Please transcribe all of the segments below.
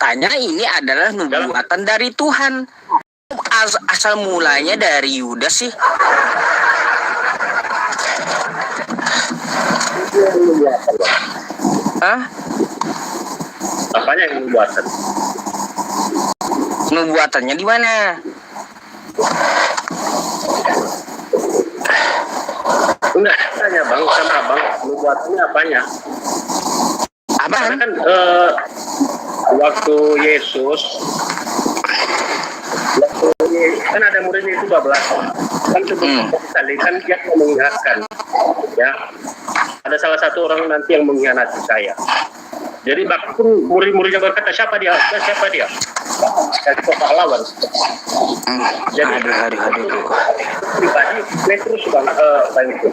katanya ini adalah nubuatan dari Tuhan. Asal mulanya dari Yudas sih. Hah? Apanya yang nubuatan? Nubuatannya di mana? Enggak, tanya bang, sama bang, nubuatannya apanya? Apaan? Karena kan waktu Yesus kan ada muridnya itu 12 kan sebelum kan dia mengingatkan ya, ada salah satu orang nanti yang mengkhianati saya. Jadi bahkan murid-muridnya berkata, siapa dia? Dari pahlawan. Jadi aduh. pribadi Petrus bang, itu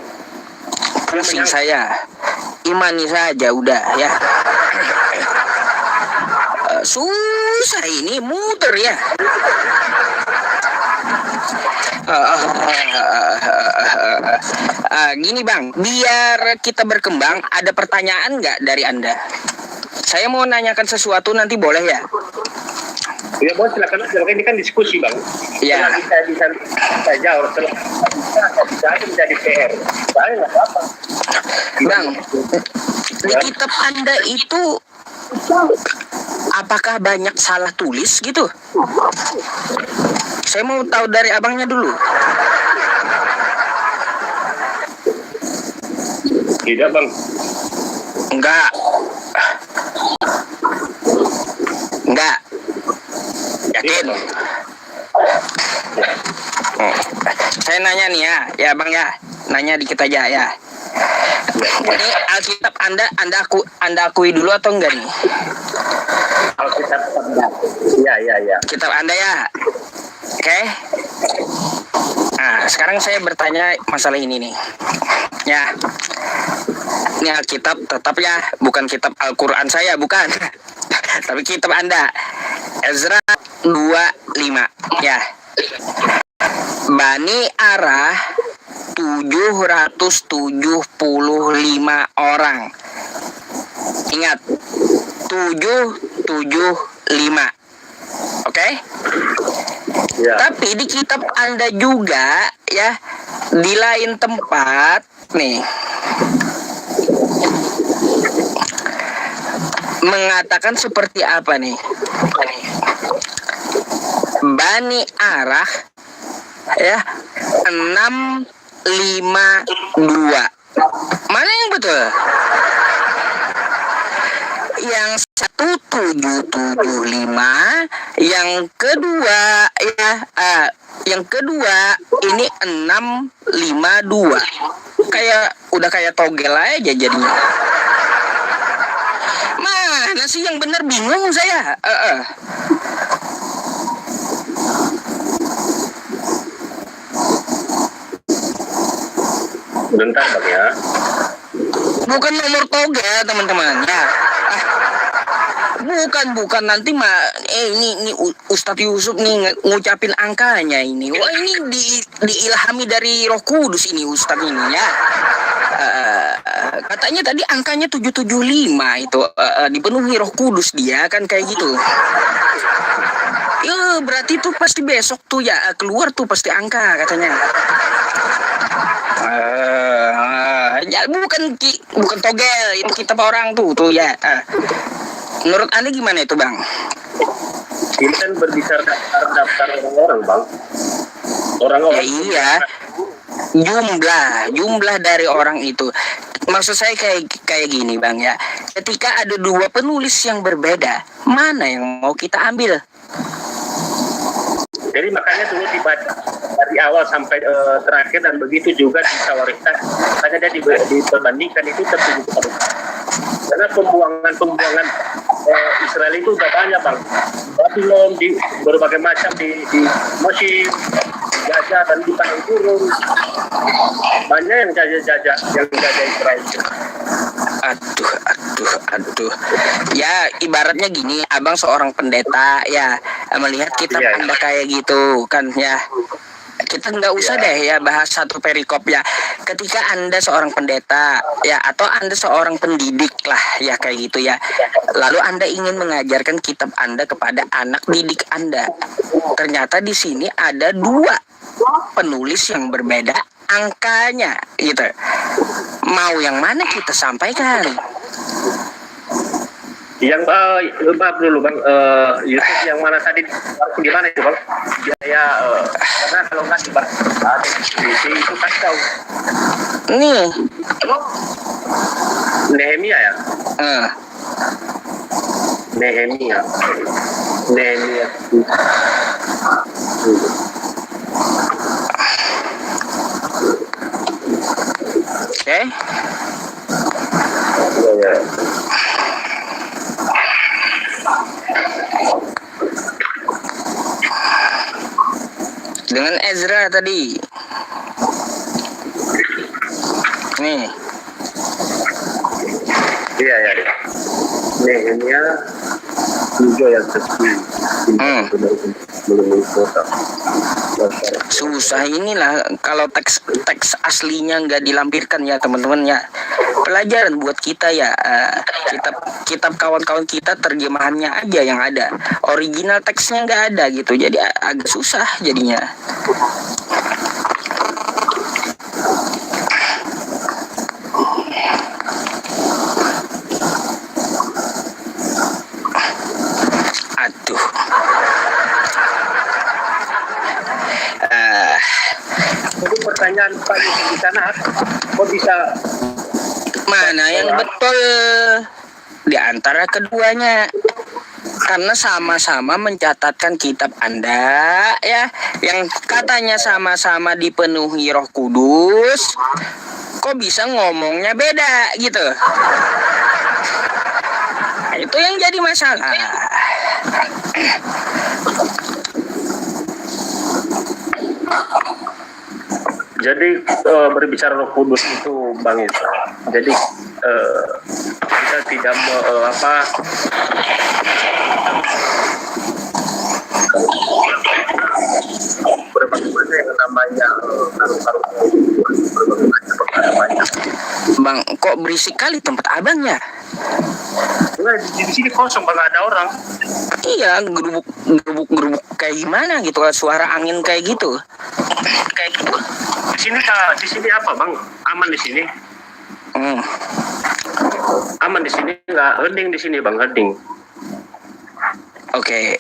Pusing saya. Imani saja udah ya. Susah ini muter ya. Gini bang, biar kita berkembang, ada pertanyaan nggak dari Anda? Saya mau nanyakan sesuatu, nanti boleh ya? Ya boleh, silakan. Ini kan diskusi bang. Ya. Bisa jawab. Bisa menjadi PR. Saya nggak apa-apa. Bang, di kitab Anda itu apakah banyak salah tulis gitu? Saya mau tahu dari abangnya dulu. Tidak bang. Enggak. Yakin? Saya nanya nih ya bang ya. Nanya dikit aja ya. Ini Alkitab Anda akui dulu atau enggak nih? Alkitab Anda. Iya. Kitab Anda ya. Oke. Nah, sekarang saya bertanya masalah ini nih. Ya. Ini Alkitab tetap ya, bukan kitab Al-Qur'an saya, bukan. Tapi kitab Anda. Ezra 25 ya. Bani Arah 775 orang. Ingat, 775. Oke? Ya. Tapi di kitab Anda juga ya, di lain tempat nih mengatakan seperti apa nih? Bani Arah ya 652. Mana yang betul? Yang 1775, yang kedua ya, yang kedua ini 652. Udah kayak togel aja jadinya. Mana sih yang benar, bingung saya. Bentar bang ya. Bukan nomor togel teman-teman ya. Bukan nanti ini Ustadz Yusuf nih ngucapin angkanya ini. Wah, ini diilhami dari Roh Kudus ini Ustadz ini ya. Katanya tadi angkanya 775 itu dipenuhi Roh Kudus, dia kan kayak gitu. Ya berarti tuh pasti besok tuh ya keluar tuh pasti angka katanya. Ya bukan togel, itu kitab orang tuh ya. Menurut Anda gimana itu bang? Ini kan berbicara daftar orang-orang bang. Orang-orang. Ya, iya. Jumlah dari orang itu. Maksud saya kayak gini bang ya. Ketika ada dua penulis yang berbeda, mana yang mau kita ambil? Jadi makanya dulu dibaca dari awal sampai terakhir, dan begitu juga di Tawarikh. Makanya dia diperbandingkan itu tertuju. Karena pembuangan Israel itu udah banyak bang. Babylon di berbagai macam di Mesir, jajah dan di tanah turun. Banyak yang jajah Israel. Aduh. Ya ibaratnya gini, abang seorang pendeta ya, melihat kitab Anda kayak gitu kan ya. kita nggak usah deh ya bahas satu perikop ya. Ketika Anda seorang pendeta ya, atau Anda seorang pendidik lah ya kayak gitu ya, lalu Anda ingin mengajarkan kitab Anda kepada anak didik Anda, ternyata di sini ada dua penulis yang berbeda angkanya gitu. Mau yang mana kita sampaikan? Yang maaf dulu bang, YouTube yang mana tadi, di mana itu bang? Biaya karena kalau nggak di itu kan tahu. Nih, Nehemia ya? eh, Nehemia. oke. Ya. Dengan Ezra tadi. Nih, Iya ya. Nehemia 7 ayat 10. Belum kota. susah inilah kalau teks aslinya nggak dilampirkan ya teman-teman ya. Pelajaran buat kita ya, kitab kawan-kawan kita terjemahannya aja yang ada, original teksnya nggak ada gitu, jadi agak susah jadinya. Aduh. Itu pertanyaan Pak Yusuf di sana, kok bisa Mana yang betul di antara keduanya? Karena sama-sama mencatatkan kitab Anda ya, yang katanya sama-sama dipenuhi Roh Kudus, kok bisa ngomongnya beda gitu? Nah, itu yang jadi masalah. jadi berbicara Roh Kudus itu Bang itu. Jadi kita tidak berbagai macam yang namanya berbagai macam perkara banyak. Bang, kok berisik kali tempat abangnya? Nah, di sini kosong Bang, ada orang. Iya, gerubuk kayak gimana gitu, suara angin kayak gitu. Di sini apa Bang? Aman di sini? Aman di sini, nggak hening di sini Bang, hening. Oke.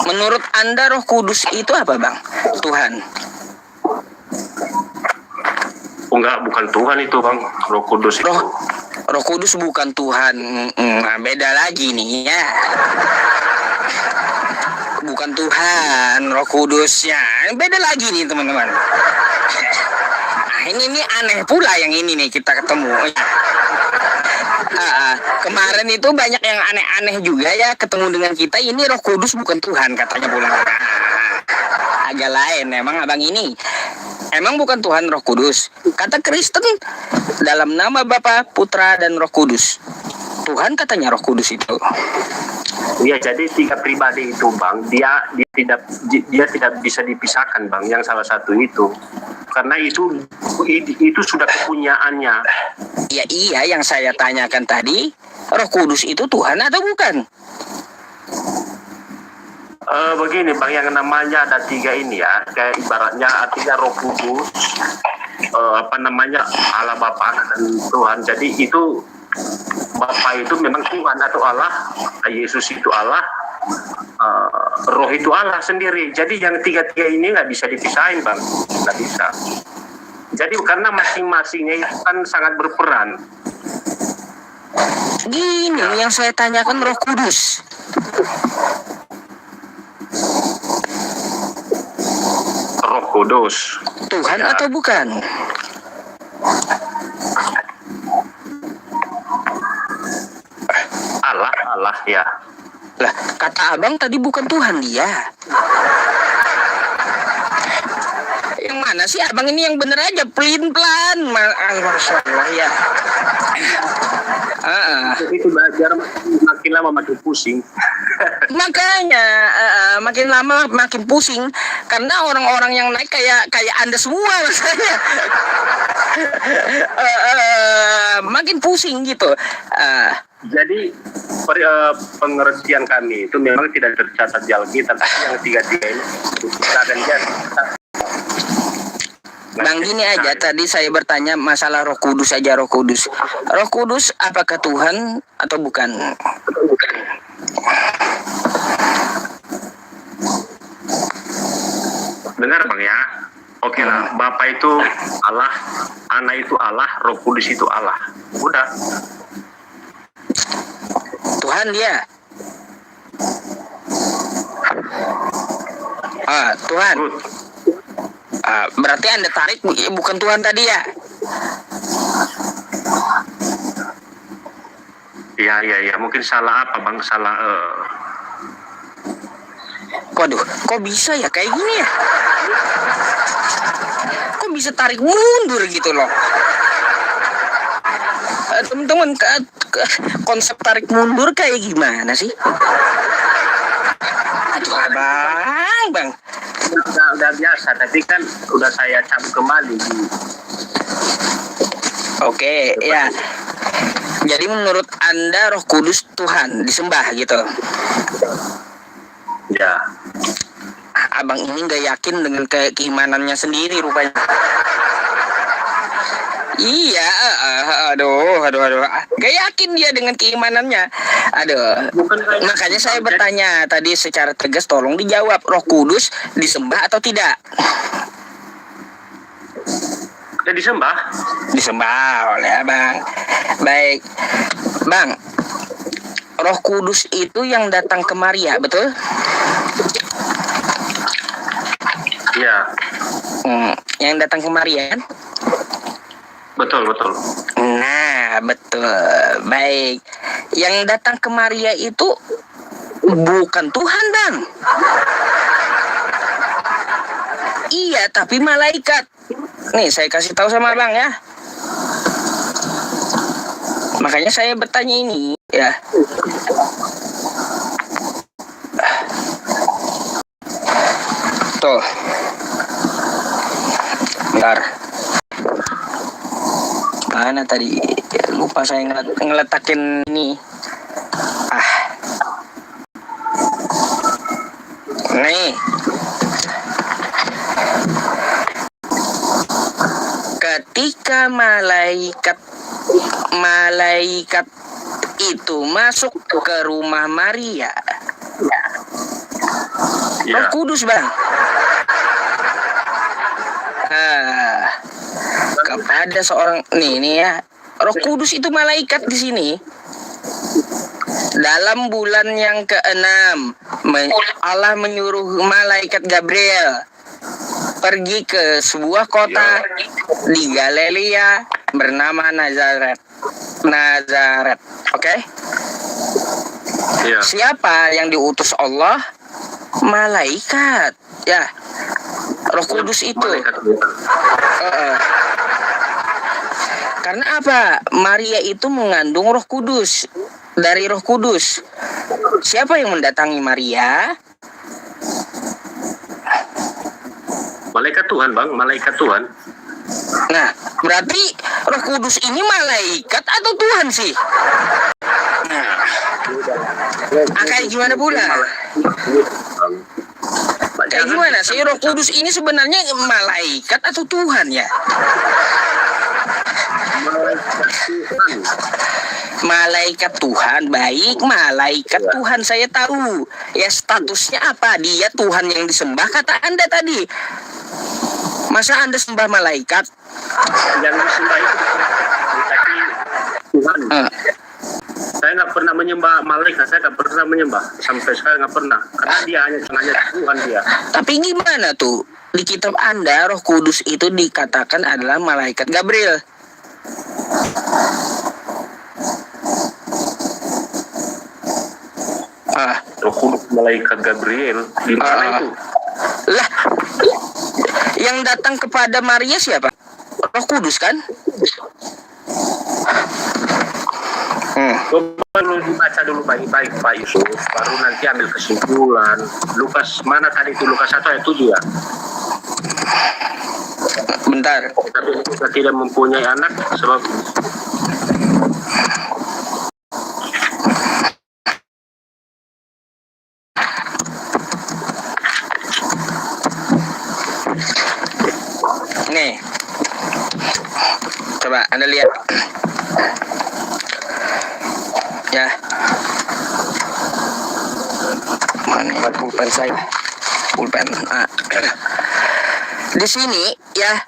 Menurut Anda Roh Kudus itu apa Bang? Tuhan? Enggak, bukan Tuhan itu Bang, Roh Kudus itu. Roh Kudus bukan Tuhan. Nah, beda lagi nih ya. Bukan Tuhan, Roh Kudusnya beda lagi nih teman-teman. Nah, ini aneh pula yang ini nih kita ketemu. Kemarin itu banyak yang aneh-aneh juga ya ketemu dengan kita. Ini Roh Kudus bukan Tuhan katanya pula. Agak lain emang abang ini. Emang bukan Tuhan Roh Kudus. Kata Kristen dalam nama Bapa, Putra dan Roh Kudus. Tuhan katanya Roh Kudus itu. Iya, jadi 3 pribadi itu Bang, dia tidak bisa dipisahkan Bang, yang salah satu itu. Karena itu sudah kepunyaannya. Ya iya, yang saya tanyakan tadi, Roh Kudus itu Tuhan atau bukan? Begini Bang, yang namanya ada 3 ini ya, kayak ibaratnya artinya Roh Kudus, Allah Bapa dan Tuhan. Jadi itu Bapa itu memang Tuhan atau Allah, Yesus itu Allah, Roh itu Allah sendiri. Jadi yang 3 ini nggak bisa dipisahin Bang, nggak bisa. Jadi karena masing-masingnya itu kan sangat berperan. Gini yang saya tanyakan Roh Kudus. Roh Kudus Tuhan ya, atau bukan? Allah ya. Lah, kata abang tadi bukan Tuhan dia. Yang mana sih abang ini, yang bener aja, pelin-pelan. Masya Allah ya. Itu belajar makin lama makin pusing. Makanya makin lama makin pusing karena orang-orang yang naik kayak Anda semua rasanya. Makin pusing gitu. Jadi pengertian kami itu memang tidak tercatat di Alkitab, tapi yang tiga-tiga ini kita akan lihat. Bang, gini aja, tadi saya bertanya masalah Roh Kudus aja, Roh Kudus. Roh Kudus apakah Tuhan atau bukan? Dengar Bang ya. Oke lah, Bapa itu Allah, Anak itu Allah, Roh Kudus itu Allah. Udah. Tuhan dia. Tuhan. Good. Berarti Anda tarik bukan Tuhan tadi ya? Iya, mungkin salah apa Bang? Salah Waduh, kok bisa ya kayak gini ya? Kok bisa tarik mundur gitu loh? Teman-teman, konsep tarik mundur kayak gimana sih? Aduh, bang. Udah biasa, tapi kan udah saya cabut kembali. Oke, ya. Jadi menurut Anda Roh Kudus Tuhan disembah gitu? Ya. Abang ini nggak yakin dengan keimanannya sendiri rupanya. Iya, aduh, gak yakin dia dengan keimanannya. Aduh, makanya saya bertanya tadi secara tegas, tolong dijawab, Roh Kudus disembah atau tidak? Ya disembah. Disembah oleh abang. Baik, Bang, Roh Kudus itu yang datang ke Maria, betul? Iya. Yang datang ke Maria kan? Betul. Nah, betul. Baik. Yang datang ke Maria itu bukan Tuhan, Bang. Iya, tapi malaikat. Nih, saya kasih tahu sama Bang ya. Makanya saya bertanya ini, ya. Tuh. Bentar. Mana tadi? Lupa saya ngeletakin ini. Nih. Ketika malaikat itu masuk ke rumah Maria. Roh Kudus, Bang. Kepada seorang nih ya, Roh Kudus itu malaikat di sini. Dalam bulan yang ke-6, Allah menyuruh malaikat Gabriel pergi ke sebuah kota di Galilea bernama Nazaret. Oke? Iya. Siapa yang diutus Allah? Malaikat. Ya. Roh Kudus itu. Karena apa? Maria itu mengandung Roh Kudus. Dari Roh Kudus. Siapa yang mendatangi Maria? Malaikat Tuhan, Bang. Malaikat Tuhan. Nah, berarti Roh Kudus ini malaikat atau Tuhan sih? Nah, kayak gimana pula? Kayak gimana sih Roh Kudus ini sebenarnya malaikat atau Tuhan ya? Malaikat Tuhan, baik, malaikat Tuhan saya tahu. Ya statusnya apa? Dia Tuhan yang disembah kata Anda tadi. Masa Anda sembah malaikat? Yang disembah itu tapi Tuhan. Saya nggak pernah menyembah malaikat, saya nggak pernah menyembah sampai sekarang nggak pernah. Karena dia hanya Tuhan dia. Tapi gimana tuh? Di kitab Anda Roh Kudus itu dikatakan adalah malaikat Gabriel. Roh Kudus malaikat Gabriel di mana itu? Lah, yang datang kepada Maria siapa? Roh Kudus kan? Coba dulu dibaca dulu baik-baik Pak Yusuf, baru nanti ambil kesimpulan. Lukas mana tadi itu, Lukas 1 ayat 7 ya. Bentar. Tapi kita tidak mempunyai anak sebab Nih, coba Anda lihat. Ya. Mana pulpen saya? Pulpen. Di sini ya,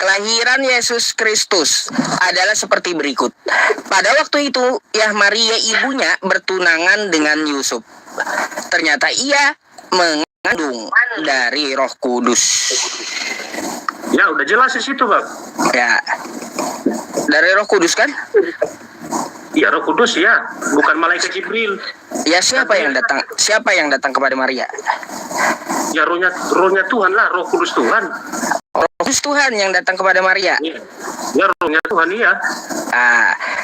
kelahiran Yesus Kristus adalah seperti berikut. Pada waktu itu ya, Maria ibunya bertunangan dengan Yusuf. Ternyata ia mengandung dari Roh Kudus. ya udah jelas di situ Bang. Ya. Dari Roh Kudus kan? Iya Roh Kudus ya, bukan malaikat Jibril. Ya, siapa yang datang? Siapa yang datang kepada Maria? Ya rohnya Tuhan lah, Roh Kudus Tuhan. Roh Kudus Tuhan yang datang kepada Maria. Ya rohnya Tuhan iya.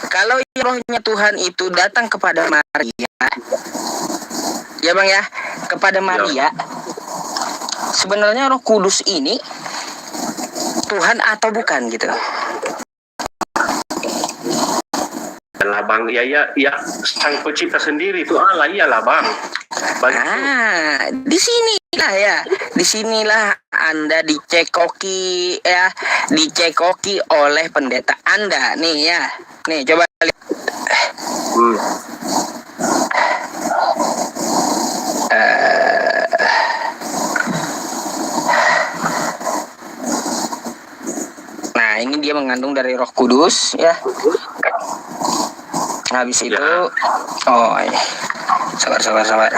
Kalau rohnya Tuhan itu datang kepada Maria, ya Bang ya, kepada Maria, sebenarnya Roh Kudus ini Tuhan atau bukan gitu? lah Bang, ya sang pencipta sendiri itu Allah, iyalah Bang. Di sinilah ya, di sinilah Anda dicekoki ya, dicekoki oleh pendeta Anda nih ya. Nih coba lihat. Nah, ini dia mengandung dari Roh Kudus ya. Habis itu, oh ini, sabar.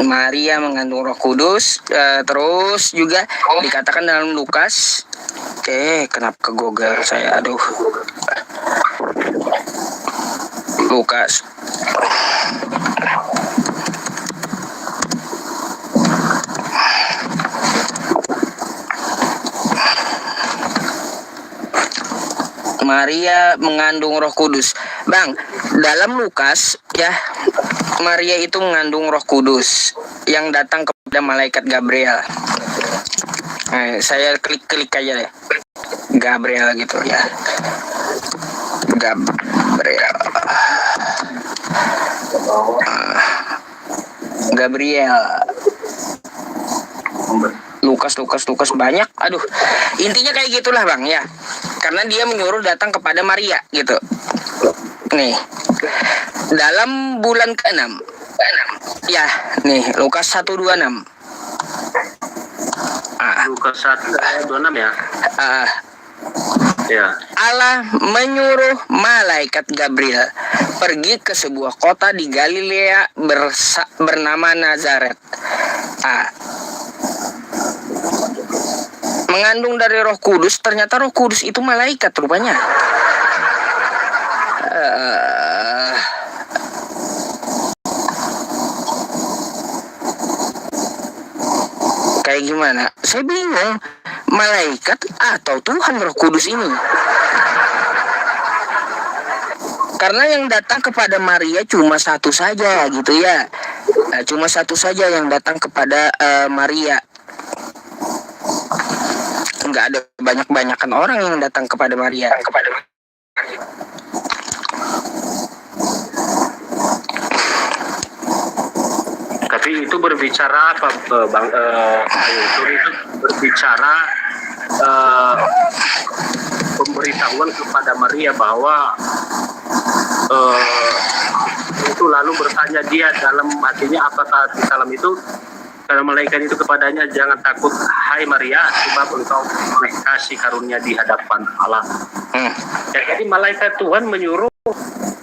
Maria mengandung Roh Kudus, terus juga dikatakan dalam Lukas. Kenapa ke Google saya? Aduh. Lukas. Maria mengandung Roh Kudus. Bang, dalam Lukas ya, Maria itu mengandung Roh Kudus yang datang kepada malaikat Gabriel. Saya klik aja deh. Gabriel gitu ya. Gabriel. Lukas banyak. Aduh, intinya kayak gitulah Bang ya. Karena dia menyuruh datang kepada Maria gitu. Nih, dalam bulan ke-6 ya, nih Lukas 1:26. Lukas 1:26 ya. Ya. Allah menyuruh malaikat Gabriel pergi ke sebuah kota di Galilea bernama Nazaret. Mengandung dari Roh Kudus, ternyata Roh Kudus itu malaikat rupanya. Kayak gimana? Saya bingung. Malaikat atau Tuhan Roh Kudus ini? Karena yang datang kepada Maria cuma satu saja gitu ya. Cuma satu saja yang datang kepada Maria. Nggak ada banyak-banyakan orang yang datang kepada Maria. Tapi itu berbicara apa Bang? Itu berbicara pemberitahuan kepada Maria bahwa itu lalu bertanya dia dalam hatinya apakah di dalam itu karena malaikat itu kepadanya, jangan takut hai Maria, sebab engkau kasih karunia di hadapan Allah. Jadi malaikat Tuhan menyuruh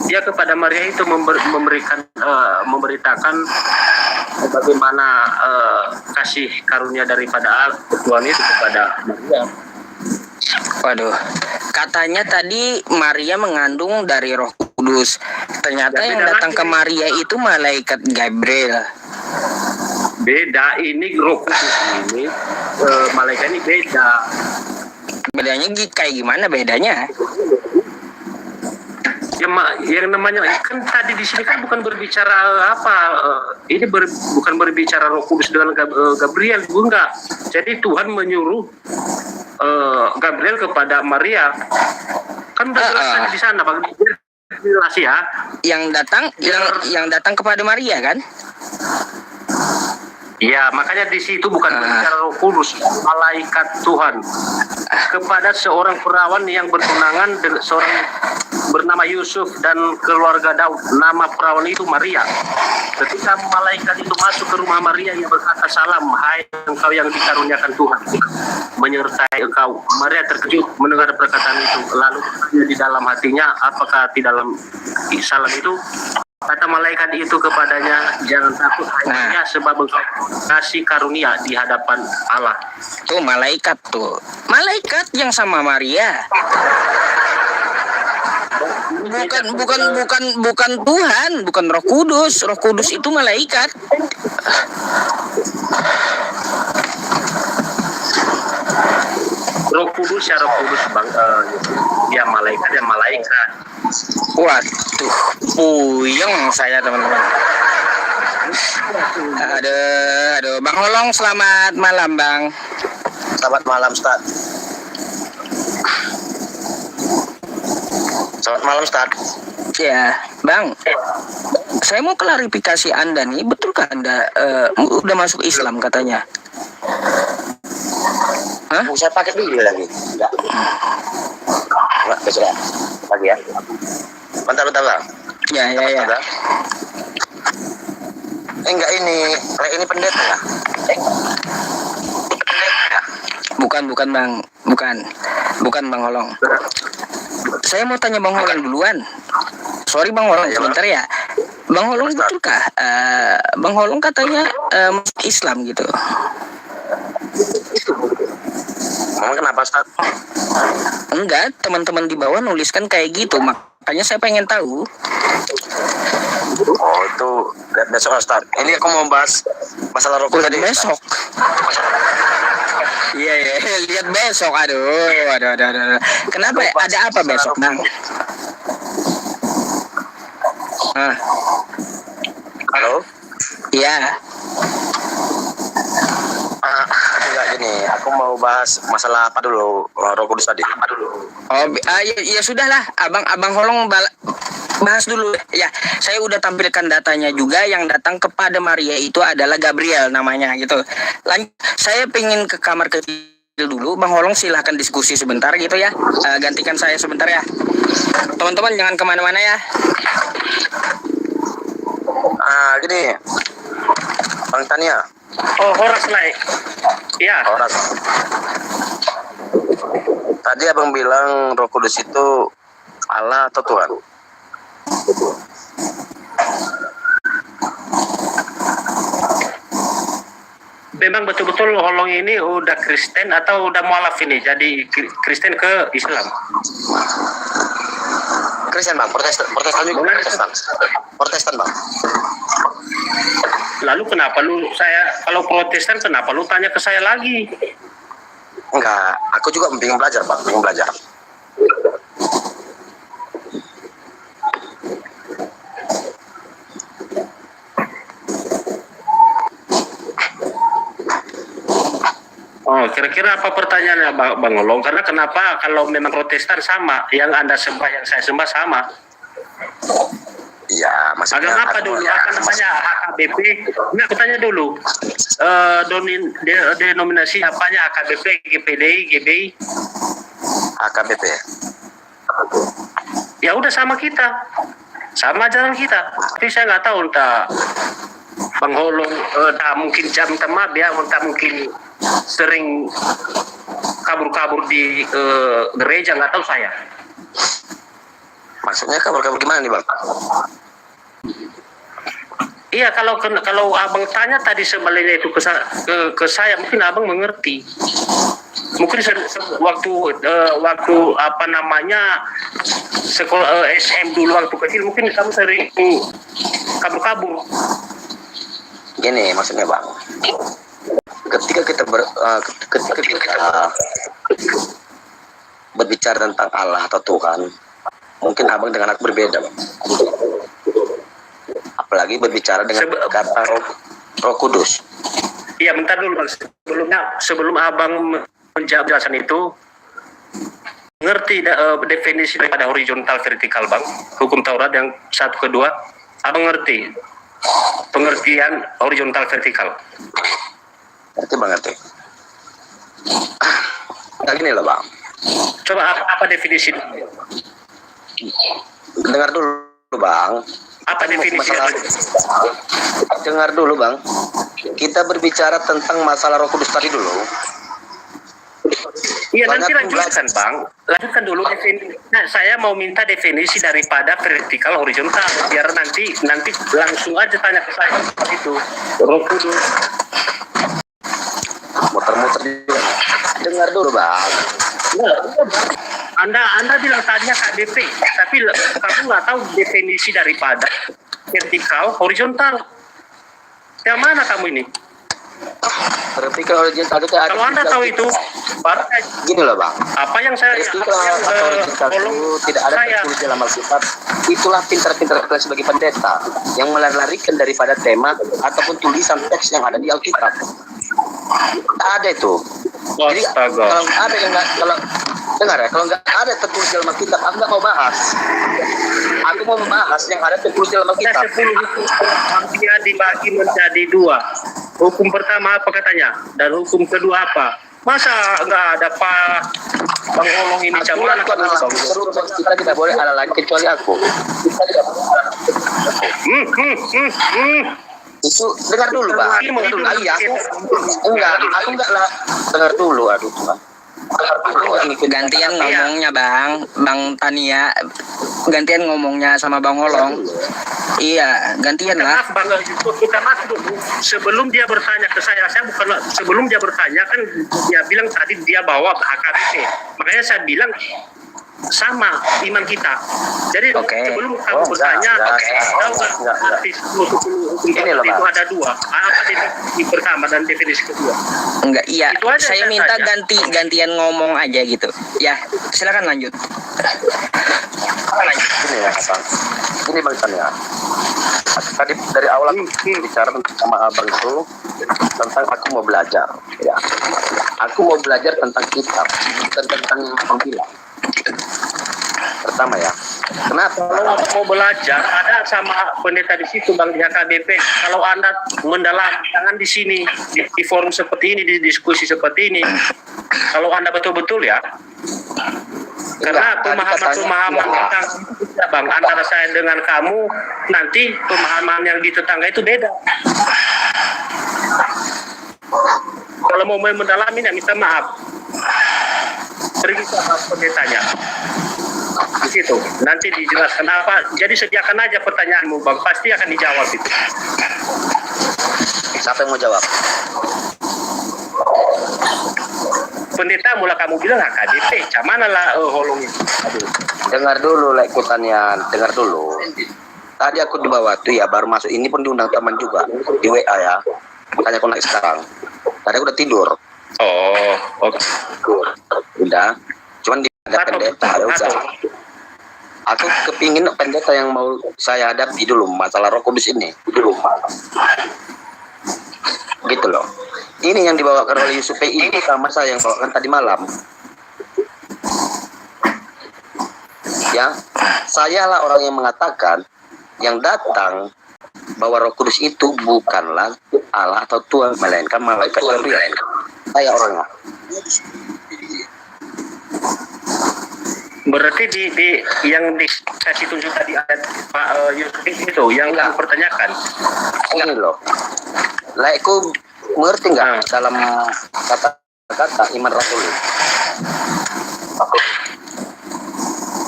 dia kepada Maria itu memberitakan bagaimana kasih karunia daripada Tuhan itu kepada Maria. Waduh, Katanya tadi Maria mengandung dari Roh Kudus. Kudus. Ternyata Ya, yang beda datang lagi. ke Maria itu malaikat Gabriel. Beda, ini Roh Kudus ini malaikat ini beda. Bedanya kayak gimana bedanya? Yang namanya kan tadi di sini kan bukan berbicara apa, ini bukan berbicara Roh Kudus dengan Gabriel, enggak. Jadi Tuhan menyuruh Gabriel kepada Maria, kan udah jelas tadi di sana bang, jelas ya. Yang datang kepada Maria kan? Ya, makanya di situ bukan berbicara Roh Kudus, malaikat Tuhan kepada seorang perawan yang bertunangan dengan seorang bernama Yusuf dan keluarga Daud. Nama perawan itu Maria. Ketika malaikat itu masuk ke rumah Maria, ia berkata, "Salam, hai engkau yang dikaruniakan Tuhan, menyertai engkau." Maria terkejut mendengar perkataan itu, lalu di dalam hatinya, apakah di dalam salam itu? Kata malaikat itu kepadanya, "Jangan takut, hai Maria, sebab engkau kasih karunia di hadapan Allah." Tuh malaikat tuh. Malaikat yang sama Maria. Bukan Tuhan, bukan Roh Kudus. Roh Kudus itu malaikat. Roh Kudus ya Roh Kudus bang, ya malaikat. Waduh, puyeng saya teman-teman. Aduh, Bang Holong, selamat malam Bang. Selamat malam, Ustaz. Selamat malam, Ustaz. Ya, Bang. Saya mau klarifikasi Anda nih, betulkah Anda udah masuk Islam katanya? Hah? Saya pakai dulu lagi. Enggak. Enggak, besok ya. Lagi ya. Bentar, Bang. Ya. Bentar. Enggak ini pendeta ya? Bukan Bang. Bukan Bang Holong. Saya mau tanya Bang Holong duluan. Sorry Bang Holong, sebentar ya. Bang Holong betulkah? Bang Holong katanya Islam gitu. Memang kenapa, Ustaz? Enggak, teman-teman di bawah nuliskan kayak gitu. Makanya saya pengen tahu. Oh, itu lihat besok, Ustaz. Ini aku mau bahas masalah rokok tadi. Besok. Iya, lihat besok. Aduh. Kenapa? Ada apa besok, Bang? Halo? Iya. Enggak gini, aku mau bahas masalah apa dulu, Roh Kudus tadi. Oh, ya sudahlah, Abang Holong bahas dulu ya. Saya udah tampilkan datanya juga, yang datang kepada Maria itu adalah Gabriel namanya gitu. Saya pengen ke kamar kecil dulu. Bang Holong silahkan diskusi sebentar gitu ya. Gantikan saya sebentar ya. Teman-teman jangan kemana-mana ya. Gini, Bang Tania. Oh, Horas naik. Ya. Horas. Tadi abang bilang Roh Kudus itu Allah atau Tuhan? Memang betul-betul Holong ini udah Kristen atau udah mualaf ini, jadi Kristen ke Islam? Kristen bang, Protestan juga Protestan bang. Lalu kenapa kalau Protestan kenapa lu tanya ke saya lagi? Enggak, aku juga bingung belajar bang, Oh, kira-kira apa pertanyaannya Bang Holong? Karena kenapa kalau memang Protestan sama, yang Anda sembah, yang saya sembah sama? Iya, maksudnya Agama apa dulu? Apa namanya? AKBP? Nah, aku tanya dulu. Denominasi apanya? AKBP, GPDI, GBI? AKBP. Ya udah sama kita. Sama ajaran kita. Tapi saya nggak tahu entah Bang Holong tak mungkin jam temap ya, entah mungkin sering kabur-kabur di gereja, nggak tahu saya. Maksudnya kabur-kabur gimana nih bang? Iya, kalau abang tanya tadi sebaliknya itu ke saya, mungkin abang mengerti. mungkin waktu apa namanya sekolah SM dulu waktu kecil mungkin kamu sering kabur-kabur. Gini maksudnya bang, ketika kita berbicara tentang Allah atau Tuhan, mungkin abang dengan aku berbeda bang. Apalagi berbicara dengan kata Roh Kudus. Iya, bentar dulu bang. Sebelum abang menjawab jelasan itu, ngerti definisi daripada horizontal vertikal bang, hukum Taurat yang 1 ke 2, abang ngerti pengertian horizontal vertikal? Ngerti bang, ngerti. Nah gini loh bang, Coba apa definisi? dengar dulu bang. Apa definisi? Dengar dulu bang, kita berbicara tentang masalah Roh Kudus tadi dulu. Iya, nanti Banyak lanjutkan bang. Lanjutkan dulu definisi. Nah, saya mau minta definisi daripada vertikal horizontal biar nanti langsung aja tanya ke saya itu Roh Kudus. Muter-muter juga. Dengar dulu bang. Anda bilang tadinya KDP, tapi kamu nggak tahu definisi daripada vertikal horizontal. Yang mana kamu ini? Vertikal horizontal itu ada. Kalau Anda tahu itu, baru Gini loh bang. apa yang saya Vertikal atau horizontal itu tidak ada tertulis dalam Alkitab. Itulah pintar-pintar kalian sebagai pendeta yang melarikan daripada tema ataupun tulisan teks yang ada di Alkitab. Tak ada itu. Jadi kalau ada yang nggak, kalau dengar ya, kalau nggak ada tertulis dalam Alkitab, aku nggak mau bahas. Aku mau membahas yang ada tertulis dalam Alkitab. 10 hukum dia dibagi menjadi 2. Hukum pertama apa katanya? Dan hukum kedua apa? Masa nggak ada Pak Bang Olong ini Aturan itu adalah seluruh bangsa kita tidak boleh ada lain kecuali aku. Kita tidak boleh ada Itu dengar dulu bang. Dengar dulu. Iya, aku enggak lah. Dengar dulu, aduh Tuhan. Gantian ngomongnya Bang Tania, gantian ngomongnya sama Bang Olong. Iya, gantian lah. Maaf Bang, kita maaf dulu. Sebelum dia bertanya ke saya bukan sebelum dia bertanya kan dia bilang tadi dia bawa HKBP. Makanya saya bilang sama iman kita. Jadi sebelum kamu bertanya, tahu nggak arti Ini loh, itu Bang. ada 2. Apa definisi pertama dan definisi kedua? Enggak, iya. Itu aja Saya saya minta tanya. gantian ngomong aja gitu. Ya, silakan lanjut. Ini ya, Bang. Ini Bang Tania. Tadi dari awal aku bicara sama abang itu tentang aku mau belajar. Ya. Aku mau belajar tentang kitab, bukan tentang yang abang bilang. Pertama ya, kenapa? Kalau mau belajar, ada sama pendeta di situ Bang di HKBP. Kalau Anda mendalam, jangan di sini di forum seperti ini, di diskusi seperti ini. Kalau Anda betul-betul ya, karena pemahaman tentang ya, Bang antara saya dengan kamu nanti pemahaman yang di tetangga itu beda. Kalau mau mendalami, ya minta maaf. Pergi sama pendetanya. Di situ nanti dijelaskan apa. Jadi sediakan aja pertanyaanmu Bang, pasti akan dijawab itu. Siapa yang mau jawab? Pendeta mula kamu bilang HKDP, mana lah holong itu. Aduh. Dengar dulu, Kutanian, dengar dulu. Tadi aku di bawah tuh ya, baru masuk ini pun diundang teman juga di WA ya. Makanya aku naik sekarang. Tadi aku udah tidur. Oh, oke. Udah. Cuman ada pendeta ya udah. Aku kepingin pendeta yang mau saya hadapi dulu masalah Roh Kudus ini dulu. Gitu loh. Ini yang dibawakan oleh Yusuf PI sama saya yang bawakan tadi malam. Ya, saya lah orang yang mengatakan yang datang bahwa Roh Kudus itu bukanlah Allah atau Tuhan, melainkan malaikat Gabriel. Saya orangnya. Berarti di yang dikasih tunjuk tadi ayat Pak Yusuf itu yang kamu pertanyakan. Ini loh. Laiku mengerti nggak dalam kata-kata iman rasul?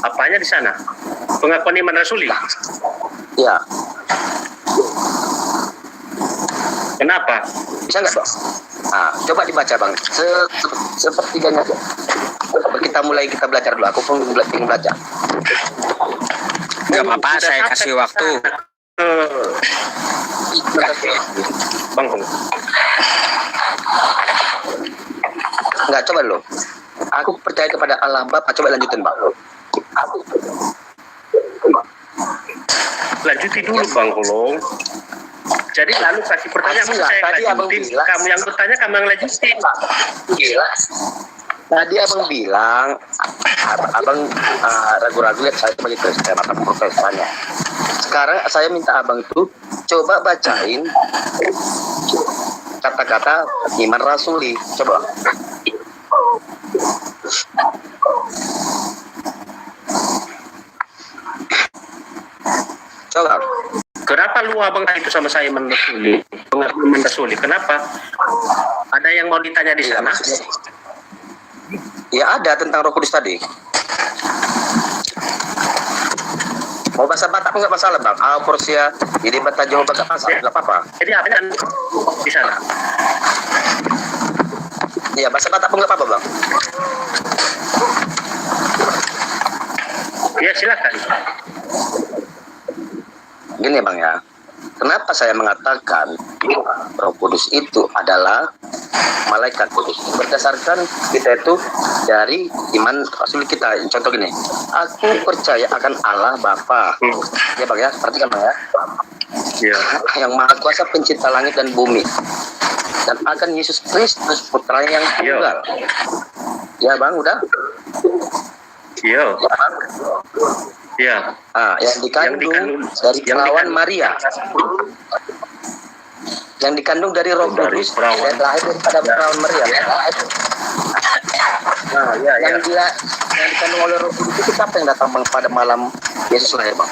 Apanya di sana? Pengakuan iman rasuli. Ya. Kenapa? Bisa nggak, Bang? Nah, coba dibaca bang, sepertiganya aja. Kita belajar dulu. Aku pun ingin belajar. Gak apa-apa, saya kasih waktu. Bang Hong. Enggak, coba dulu. Aku percaya kepada Allah Bapa. Coba lanjutin bang. Lanjuti dulu Bang Holong. Jadi lalu kasih pertanyaan Enggak, saya tadi abang lanjutin. bilang. Kamu yang bertanya, kamu yang lanjutin. Gila. Tadi abang bilang, abang ragu-ragu lihat saya sebagai Kristen atau Protestannya. Sekarang saya minta abang tuh coba bacain kata-kata iman rasuli. Coba. Coba. Kenapa lu abang itu sama saya mendasuli? Pengertian mendasuli. Kenapa? Ada yang mau ditanya di Iya, sana? maksudnya. Ya ada tentang Roh Kudus tadi. Mau bahasa Batak nggak masalah bang. Porsia jadi bata Jawa Batak masalah nggak apa-apa. Jadi apa yang di sana? Iya bahasa Batak nggak apa-apa bang. Ya silakan. Gini bang ya. Kenapa saya mengatakan Roh Kudus itu adalah malaikat kudus? Berdasarkan kita itu dari iman rasul kita. Contoh gini, aku percaya akan Allah Bapa. Ya bang ya, perhatikan bang ya. Ya. Yang Maha Kuasa pencipta langit dan bumi. Dan akan Yesus Kristus putranya yang tunggal. Ya bang, udah? Iya. Ya, bang? Ya. Yang dikandung dari perawan Maria. Yang dikandung dari Roh Kudus dan lahir daripada perawan Maria. Yang dikandung oleh Roh Kudus itu siapa yang datang bang pada malam Yesus lahir bang?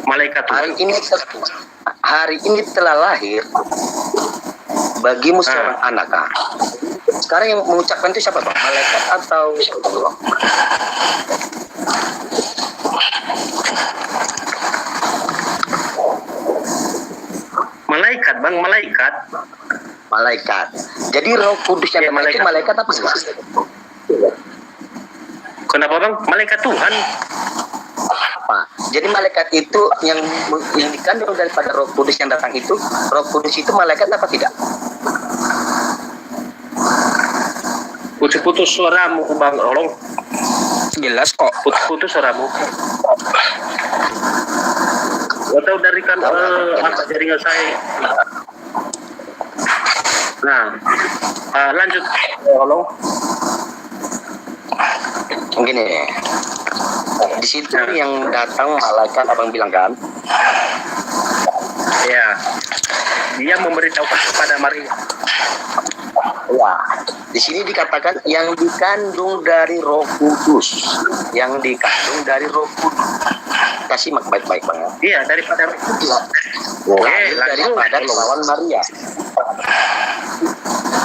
Malaikat Tuhan. Hari ini telah lahir bagimu seorang anak. Sekarang yang mengucapkan itu siapa bang? Malaikat atau siapa bang? Malaikat bang, malaikat. Malaikat. Jadi Roh Kudus yang datang itu malaikat apa sih bang? Kenapa bang? Malaikat Tuhan. Jadi malaikat itu yang dikandung daripada Roh Kudus yang datang itu, Roh Kudus itu malaikat apa tidak? Putus-putus suaramu bang Holong. Jelas kok. Putus-putus suaramu. Atau dari kan apa jaringan saya. Nah, lanjut Holong. Gini, di situ yang datang malaikat abang bilang kan? Ya, dia memberitahukan kepada Maria. Ya, di sini dikatakan yang dikandung dari Roh Kudus, yang dikandung dari Roh Kudus. Kasih mak baik-baik bang. Iya, daripada Roh Kudus. Daripada perawan Maria.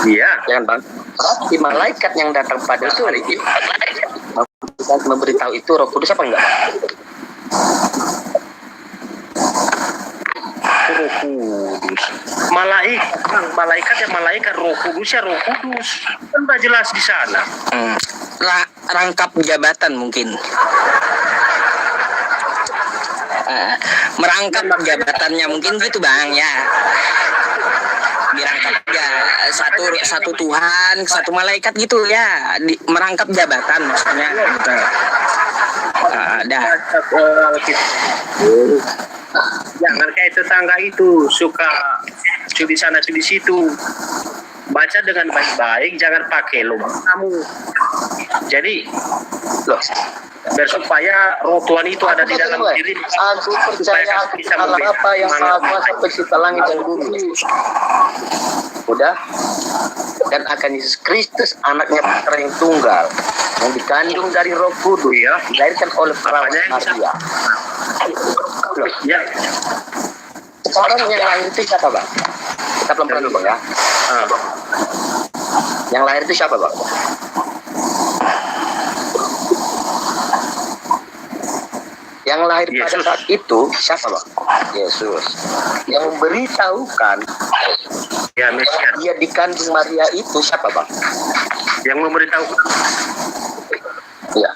Iya, Jangan bang. Berarti malaikat yang datang pada hari itu memberitahu itu Roh Kudus apa enggak? Roh Kudus. Malaikat ya malaikat, Roh Kudus ya Roh Kudus. Kan udah jelas di sana. Rangkap jabatan mungkin. Merangkap jabatannya mungkin gitu bang ya. Dirangkap ya satu Tuhan, satu malaikat gitu ya. Merangkap jabatan maksudnya gitu. Jangan kayak tetangga itu suka curi sana curi situ. Baca dengan baik-baik, jangan pakai lo kamu. Jadi loh, biar supaya Roh Tuhan itu ada di dalam diri. Aku percaya Allah apa yang Maha Kuasa pencipta langit dan bumi. Udah. Dan akan Yesus Kristus anaknya putra yang tunggal yang dikandung dari Roh Kudus ya, dilahirkan oleh perawan Maria. Loh, Ya, sekarang yang lahir itu siapa bang? Kita pelan-pelan dulu bang ya. Yang lahir itu siapa bang? Yang lahir pada Yesus. saat itu siapa, Bang? Yesus. Yang memberitahukan Ya, Mesias. dia dikandung Maria itu siapa, Bang? Yang memberitahu Ya.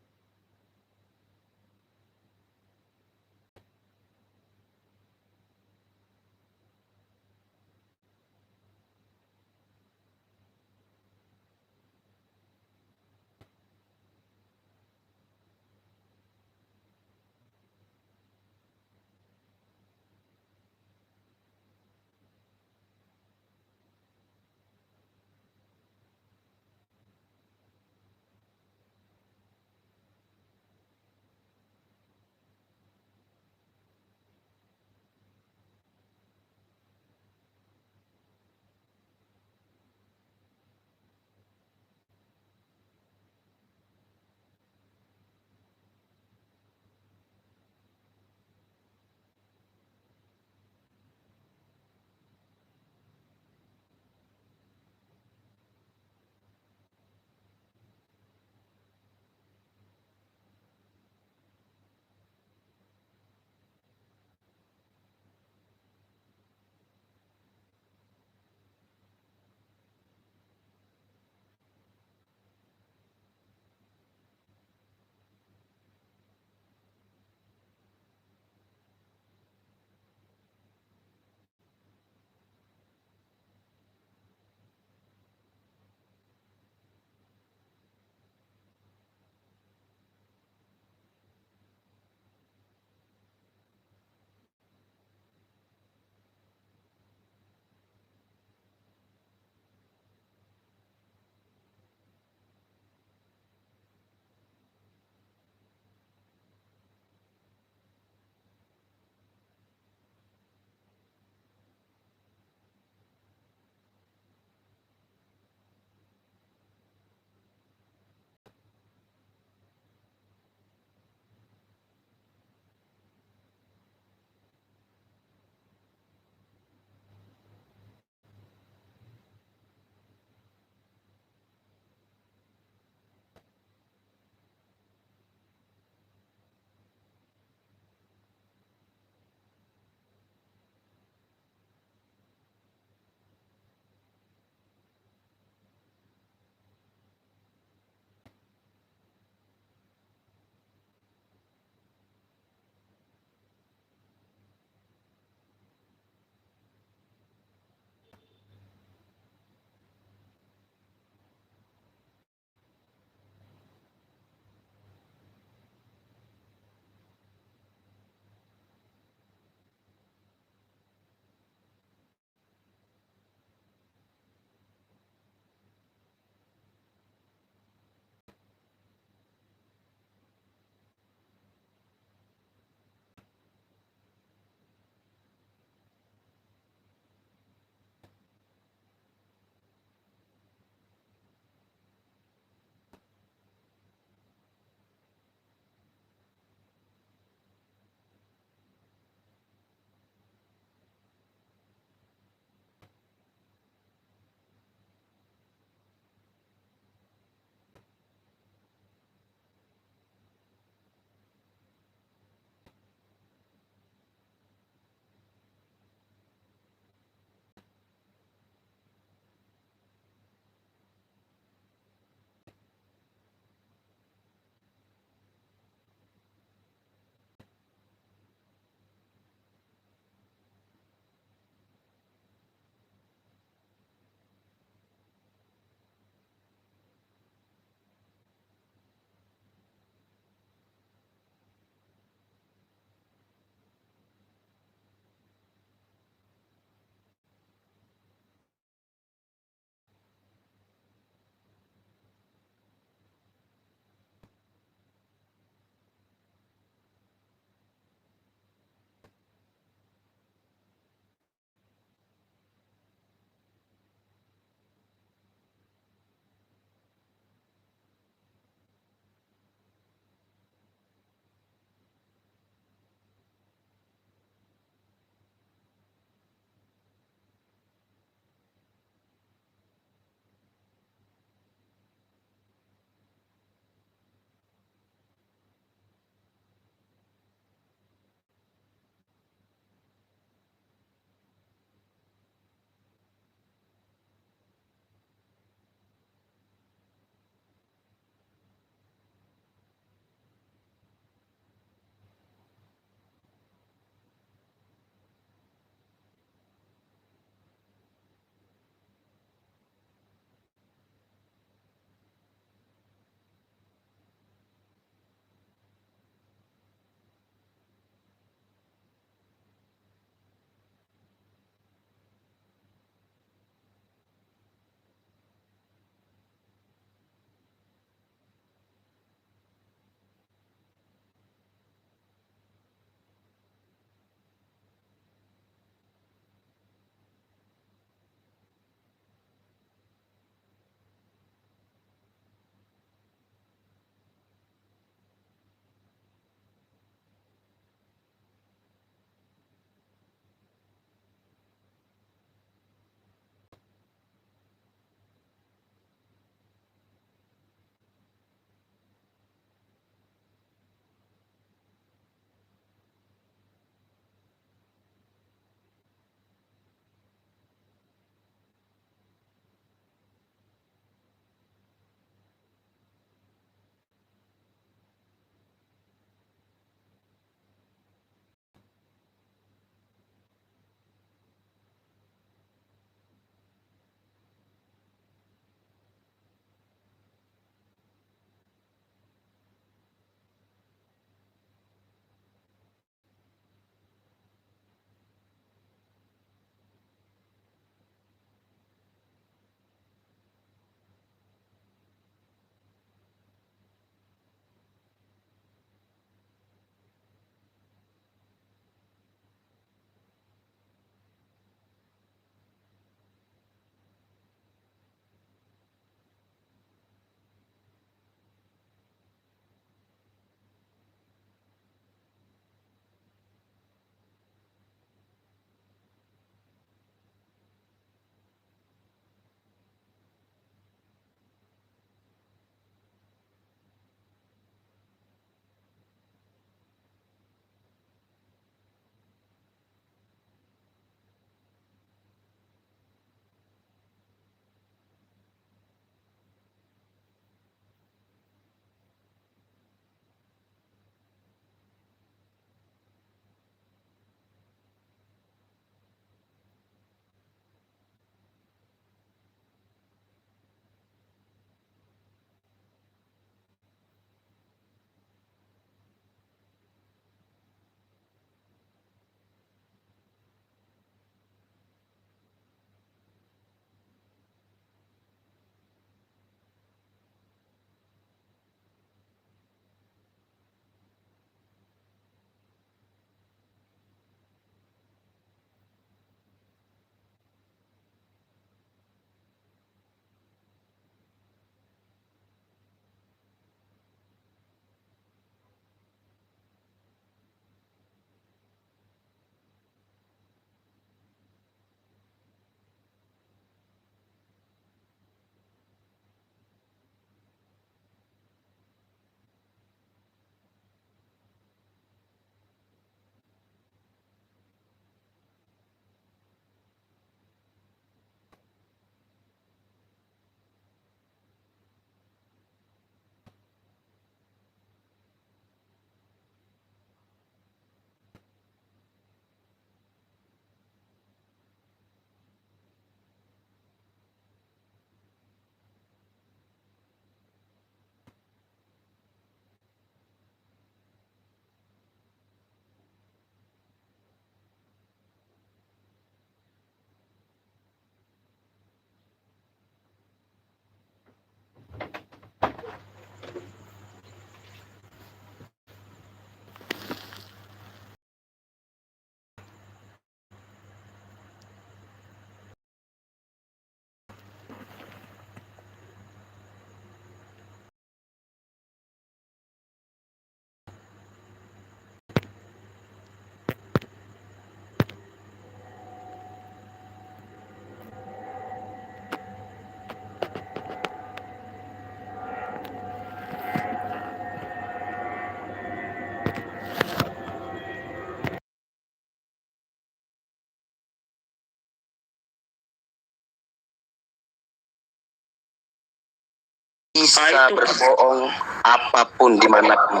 bisa berbohong apapun dimanapun.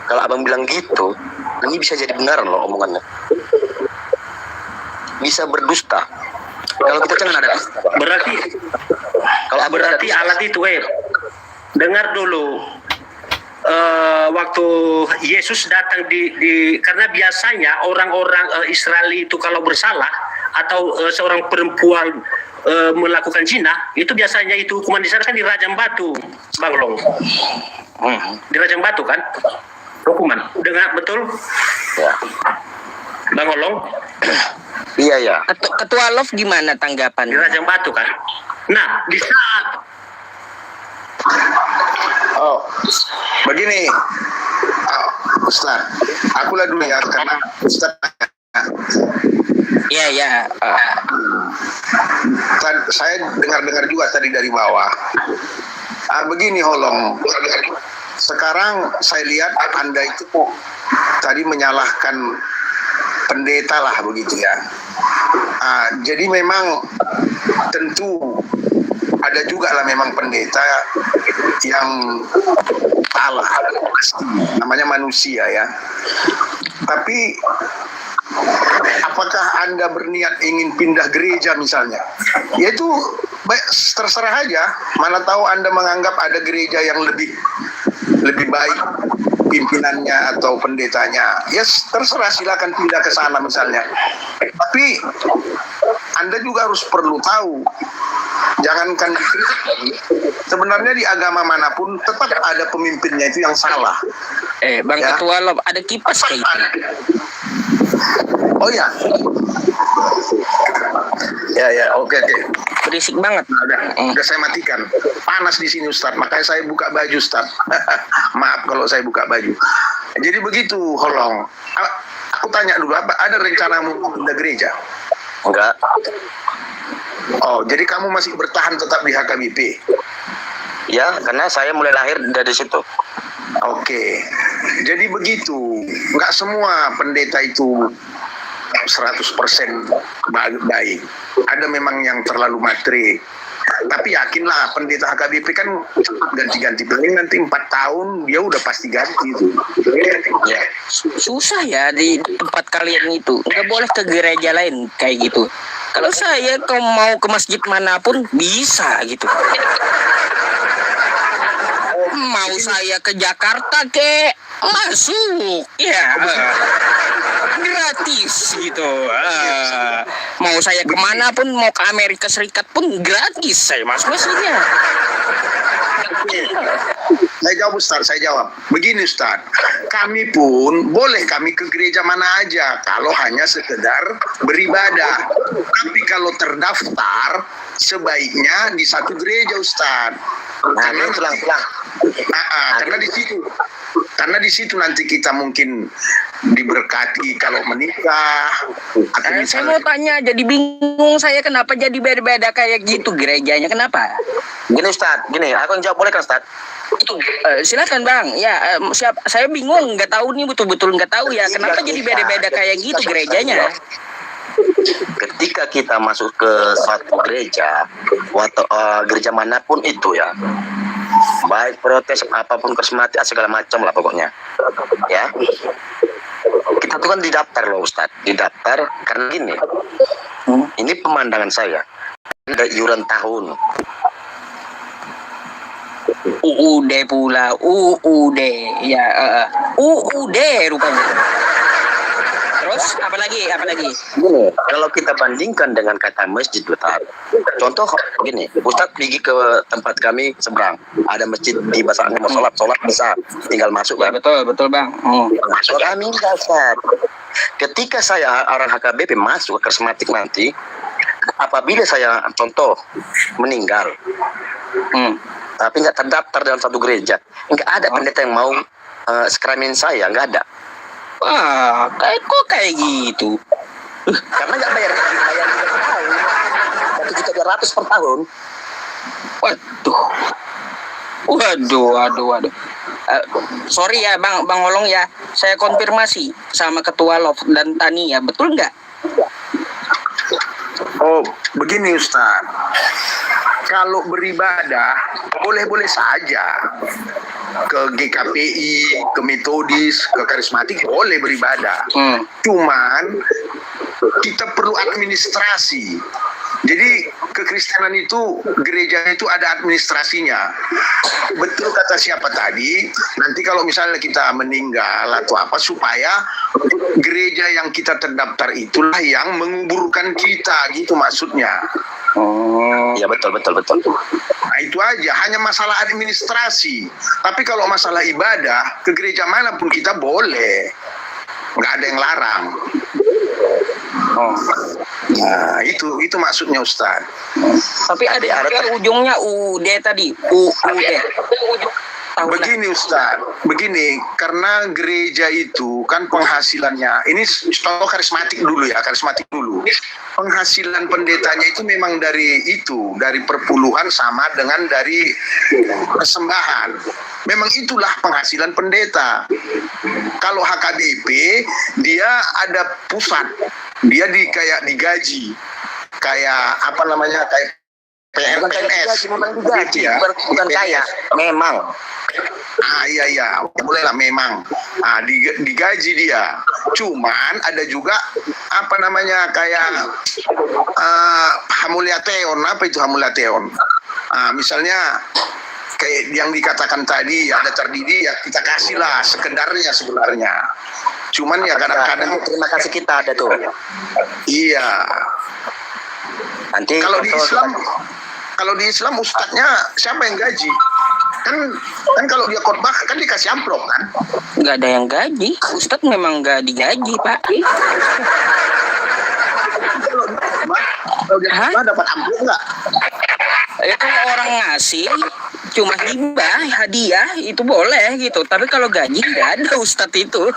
Kalau abang bilang gitu, ini bisa jadi benar loh omongannya. Bisa berdusta. Kalau kita jangan ada dusta. Berarti alat itu dengar dulu. Waktu Yesus datang karena biasanya orang-orang Israel itu kalau bersalah atau seorang perempuan melakukan zina, itu biasanya itu hukuman di sana kan dirajam batu, Bang Long. Dirajam batu kan? Hukuman. Dengar betul? Ya. Bang Olong? Iya ya. Ketua Love gimana tanggapan? Dirajam batu kan? Nah, di saat begini, Ustaz, akulah dulu ya, karena Ustaz Iya. saya dengar juga tadi dari bawah. Begini Holong, sekarang saya lihat Anda itu tadi menyalahkan pendeta lah begitu ya. Jadi memang tentu ada juga lah memang pendeta yang salah, namanya manusia ya. Tapi apakah Anda berniat ingin pindah gereja misalnya? Ya itu terserah aja. Mana tahu Anda menganggap ada gereja yang lebih baik pimpinannya atau pendetanya. Ya terserah, silakan pindah ke sana misalnya. Tapi Anda juga harus perlu tahu, jangankan di Kristen, sebenarnya di agama manapun tetap ada pemimpinnya itu yang salah. Bang Ya. Ketua Love, ada kipas kayak itu. Oh ya. Ya, oke. Berisik banget. Udah saya matikan. Panas di sini Ustaz, makanya saya buka baju Ustaz. Maaf kalau saya buka baju. Jadi begitu, Holong. Aku tanya dulu, ada rencana mau pindah gereja? Enggak. Oh, jadi kamu masih bertahan tetap di HKBP? Ya, karena saya mulai lahir dari situ. Oke. Jadi begitu. Nggak semua pendeta itu 100% baik. Ada memang yang terlalu matre. Tapi yakinlah pendeta HKBP kan ganti-ganti. Paling nanti 4 tahun dia udah pasti ganti itu. Ya. Susah ya di tempat kalian itu. Nggak boleh ke gereja lain kayak gitu. Kalau saya mau ke masjid manapun bisa gitu. Mau saya ke Jakarta masuk ya, gratis gitu. Mau saya kemana pun, mau ke Amerika Serikat pun gratis saya masuk masjidnya. Saya jawab Ustaz, begini Ustaz, kami pun boleh kami ke gereja mana aja kalau hanya sekedar beribadah. Tapi kalau terdaftar sebaiknya di satu gereja Ustaz. Karena karena di situ nanti kita mungkin diberkati kalau menikah. Atau Saya mau tanya, jadi bingung saya kenapa jadi beda-beda kayak gitu gerejanya, kenapa? Gini Ustaz, aku yang jawab boleh kan Ustaz? Silakan Bang. Ya, saya bingung, nggak tahu nih, betul-betul nggak tahu ya. Kenapa jadi beda-beda kayak gitu gerejanya? Ketika kita masuk ke suatu gereja, atau gereja manapun itu ya, baik protes apapun, karismatik segala macam lah pokoknya, ya. Kita tuh kan didaftar loh Ustaz, didaftar karena gini. Ini pemandangan saya. Ada iuran tahun. UUD pula, UUD ya, UUD rupanya. Terus apa lagi? Gini, kalau kita bandingkan dengan kata masjid Ustaz, contoh gini, Ustaz pergi ke tempat kami seberang, ada masjid di basahnya, mau sholat bisa, tinggal masuk Ya kan? betul Bang. Masuk kami enggak Ustaz. Ketika saya orang HKBP masuk ke karismatik nanti, apabila saya contoh meninggal, tapi nggak terdaftar dalam satu gereja, nggak ada pendeta yang mau sakramen saya, nggak ada. Wah, kayak gitu. Karena nggak bayar tahun, 1.200.000 per tahun. Waduh. Sorry ya Bang Olong ya, saya konfirmasi sama Ketua Love dan Tani ya, betul nggak? Oh, begini Ustaz. kalau beribadah boleh-boleh saja ke GKPI, ke Metodis, ke Karismatik boleh beribadah. Cuman kita perlu administrasi. Jadi kekristenan itu, gereja itu ada administrasinya. Betul kata siapa tadi, nanti kalau misalnya kita meninggal atau apa, supaya gereja yang kita terdaftar itulah yang menguburkan kita, gitu maksudnya. Ya betul. Nah itu aja, hanya masalah administrasi. Tapi kalau masalah ibadah, ke gereja manapun kita boleh. Nggak ada yang larang. Nah itu maksudnya Ustaz. Tapi ada ujungnya UD tadi, UUD. Begini Ustaz, begini, karena gereja itu kan penghasilannya, ini contoh karismatik dulu. Penghasilan pendetanya itu memang dari perpuluhan sama dengan dari persembahan. Memang itulah penghasilan pendeta. Kalau HKBP, dia ada pusat, dia digaji, kayak apa namanya, kayak PNS, digaji, ya, bukan kaya, memang. Iya, bolehlah memang. Digaji dia. Cuman ada juga apa namanya, kayak hamuliateon. Apa itu hamuliateon? Misalnya kayak yang dikatakan tadi, ada terdidi, ya kita kasihlah sekedarnya sebenarnya. Cuman ya kadang-kadang terima kasih kita ada tuh. Iya. Nanti kalau di Islam ustadznya siapa yang gaji? Kan kalau dia khotbah kan dikasih amplop kan? Nggak ada yang gaji. Ustadz memang nggak digaji, Pak. Kalau dia khotbah dapat amplop nggak? Kalau orang ngasih cuma hibah, hadiah, itu boleh gitu. Tapi kalau gaji nggak ada ustadz itu.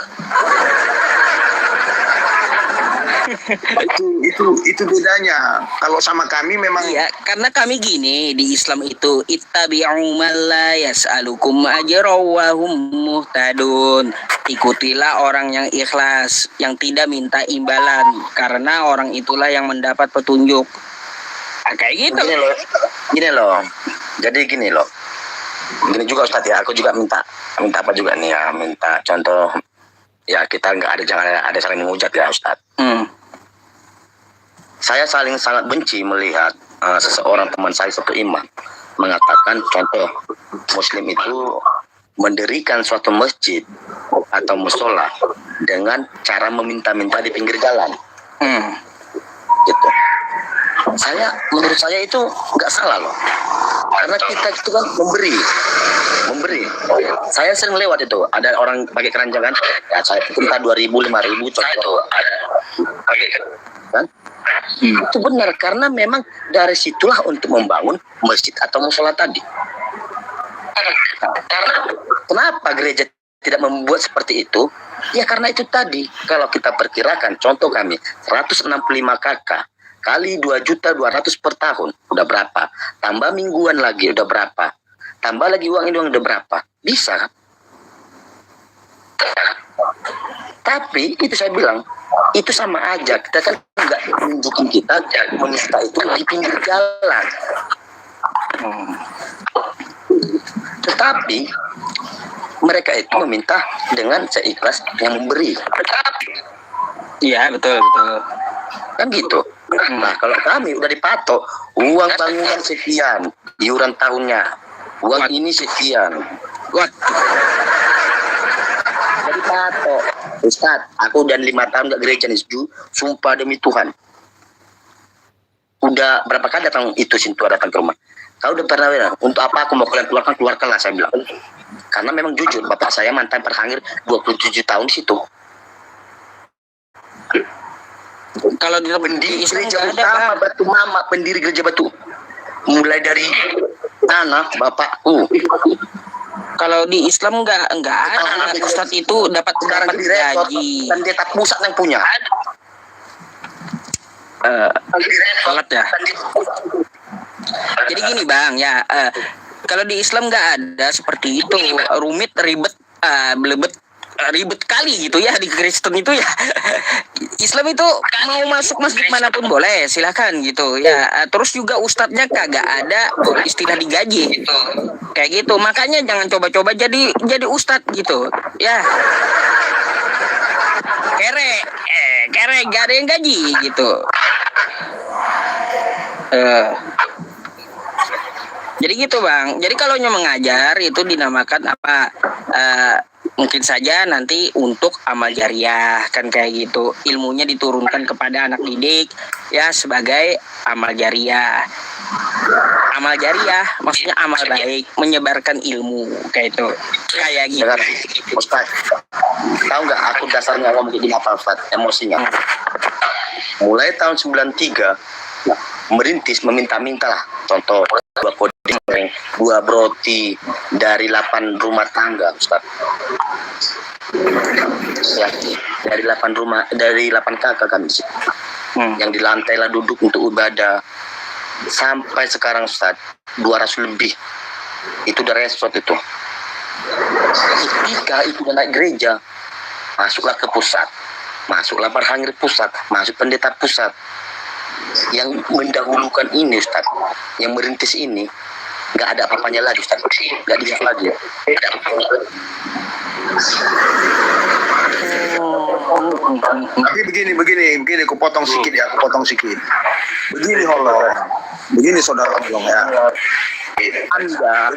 itu bedanya. Kalau sama kami memang Iya, karena kami gini di Islam itu ittabi'u man la yas'alukum ajra wa hum muhtadun. Ikutilah orang yang ikhlas, yang tidak minta imbalan, karena orang itulah yang mendapat petunjuk. Kayak gitu. Gini loh. Jadi gini loh. Gini juga Ustadz ya, aku juga minta apa juga nih ya, minta contoh ya, kita jangan ada saling menghujat ya Ustadz. Saya sangat benci melihat seseorang teman saya satu iman mengatakan contoh Muslim itu mendirikan suatu masjid atau musola dengan cara meminta-minta di pinggir jalan. Gitu. Menurut saya itu nggak salah loh, karena kita itu kan memberi. Saya sering lewat itu, ada orang pakai keranjang kan, ya saya minta 2.000, 5.000 contoh itu ada pakai kan. Itu benar, karena memang dari situlah untuk membangun masjid atau musola tadi. Karena kenapa gereja tidak membuat seperti itu? Ya karena itu tadi, kalau kita perkirakan, contoh kami 165 KK kali 2.200.000 per tahun, udah berapa? Tambah mingguan lagi, udah berapa? Tambah lagi uang ini udah berapa? Bisa kan? Tapi itu saya bilang, itu sama aja, kita kan nggak menunjukin kita menista itu di pinggir jalan. Tetapi mereka itu meminta dengan seikhlas yang memberi. Iya, betul. Kan gitu. Nah, kalau kami udah dipatok, uang bangunan sekian, iuran tahunnya, uang ini sekian. Jadi patok. Ustadz, aku udah 5 tahun gak gereja nih, sumpah demi Tuhan. Udah berapa kali datang datang ke rumah. Kau udah pernah bilang, untuk apa aku mau keluarkanlah, saya bilang. Karena memang jujur, bapak saya mantan perhangir 27 tahun di situ. Kalau di Islam gereja nggak ada, utama Bang. Batu Mama, pendiri gereja Batu. Mulai dari anak bapakku. Kalau di Islam nggak ada ustadz itu dapat gaji. Pendeta pusat yang punya. Salat ya. Jadi gini Bang ya, kalau di Islam nggak ada seperti itu, ribet kali gitu ya di Kristen itu ya. Islam itu mau masuk masjid manapun boleh, silakan gitu ya. Terus juga ustadznya kagak ada istilah digaji gitu. Kayak gitu. Makanya jangan coba-coba jadi ustadz gitu. Ya. Kere gak ada yang gaji gitu. Jadi gitu Bang. Jadi kalau mengajar itu dinamakan apa? Mungkin saja nanti untuk amal jariah kan kayak gitu, ilmunya diturunkan kepada anak didik ya sebagai amal jariah maksudnya amal baik, menyebarkan ilmu kayak itu kayak gitu. Dengar, Ustaz, tahu nggak aku dasarnya ngomong jadi apa Fat, emosinya mulai tahun 93 merintis meminta-minta lah, contoh 2 koding, 2 broti dari 8 rumah tangga Ustaz. Ya, dari 8 kakak kami sih. Yang di lantai lah duduk untuk ibadah. Sampai sekarang Ustaz 200 lebih. Itu udah resort itu. Ketika itu udah naik gereja, masuklah ke pusat. Masuklah Barhangir pusat, masuk pendeta pusat. Yang mendahulukan ini Ustaz, yang merintis ini nggak ada apa-apanya lagi Ustaz, nggak dilihat lagi. Tapi begini, aku potong sedikit. Begini Holong, begini saudara Holong ya. Anda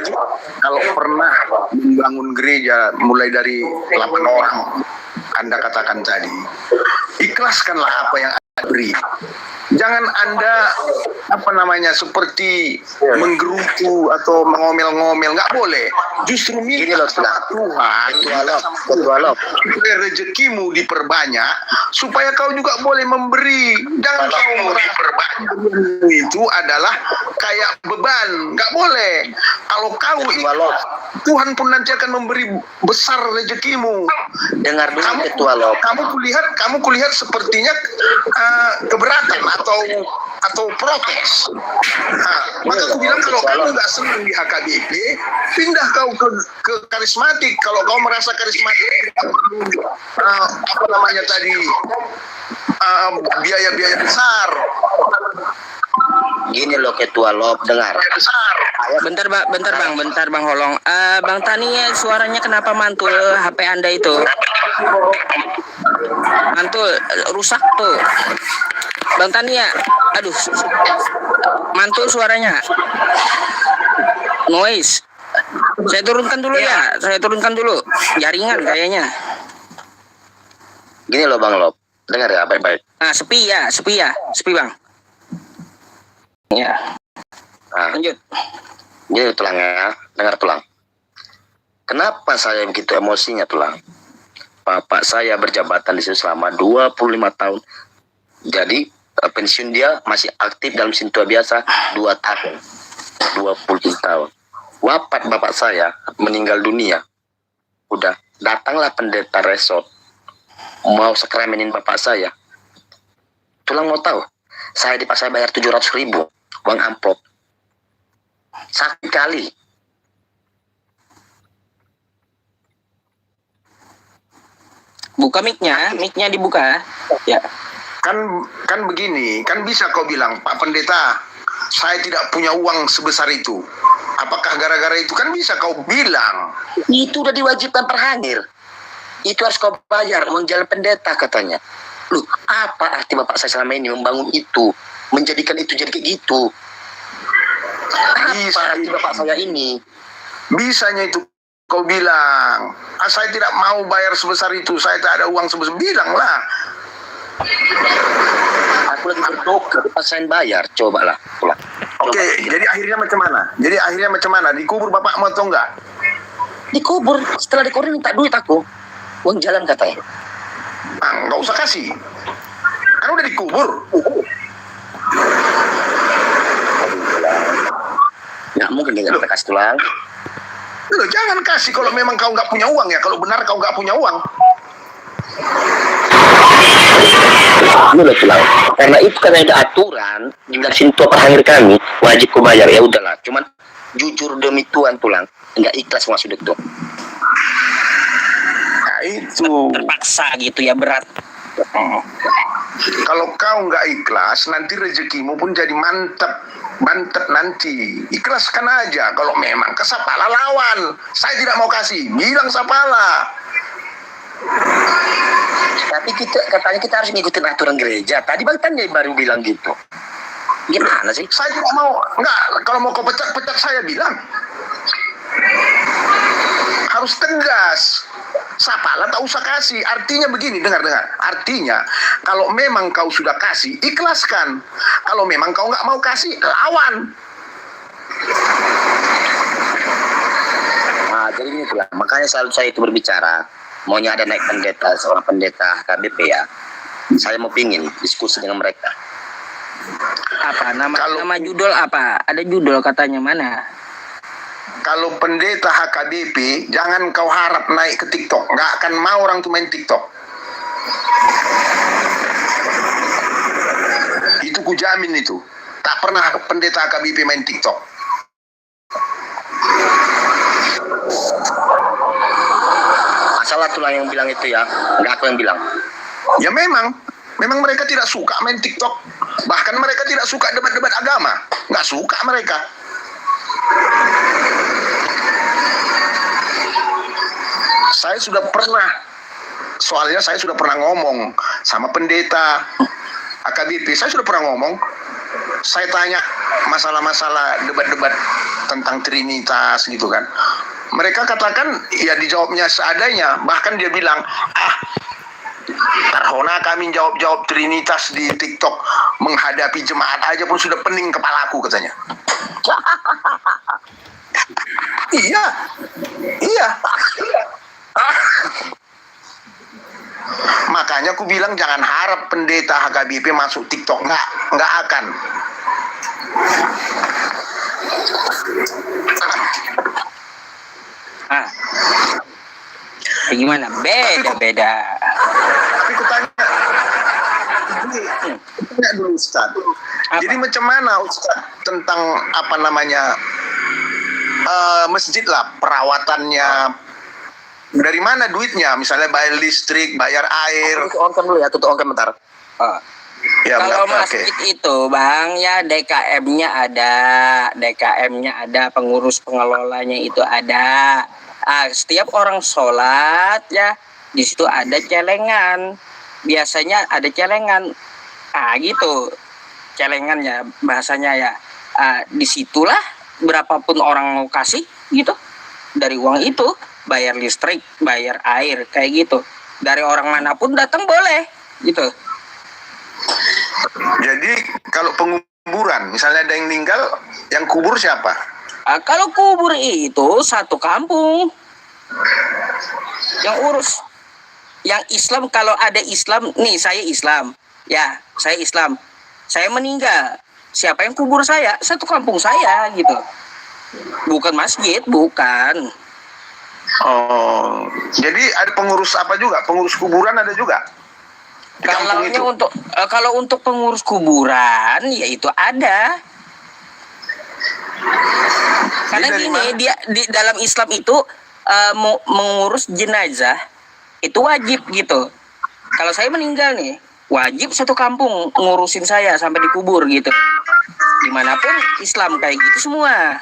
kalau pernah membangun gereja mulai dari 8 orang, Anda katakan tadi, ikhlaskanlah apa yang Anda beri. Jangan Anda seperti menggerutu atau mengomel-ngomel, nggak boleh. Justru minta sama Tuhan, rezekimu diperbanyak supaya kau juga boleh memberi. Jangan kau memperbanyak itu adalah kayak beban, nggak boleh. Kalau kau Tuhan pun nanti akan memberi besar rezekimu. Dengar dulu Ketua Lop. Kamu kulihat sepertinya keberatan atau protes. Maka aku bilang kalau kamu nggak senang di HKBP, pindah kau ke karismatik. Kalau kau merasa karismatik tidak perlu biaya-biaya besar. Gini loh Ketua Lop, dengar. Bentar Bang Holong. Bang Tani suaranya kenapa mantul HP Anda itu? Mantul, rusak tuh. Bang Tania, aduh, mantul suaranya. Noise. Saya turunkan dulu. Jaringan kayaknya. Gini loh Bang Lop, dengar ya baik-baik. Nah, sepi Bang. Ya. Nah, Lanjut. Gini Tulang ya, dengar Tulang. Kenapa saya begitu emosinya Tulang? Bapak saya berjabatan di sini selama 25 tahun. Jadi pensiun dia masih aktif dalam sintua biasa 2 tahun. 20 tahun. Wafat bapak saya, meninggal dunia. Udah, datanglah pendeta resort. Mau sakramenin bapak saya. Tulang mau tahu? Saya dipaksa bayar 700.000 uang amplop. Sakit kali. Buka mic-nya dibuka. Ya. Kan begini, kan bisa kau bilang, Pak Pendeta, saya tidak punya uang sebesar itu. Apakah gara-gara itu? Kan bisa kau bilang. Itu udah diwajibkan Barhangir. Itu harus kau bayar uang jalan pendeta katanya. Loh, apa arti bapak saya selama ini membangun itu, menjadikan itu jadi kayak gitu? Apa arti bapak saya ini? Bisanya itu kau bilang, saya tidak mau bayar sebesar itu, saya tak ada uang sebesar, bilanglah. Aku lagi berdoa, dipaksain bayar, cobalah. Oke, jadi akhirnya macam mana? Dikubur bapakmu atau enggak? Dikubur, setelah dikubur minta duit aku. Uang jalan katanya. Nggak usah kasih. Kan udah dikubur. Nggak mungkin dia nggak kasih Tulang. Loh, jangan kasih kalau memang kau nggak punya uang ya. Kalau benar kau nggak punya uang. Ini loh Tulang. Karena itu kan ada aturan di dalam sintua Barhangir kami, wajib ku bayar. Ya udahlah. Cuman jujur demi Tuhan Tulang, nggak ikhlas masuk itu. Nah, itu Terpaksa gitu ya, berat. Kalau kau nggak ikhlas, nanti rezekimu pun jadi mantep nanti. Ikhlaskan aja. Kalau memang ke Sapala lawan. Saya tidak mau kasih. Bilang Sapala. Tapi katanya kita harus ngikutin aturan gereja. Tadi Bang Tanya baru bilang gitu. Gimana sih? Saya tidak mau. Enggak. Kalau mau kau pecat saya bilang. Harus tegas. Sapala tak usah kasih. Artinya begini, dengar. Artinya, kalau memang kau sudah kasih, ikhlaskan. Kalau memang kau nggak mau kasih, lawan. Nah, jadi gini tuh lah. Makanya selalu saya itu berbicara. Maunya ada naik pendeta, seorang pendeta KBP ya. Saya mau pingin diskusi dengan mereka. Apa nama judul apa? Ada judul katanya mana? Kalau pendeta HKBP, jangan kau harap naik ke TikTok. Nggak akan mau orang tuh main TikTok. Itu kujamin itu. Tak pernah pendeta HKBP main TikTok. Masalah tulah yang bilang itu ya. Nggak aku yang bilang. Ya memang mereka tidak suka main TikTok. Bahkan mereka tidak suka debat-debat agama. Nggak suka mereka. Saya sudah pernah ngomong sama pendeta AKBP. Saya sudah pernah ngomong. Saya tanya masalah-masalah debat-debat tentang Trinitas gitu kan. Mereka katakan ya dijawabnya seadanya. Bahkan dia bilang, Tarhona kami jawab Trinitas di TikTok menghadapi jemaat aja pun sudah pening kepalaku katanya. Iya. Makanya aku bilang jangan harap pendeta HKBP masuk TikTok, nggak akan. Gimana? Beda. Tapi aku tanya dulu Ustaz. Jadi macam mana Ustaz tentang masjid lah perawatannya? Dari mana duitnya? Misalnya bayar listrik, bayar air. Tutup ongkir dulu ya, tutup ongkir bentar. Ya, Kalau bentar, masjid itu Bang, ya DKM-nya ada, pengurus pengelolanya itu ada. Setiap orang sholat ya di situ ada celengan. Biasanya ada celengan. Gitu. Celengannya bahasanya ya. Disitulah berapapun orang mau kasih gitu. Dari uang itu bayar listrik, bayar air kayak gitu. Dari orang manapun datang boleh gitu. Jadi kalau penguburan, misalnya ada yang meninggal, yang kubur siapa? Kalau kubur itu satu kampung yang urus. Yang Islam, kalau ada Islam, nih saya Islam, ya saya Islam, saya meninggal, siapa yang kubur saya? Satu kampung saya gitu. Bukan masjid, bukan. Oh, jadi ada pengurus apa juga? Pengurus kuburan ada juga? Di kampung itu? Kalau untuk pengurus kuburan, ya itu ada. Karena gini, dia di dalam Islam itu mengurus jenazah itu wajib gitu. Kalau saya meninggal nih, wajib satu kampung ngurusin saya sampai dikubur gitu. Dimanapun Islam kayak gitu semua.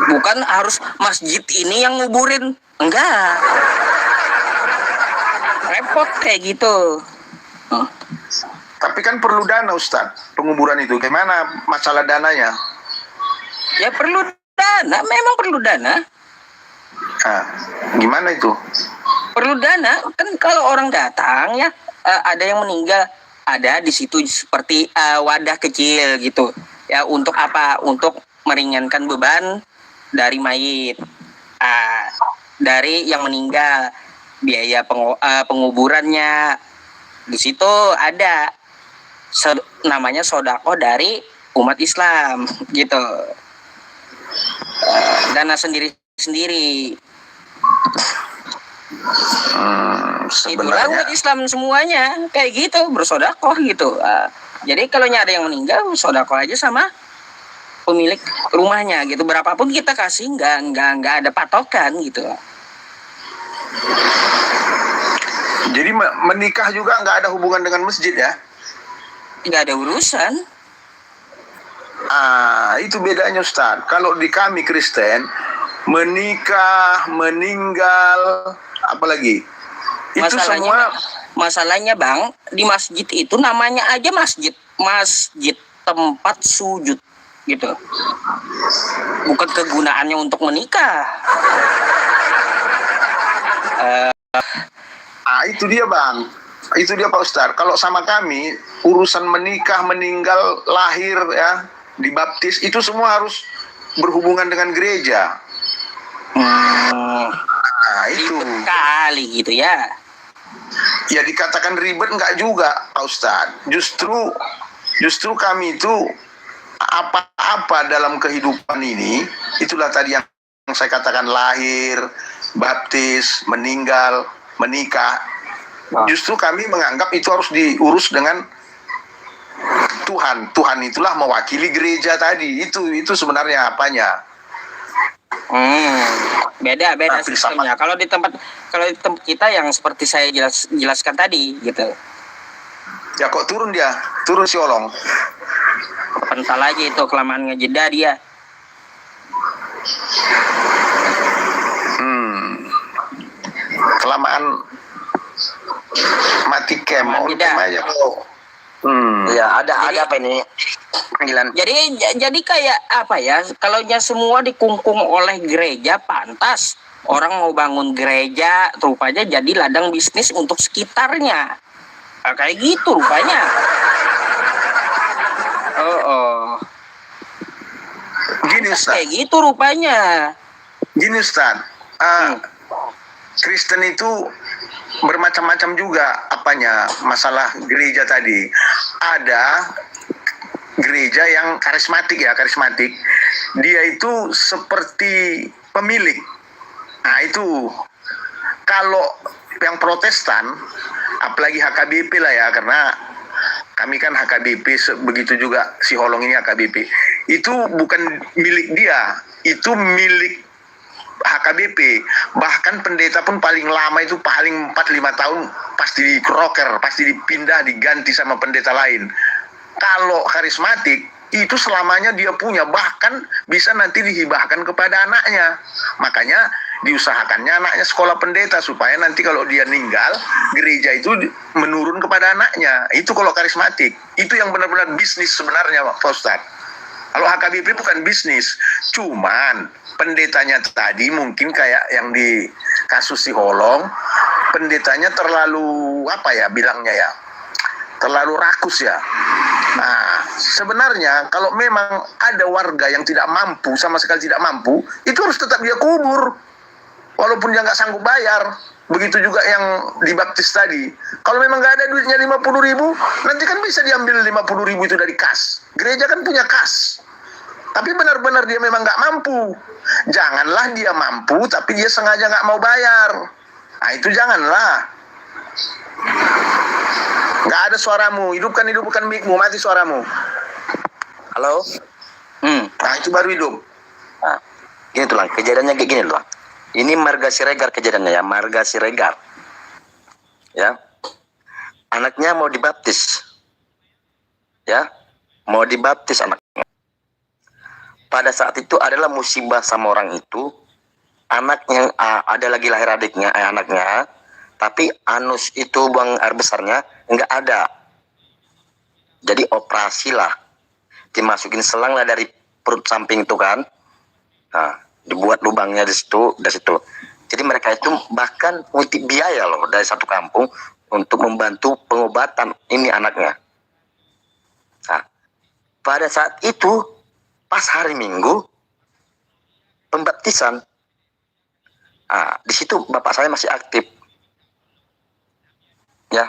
Bukan harus masjid ini yang nguburin, enggak. Repot kayak gitu. Tapi kan perlu dana Ustaz, penguburan itu. Gimana masalah dananya? Ya perlu dana, memang perlu dana. Gimana itu? Perlu dana, kan kalau orang datang ya, ada yang meninggal, ada di situ seperti wadah kecil gitu. Ya untuk apa? Untuk meringankan beban dari mayit, dari yang meninggal, biaya penguburannya di situ ada namanya sodako dari umat Islam gitu, dana sendiri. Itulah umat Islam semuanya kayak gitu, bersodakoh gitu. Jadi kalau ada yang meninggal, sodakoh aja sama pemilik rumahnya gitu. Berapapun kita kasih, nggak ada patokan gitu. Jadi menikah juga nggak ada hubungan dengan masjid ya? Nggak ada urusan. Itu bedanya Ustaz. Kalau di kami Kristen, menikah, meninggal, apalagi itu semua. Masalahnya Bang, di masjid itu namanya aja masjid tempat sujud gitu. Bukan kegunaannya untuk menikah. Itu dia Bang. Itu dia Pak Ustaz. Kalau sama kami, urusan menikah, meninggal, lahir ya, dibaptis, itu semua harus berhubungan dengan gereja. Itu ribet kali gitu ya. Ya dikatakan ribet enggak juga Pak Ustaz. Justru kami itu apa-apa dalam kehidupan ini, itulah tadi yang saya katakan, lahir, baptis, meninggal, menikah. Justru kami menganggap itu harus diurus dengan Tuhan. Tuhan itulah mewakili gereja tadi. Itu sebenarnya apanya. Beda sistemnya. Kalau di tempat kita yang seperti saya jelaskan tadi gitu. Ya kok turun si Olong. Pental aja itu, kelamaan ngejeda dia. Kelamaan mati kem aja. Ya, ada apa ini panggilan? Jadi kayak apa ya? Kalau semua dikungkung oleh gereja, pantas orang mau bangun gereja, rupanya jadi ladang bisnis untuk sekitarnya. Kayak gitu rupanya. Gini Ustaz. Kayak gitu rupanya. Gini Ustaz. Kristen itu bermacam-macam juga apanya, masalah gereja tadi. Ada gereja yang karismatik. Dia itu seperti pemilik. Itu kalau yang Protestan, apalagi HKBP lah ya, karena kami kan HKBP, begitu juga si Holong ini HKBP. Itu bukan milik dia, itu milik HKBP. Bahkan pendeta pun paling lama itu paling 4-5 tahun pasti dikeroker, pasti dipindah, diganti sama pendeta lain. Kalau karismatik itu selamanya dia punya, bahkan bisa nanti dihibahkan kepada anaknya. Makanya diusahakannya anaknya sekolah pendeta supaya nanti kalau dia meninggal, gereja itu menurun kepada anaknya. Itu kalau karismatik. Itu yang benar-benar bisnis sebenarnya Pak Ustadz. Kalau HKBP bukan bisnis, cuman pendetanya tadi mungkin kayak yang di kasus si Holong, pendetanya terlalu terlalu rakus ya. Nah, sebenarnya kalau memang ada warga yang tidak mampu, sama sekali tidak mampu, itu harus tetap dia kubur, walaupun dia nggak sanggup bayar. Begitu juga yang dibaptis tadi. Kalau memang nggak ada duitnya 50.000, nanti kan bisa diambil 50.000 itu dari kas. Gereja kan punya kas. Tapi benar-benar dia memang nggak mampu. Janganlah dia mampu, tapi dia sengaja nggak mau bayar. Nah itu janganlah. Nggak ada suaramu. Hidupkan mic-mu, mati suaramu. Halo? Nah itu baru hidup. Nah, gini tuh lang, kejadiannya kayak gini loh. Ini Marga Siregar kejadiannya ya, Marga Siregar. Ya. Anaknya mau dibaptis. Ya. Mau dibaptis anaknya. Pada saat itu adalah musibah sama orang itu. Anaknya ada lagi lahir adiknya, anaknya. Tapi anus itu buang air besarnya enggak ada. Jadi operasi lah. Dimasukin selang lah dari perut samping itu kan. Nah, dibuat lubangnya di situ. Jadi mereka itu bahkan ngutip biaya loh dari satu kampung untuk membantu pengobatan ini anaknya. Nah, pada saat itu pas hari Minggu pembaptisan, di situ bapak saya masih aktif, ya,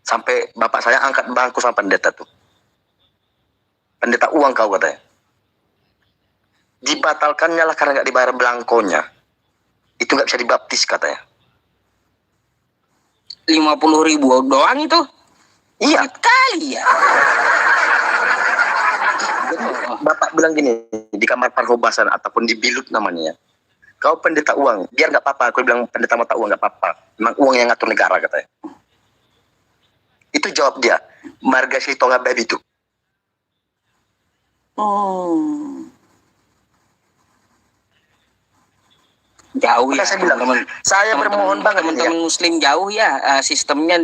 sampai bapak saya angkat bangku sama pendeta tuh, pendeta uang kau katanya, dibatalkannya lah karena nggak dibayar belangkonya, itu nggak bisa dibaptis katanya. 50.000 doang itu? Iya. Kali ya. Bapak bilang gini, di kamar parhobasan ataupun di bilut namanya ya. kau pendeta uang, biar nggak apa-apa. Aku bilang pendeta mata uang nggak apa-apa. Memang uang yang ngatur negara katanya. Itu jawab dia, marga si tonga baby itu. Jauh ya. Maka saya bilang, saya bermohon banget ini ya. Teman-teman Muslim jauh ya, sistemnya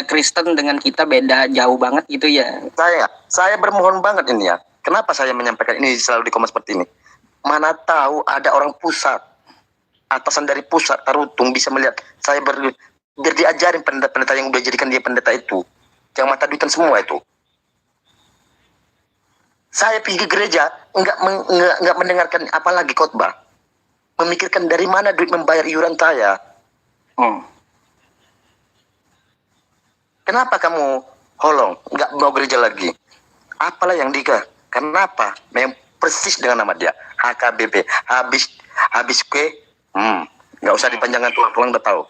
Kristen dengan kita beda jauh banget gitu ya. Saya bermohon banget ini ya. Kenapa saya menyampaikan ini selalu di Kompas seperti ini? Mana tahu ada orang pusat, atasan dari pusat Tarutung bisa melihat saya biar diajarin pendeta-pendeta yang udah jadikan dia pendeta itu, yang mata duitan semua itu. Saya pergi ke gereja nggak mendengarkan apalagi khotbah, memikirkan dari mana duit membayar iuran saya. Kenapa kamu holong nggak mau gereja lagi? Apalah yang kenapa? Memang persis dengan nama dia, HKBP, habis ke, nggak usah dipanjangkan, tulang udah tahu.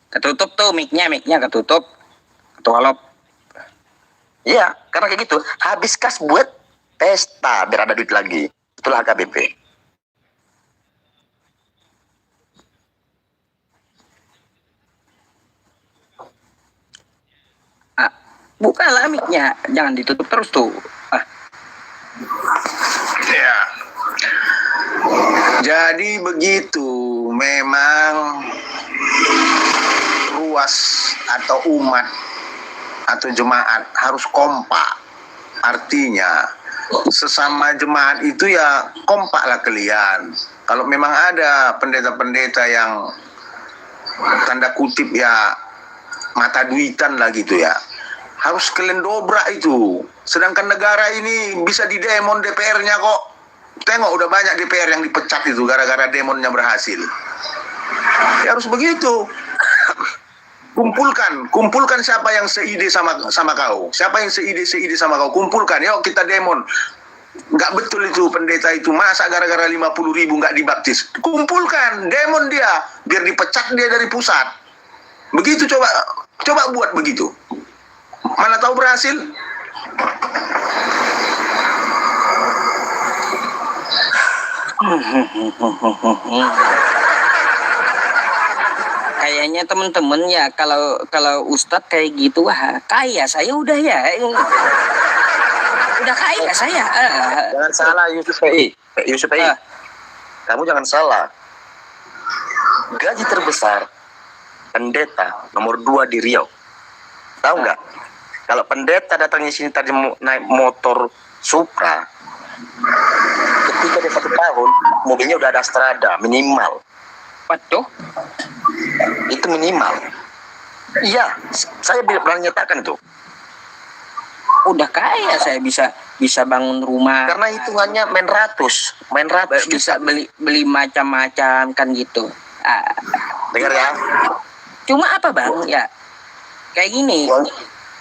Ketutup tuh mic-nya ketutup. Ketua lop. Iya, karena kayak gitu, habis kas buat pesta biar ada duit lagi. Itulah HKBP. Bukalah mic-nya, jangan ditutup terus tuh. Ya. Jadi begitu, memang ruas atau umat atau jemaat harus kompak. Artinya sesama jemaat itu ya kompaklah kalian. Kalau memang ada pendeta-pendeta yang tanda kutip ya mata duitan lah gitu ya, harus kalian dobrak itu. Sedangkan negara ini bisa didemon DPR-nya kok. Tengok udah banyak DPR yang dipecat itu gara-gara demonnya berhasil. Ya harus begitu. Kumpulkan siapa yang seide sama kau. Siapa yang seide sama kau, kumpulkan. Yuk kita demon. Nggak betul itu pendeta itu. Masa gara-gara 50.000 nggak dibaptis. Kumpulkan, demon dia. Biar dipecat dia dari pusat. Begitu coba buat begitu. Mana tahu berhasil. Kayaknya temen-temen ya kalau Ustadz kayak gitu, wah kaya saya udah ya. Udah kaya saya. Jangan salah Yusuf PI. Kamu jangan salah. Gaji terbesar pendeta nomor 2 di Riau. Tahu nggak? Kalau pendeta datangnya sini tadi naik motor Supra, ketika dia 1 tahun, mobilnya udah ada Strada minimal. Waduh, Itu minimal. Iya, saya berani nyatakan itu. udah kaya saya bisa bangun rumah. Karena hitungannya main ratus Bisa beli macam-macam kan gitu. Dengar ya, Cuma apa bang ya? Kayak gini.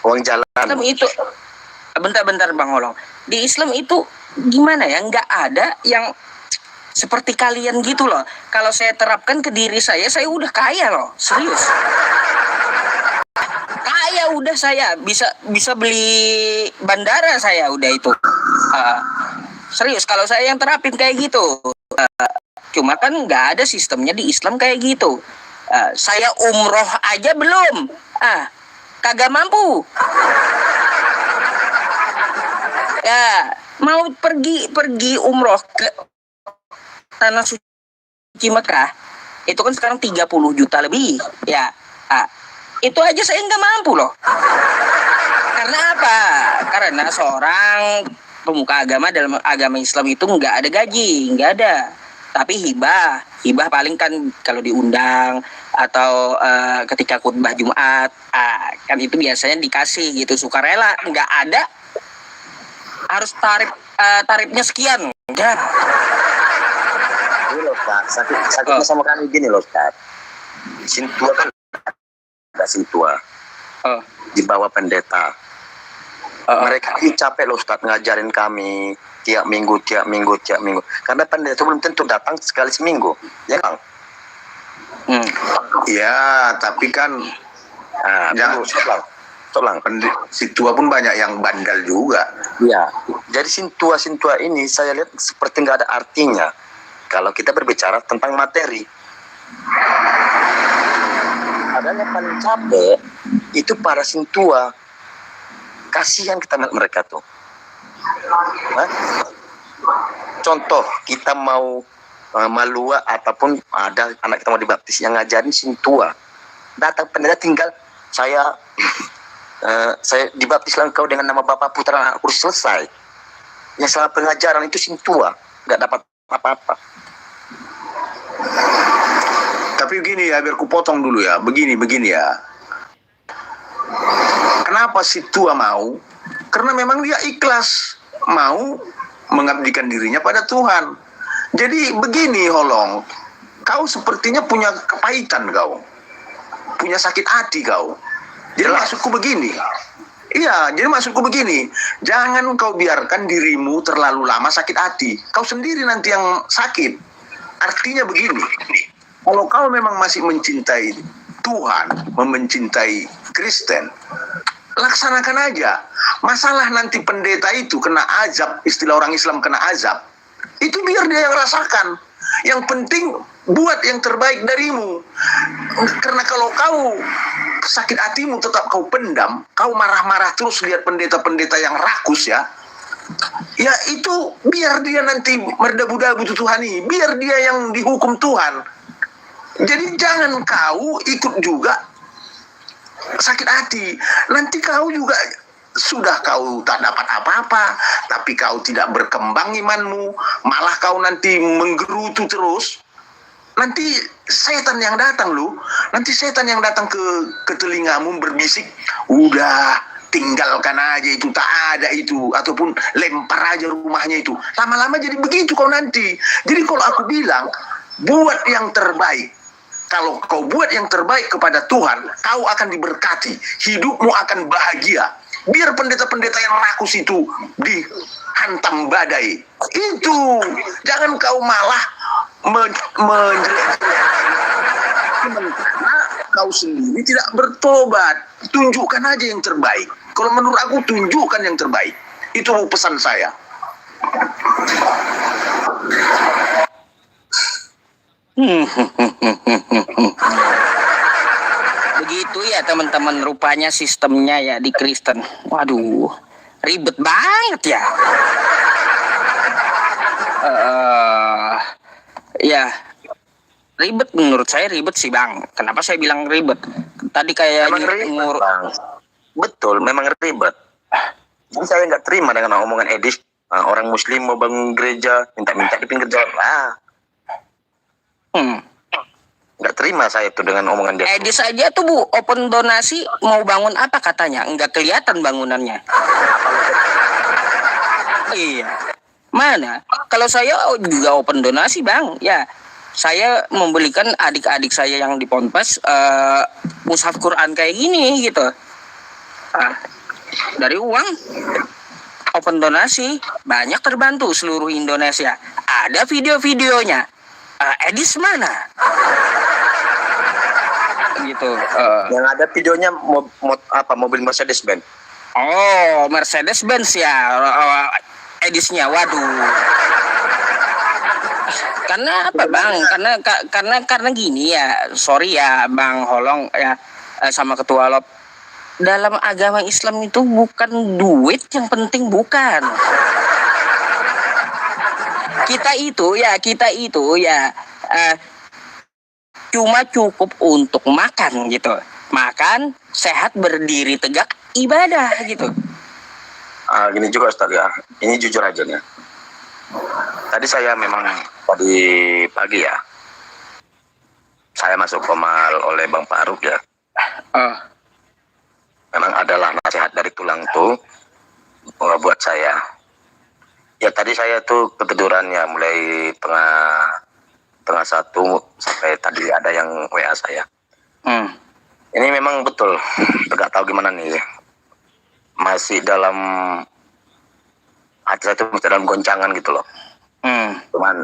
uang jalan. Islam itu bentar bang Olong. Di Islam itu gimana ya? Nggak ada yang seperti kalian gitu loh. Kalau saya terapkan ke diri saya udah kaya loh, serius. Kaya udah saya bisa beli bandara saya udah itu. Serius kalau saya yang terapin kayak gitu. Cuma kan nggak ada sistemnya di Islam kayak gitu. Saya umroh aja belum. Kagak mampu. Ya, mau pergi umroh ke tanah suci Mekah, itu kan sekarang 30 juta lebih. Ya, itu aja saya nggak mampu loh. Karena apa? Karena seorang pemuka agama dalam agama Islam itu nggak ada gaji, nggak ada. Tapi hibah paling kan kalau diundang atau ketika khutbah Jumat, kan itu biasanya dikasih gitu sukarela. Nggak ada harus tarifnya sekian. Ya. Ini loh Pak, sakitnya sama kami gini loh Ustaz. Sintua kan ada Sintua di bawah pendeta. Mereka ini capek loh Ustaz ngajarin kami tiap minggu. Karena pendeta belum tentu datang sekali seminggu, ya Bang? Ya, tapi kan Bang. Tolong. Sintua pun banyak yang bandal juga. Ya, jadi sintua ini saya lihat seperti nggak ada artinya kalau kita berbicara tentang materi. Padahal yang paling capek itu para sintua. Kasihan kita melihat mereka tuh. Hah? Contoh, kita mau malua ataupun ada anak kita mau dibaptis yang ngajarin sintua. Datang pendeta tinggal saya dibaptislah engkau dengan nama Bapa Putra Anak Kudus, selesai. Yang salah pengajaran itu sintua, nggak dapat apa-apa. Tapi begini ya, biar ku potong dulu ya. Begini ya. Kenapa si tua mau? Karena memang dia ikhlas mau mengabdikan dirinya pada Tuhan. Jadi begini Holong, kau sepertinya punya kepahitan kau. Punya sakit hati kau. Jadi maksudku begini. Iya, jadi maksudku begini. Jangan kau biarkan dirimu terlalu lama sakit hati. Kau sendiri nanti yang sakit. Artinya begini. Kalau kau memang masih mencintai Tuhan, mencintai Kristen, laksanakan aja. Masalah nanti pendeta itu kena azab, istilah orang Islam kena azab, itu biar dia yang rasakan. Yang penting buat yang terbaik darimu. Karena kalau kau sakit hatimu tetap kau pendam, kau marah-marah terus lihat pendeta-pendeta yang rakus ya itu biar dia nanti merdabu-dabu Tuhani, biar dia yang dihukum Tuhan. Jadi jangan kau ikut juga sakit hati. Nanti kau juga sudah kau tak dapat apa-apa, tapi kau tidak berkembang imanmu, malah kau nanti menggerutu terus. Nanti setan yang datang lu, nanti setan yang datang ke telingamu berbisik, udah tinggalkan aja itu, tak ada itu, ataupun lempar aja rumahnya itu. Lama-lama jadi begitu kau nanti. Jadi kalau aku bilang, buat yang terbaik. Kalau kau buat yang terbaik kepada Tuhan, kau akan diberkati, hidupmu akan bahagia. Biar pendeta-pendeta yang rakus itu dihantam badai. Itu, jangan kau malah menjelek-jelekan. Karena kau sendiri tidak bertobat. Tunjukkan aja yang terbaik. Kalau menurut aku, tunjukkan yang terbaik. Itu pesan saya. Begitu ya teman-teman, rupanya sistemnya ya di Kristen. Waduh, ribet banget ya. Ya, ribet menurut saya, ribet sih Bang. Kenapa saya bilang ribet? Tadi kayak Memang ribet, Bang. Betul, memang ribet. Jadi saya nggak terima dengan omongan Edis. Orang Muslim mau bangun gereja, minta-minta di pinggir jalan. Nggak terima saya tuh dengan omongan dia. Edis aja tuh Bu, open donasi mau bangun apa katanya? Nggak kelihatan bangunannya. Iya. Mana? Kalau saya juga open donasi Bang. Ya, saya membelikan adik-adik saya yang di Ponpes mushaf Quran kayak gini gitu. Dari uang open donasi, banyak terbantu seluruh Indonesia. Ada video-videonya. Edis mana? Gitu. Yang ada videonya mobil Mercedes-Benz. Oh, Mercedes-Benz ya. Edisnya, waduh. Karena apa Bang? Karena gini ya. Sorry ya Bang Holong ya, sama Ketua Lop. Dalam agama Islam itu bukan duit yang penting, bukan. Kita itu ya cuma cukup untuk makan gitu. Makan, sehat, berdiri tegak, ibadah gitu. Gini juga Ustaz ya. Ini jujur aja nih. Tadi saya memang tadi pagi ya, saya masuk Komal oleh Bang Faruk ya. Memang adalah nasihat dari tulang tuh buat saya. Ya tadi saya tuh ketiduran ya, mulai tengah satu sampai tadi ada yang WA saya. Ini memang betul, nggak tahu gimana nih. Masih dalam hati saya tuh masih dalam goncangan gitu loh. Cuman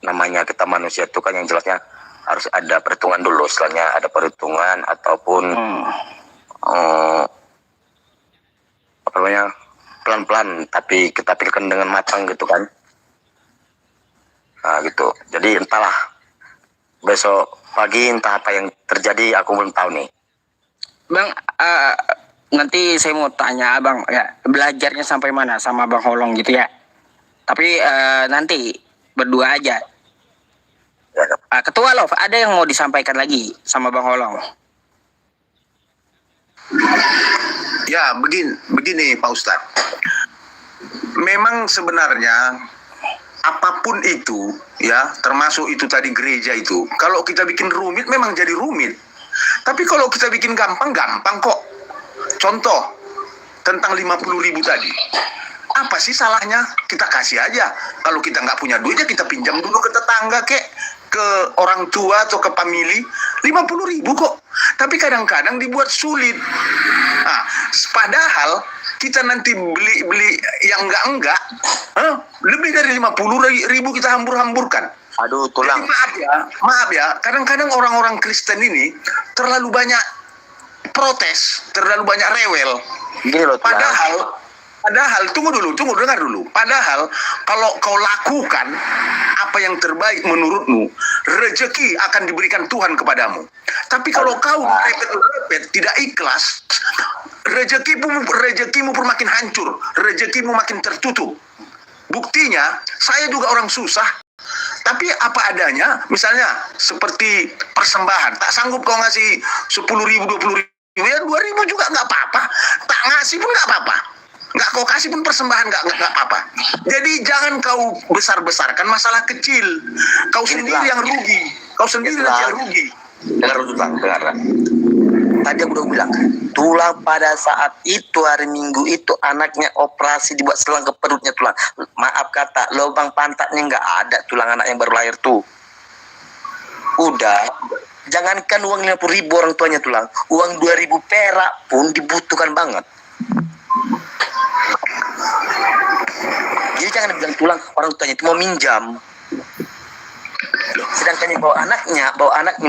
namanya kita manusia itu kan yang jelasnya harus ada perhitungan dulu. Setelahnya ada perhitungan ataupun namanya pelan-pelan, tapi kita pikirkan dengan matang gitu kan. Nah gitu. Jadi entahlah, besok pagi entah apa yang terjadi, aku belum tahu nih. Bang, nanti saya mau tanya abang ya, belajarnya sampai mana sama Bang Holong gitu ya. Tapi nanti berdua aja. Ya, Ketua Love, ada yang mau disampaikan lagi sama Bang Holong? Ya, begini Pak Ustadz. Memang sebenarnya apapun itu, ya, termasuk itu tadi gereja itu, kalau kita bikin rumit memang jadi rumit. Tapi kalau kita bikin gampang kok. Contoh, tentang 50.000 tadi. Apa sih salahnya? Kita kasih aja. Kalau kita nggak punya duit, ya kita pinjam dulu ke tetangga, ke orang tua atau ke family. 50.000 kok. Tapi kadang-kadang dibuat sulit. Nah, padahal kita nanti beli yang enggak, lebih dari 50.000 kita hambur-hamburkan. aduh tulang. Jadi maaf ya, kadang-kadang orang-orang Kristen ini terlalu banyak protes, terlalu banyak rewel. Gini loh tulang. Padahal tunggu dengar dulu. Padahal kalau kau lakukan apa yang terbaik menurutmu, rezeki akan diberikan Tuhan kepadamu. Tapi kalau kau repet tidak ikhlas, rezekimu pun makin hancur, rezekimu makin tertutup. Buktinya, saya juga orang susah, tapi apa adanya, misalnya seperti persembahan, tak sanggup kau ngasih 10.000, 20.000, ya 2.000 juga nggak apa-apa, tak ngasih pun nggak apa-apa, nggak kau kasih pun persembahan nggak apa-apa. Jadi jangan kau besar-besarkan masalah kecil, kau sendiri yang rugi, Dengar dulu tulang, dengar. Tadi aku udah bilang, tulang pada saat itu hari Minggu itu anaknya operasi dibuat selang ke perutnya tulang. Maaf kata, lubang pantatnya nggak ada tulang anak yang baru lahir tuh. Udah, jangankan uang 50.000 orang tuanya tulang, uang 2.000 perak pun dibutuhkan banget. Jadi jangan bilang tulang orang tuanya itu mau minjam. Sedangkan yang bawa anaknya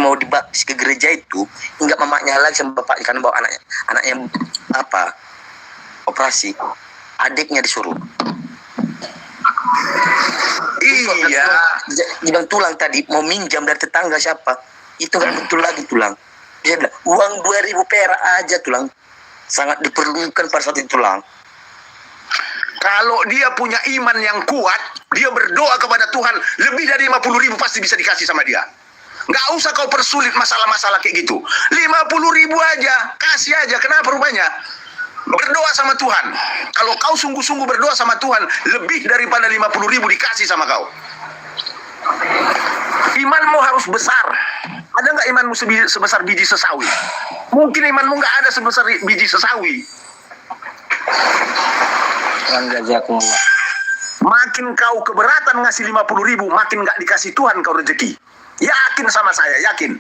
mau dibaptis ke gereja itu hingga mamanya lagi sama bapaknya, karena bawa anaknya apa operasi, adiknya disuruh. Iya. Dibilang tulang tadi mau minjam dari tetangga siapa, itu nggak betul lagi tulang. Dia bilang uang 2.000 perak aja tulang sangat diperlukan pada saat itu tulang. Kalau dia punya iman yang kuat, dia berdoa kepada Tuhan, lebih dari 50.000 pasti bisa dikasih sama dia. Nggak usah kau persulit masalah-masalah kayak gitu. 50.000 aja, kasih aja. Kenapa rupanya? Berdoa sama Tuhan. Kalau kau sungguh-sungguh berdoa sama Tuhan, lebih daripada 50.000 dikasih sama kau. Imanmu harus besar. Ada nggak imanmu sebesar biji sesawi? Mungkin imanmu nggak ada sebesar biji sesawi. Makin kau keberatan ngasih 50.000, makin nggak dikasih Tuhan kau rezeki. Yakin sama saya, yakin.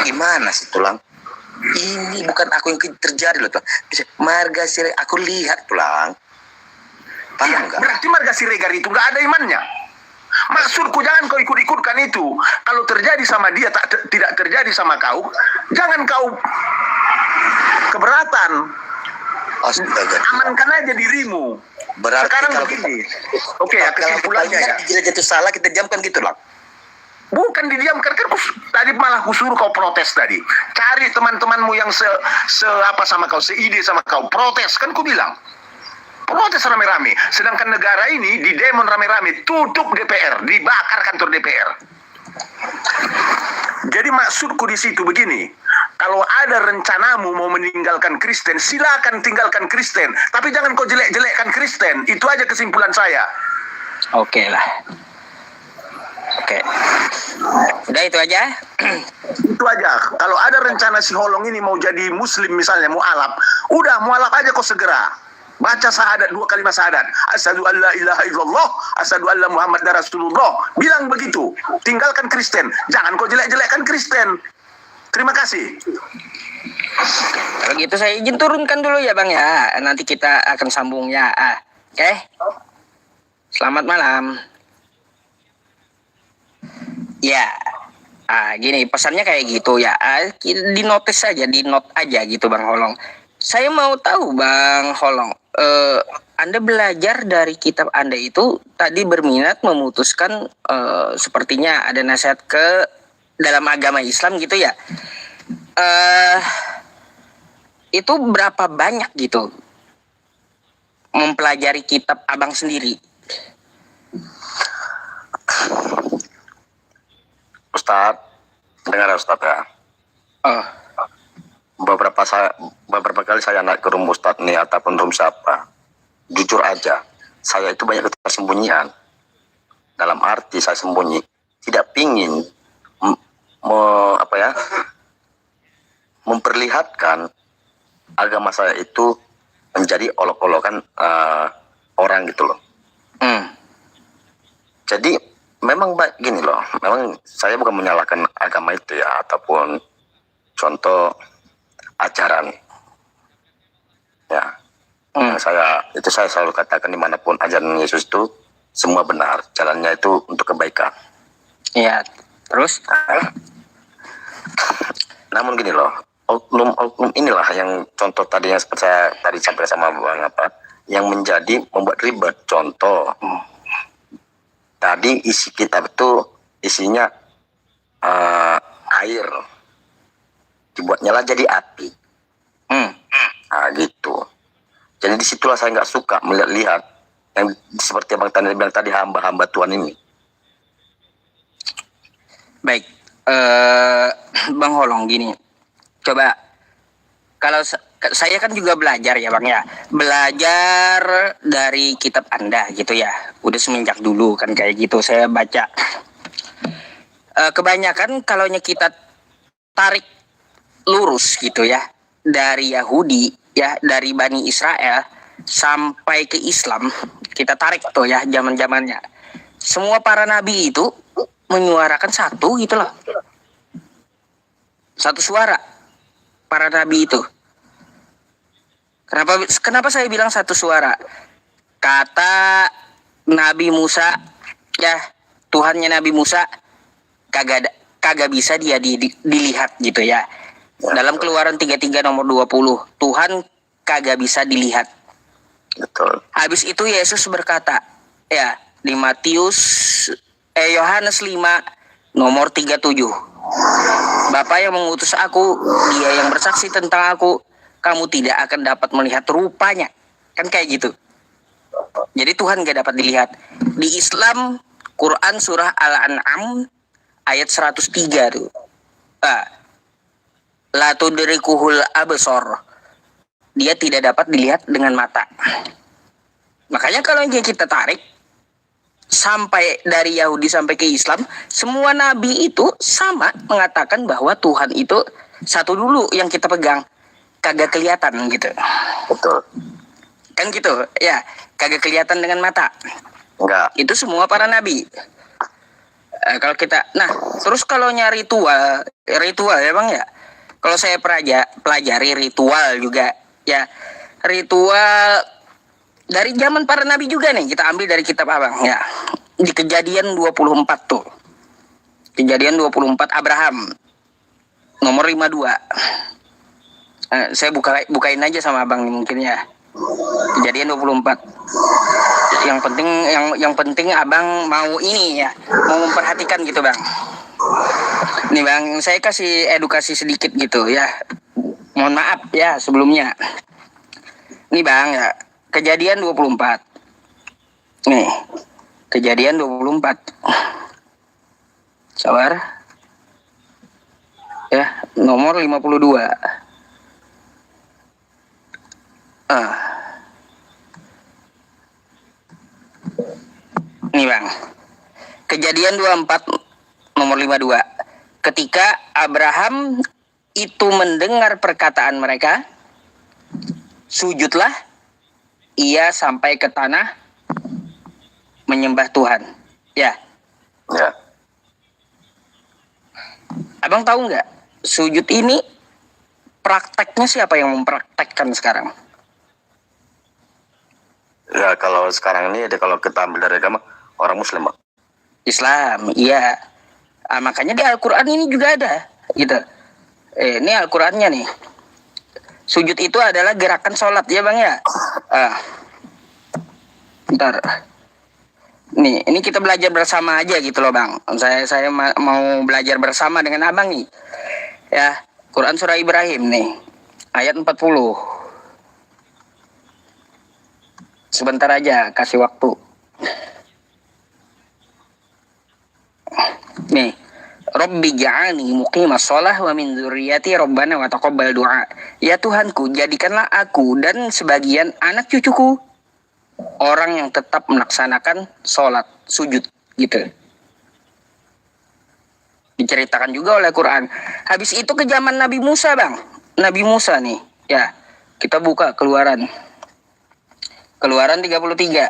Gimana sih tulang? Ini bukan aku yang terjadi loh tulang. Marga Siregar, aku lihat tulang. Paham nggak? Berarti Marga Siregar itu nggak ada imannya. Maksudku jangan kau ikut-ikutkan itu. Kalau terjadi sama dia, tidak terjadi sama kau, jangan kau keberatan. Astaga. Amankan aja dirimu. Berarti sekarang kalau begini. Oke ya, kesimpulannya ya. Gereja itu salah, kita diamkan gitu lah. Bukan didiamkan, kan tadi malah kusuruh kau protes tadi. Cari teman-temanmu yang apa sama kau, seide sama kau, protes, kan ku bilang. Protes rame-rame. Sedangkan negara ini di demon rame-rame, tutup DPR, dibakar kantor DPR. Jadi maksudku di situ begini, kalau ada rencanamu mau meninggalkan Kristen, silakan tinggalkan Kristen, tapi jangan kau jelek-jelekkan Kristen. Itu aja kesimpulan saya. Oke lah. Oke. Udah itu aja. Itu aja. Kalau ada rencana si Holong ini mau jadi Muslim misalnya, mualaf, udah mualaf aja kau segera. Baca syahadat, 2 kalimat syahadat. Asyhadu an la ilaha illallah, asyhadu anna Muhammadar Rasulullah. Bilang begitu. Tinggalkan Kristen. Jangan kau jelek-jelekkan Kristen. Terima kasih. Kalau gitu saya izin turunkan dulu ya Bang ya. Nanti kita akan sambungnya. Oke. Selamat malam. Ya. Gini pesannya kayak gitu ya. Di notice aja, di note aja gitu Bang Holong. Saya mau tahu Bang Holong, Anda belajar dari kitab Anda itu tadi berminat memutuskan sepertinya ada nasihat ke dalam agama Islam gitu ya. Itu berapa banyak gitu mempelajari kitab Abang sendiri? Ustadz, dengar ya Ustadz ya. Oh, Beberapa kali saya naik ke room Ustadz nih ataupun room siapa. Jujur aja, saya itu banyak ketersembunyian. Dalam arti saya sembunyi, tidak pingin memperlihatkan agama saya itu menjadi olok-olokan orang gitu loh. Jadi memang gini loh, memang saya bukan menyalahkan agama itu ya, ataupun contoh ajaran ya. Saya selalu katakan dimanapun ajaran Yesus itu semua benar, jalannya itu untuk kebaikan. iya. Terus? Namun gini loh, oknum inilah yang contoh tadi yang seperti saya tadi sampaikan sama Bang yang membuat ribet. Contoh tadi isi kitab itu isinya air, dibuatnya lah jadi api. Nah gitu. Jadi disitulah saya nggak suka melihat yang seperti Bang Tani bilang tadi, hamba-hamba Tuhan ini. Baik, Bang Holong gini, coba kalau saya kan juga belajar ya Bang ya, belajar dari kitab Anda gitu ya, udah semenjak dulu kan kayak gitu saya baca. Kebanyakan kalau kita tarik lurus gitu ya, dari Yahudi ya, dari Bani Israel sampai ke Islam, kita tarik tuh ya zaman-zamannya. Semua para nabi itu menyuarakan satu gitu loh. Satu suara para nabi itu. Kenapa saya bilang satu suara? Kata Nabi Musa ya, Tuhannya Nabi Musa kagak bisa dia dilihat gitu ya. Dalam Keluaran 33 nomor 20, Tuhan kagak bisa dilihat. Betul. Habis itu Yesus berkata, ya, di Yohanes 5 nomor 37. Bapa yang mengutus aku, dia yang bersaksi tentang aku, kamu tidak akan dapat melihat rupanya. Kan kayak gitu. Jadi Tuhan gak dapat dilihat. Di Islam, Quran surah Al-An'am ayat 103 tuh. La tudrikuhul absor. Dia tidak dapat dilihat dengan mata. Makanya kalau kita tarik sampai dari Yahudi sampai ke Islam, semua nabi itu sama mengatakan bahwa Tuhan itu satu dulu yang kita pegang, kagak kelihatan gitu. Betul. Kan gitu ya, kagak kelihatan dengan mata. Enggak. Itu semua para nabi. Kalau kita, nah terus kalau nyari ritual ya Bang ya. Kalau saya pelajari ritual juga ya, ritual dari zaman para nabi juga nih, kita ambil dari kitab Abang ya. Di Kejadian 24 tuh. Kejadian 24 Abraham nomor 52. Saya bukain aja sama Abang nih mungkin ya. Kejadian 24. Yang penting Abang mau ini ya, mau memperhatikan gitu Bang. Nih Bang, saya kasih edukasi sedikit gitu ya. Mohon maaf ya sebelumnya. Nih Bang ya, Kejadian 24. Nih, Kejadian 24. Sabar. Ya, nomor 52. Nih Bang, Kejadian 24 nomor 52. Ketika Abraham itu mendengar perkataan mereka, sujudlah ia sampai ke tanah menyembah Tuhan. Ya. Ya. Abang tahu nggak, sujud ini prakteknya siapa yang mempraktekkan sekarang? Ya kalau sekarang ini, kalau kita ambil dari agama orang Muslim, Pak. Islam, iya. Makanya di Al-Quran ini juga ada, gitu. Ini Al-Qurannya nih. Sujud itu adalah gerakan sholat ya bang ya. Bentar. Nih, ini kita belajar bersama aja gitu loh bang. Saya mau belajar bersama dengan abang nih. Ya, Quran surah Ibrahim nih, ayat 40. Sebentar aja, kasih waktu. Nih, Rabbi ja'alni muqimas shalah wa min dzurriyyati rabbana wa taqabbal du'a. Ya Tuhanku, jadikanlah aku dan sebagian anak cucuku orang yang tetap melaksanakan sholat, sujud, gitu. Diceritakan juga oleh Quran. Habis itu ke zaman Nabi Musa, bang. Nabi Musa nih, ya. Kita buka Keluaran. Keluaran 33.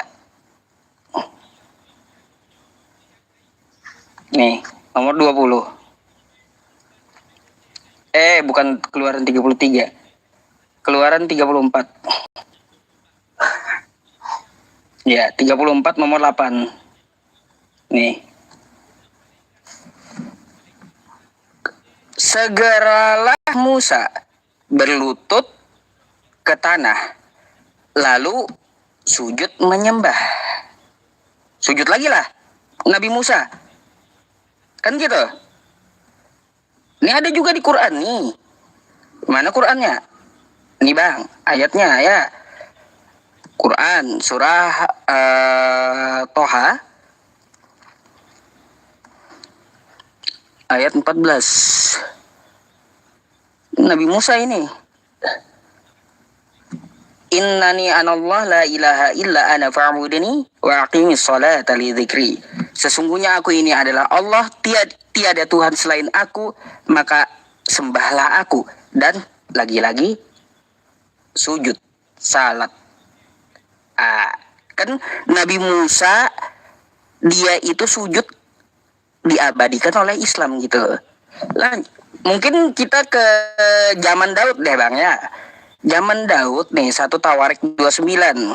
Nih, nomor 20. Bukan Keluaran 33. Keluaran 34. Ya, 34 nomor 8. Nih. Segeralah Musa berlutut ke tanah, lalu sujud menyembah. Sujud lagi lah Nabi Musa. Kan gitu. Ini ada juga di Quran nih. Mana Qurannya? Nih bang, ayatnya ya. Quran surah Toha ayat 14. Nabi Musa ini, Innani anallah la ilaha illa ana fa'budni wa aqimis salata li dzikri. Sesungguhnya aku ini adalah Allah, tiada Tuhan selain aku, maka sembahlah aku. Dan lagi-lagi sujud, salat. Kan Nabi Musa dia itu sujud diabadikan oleh Islam gitu. Lah, mungkin kita ke zaman Daud deh bang ya. Zaman Daud nih, 1 Tawarik 29.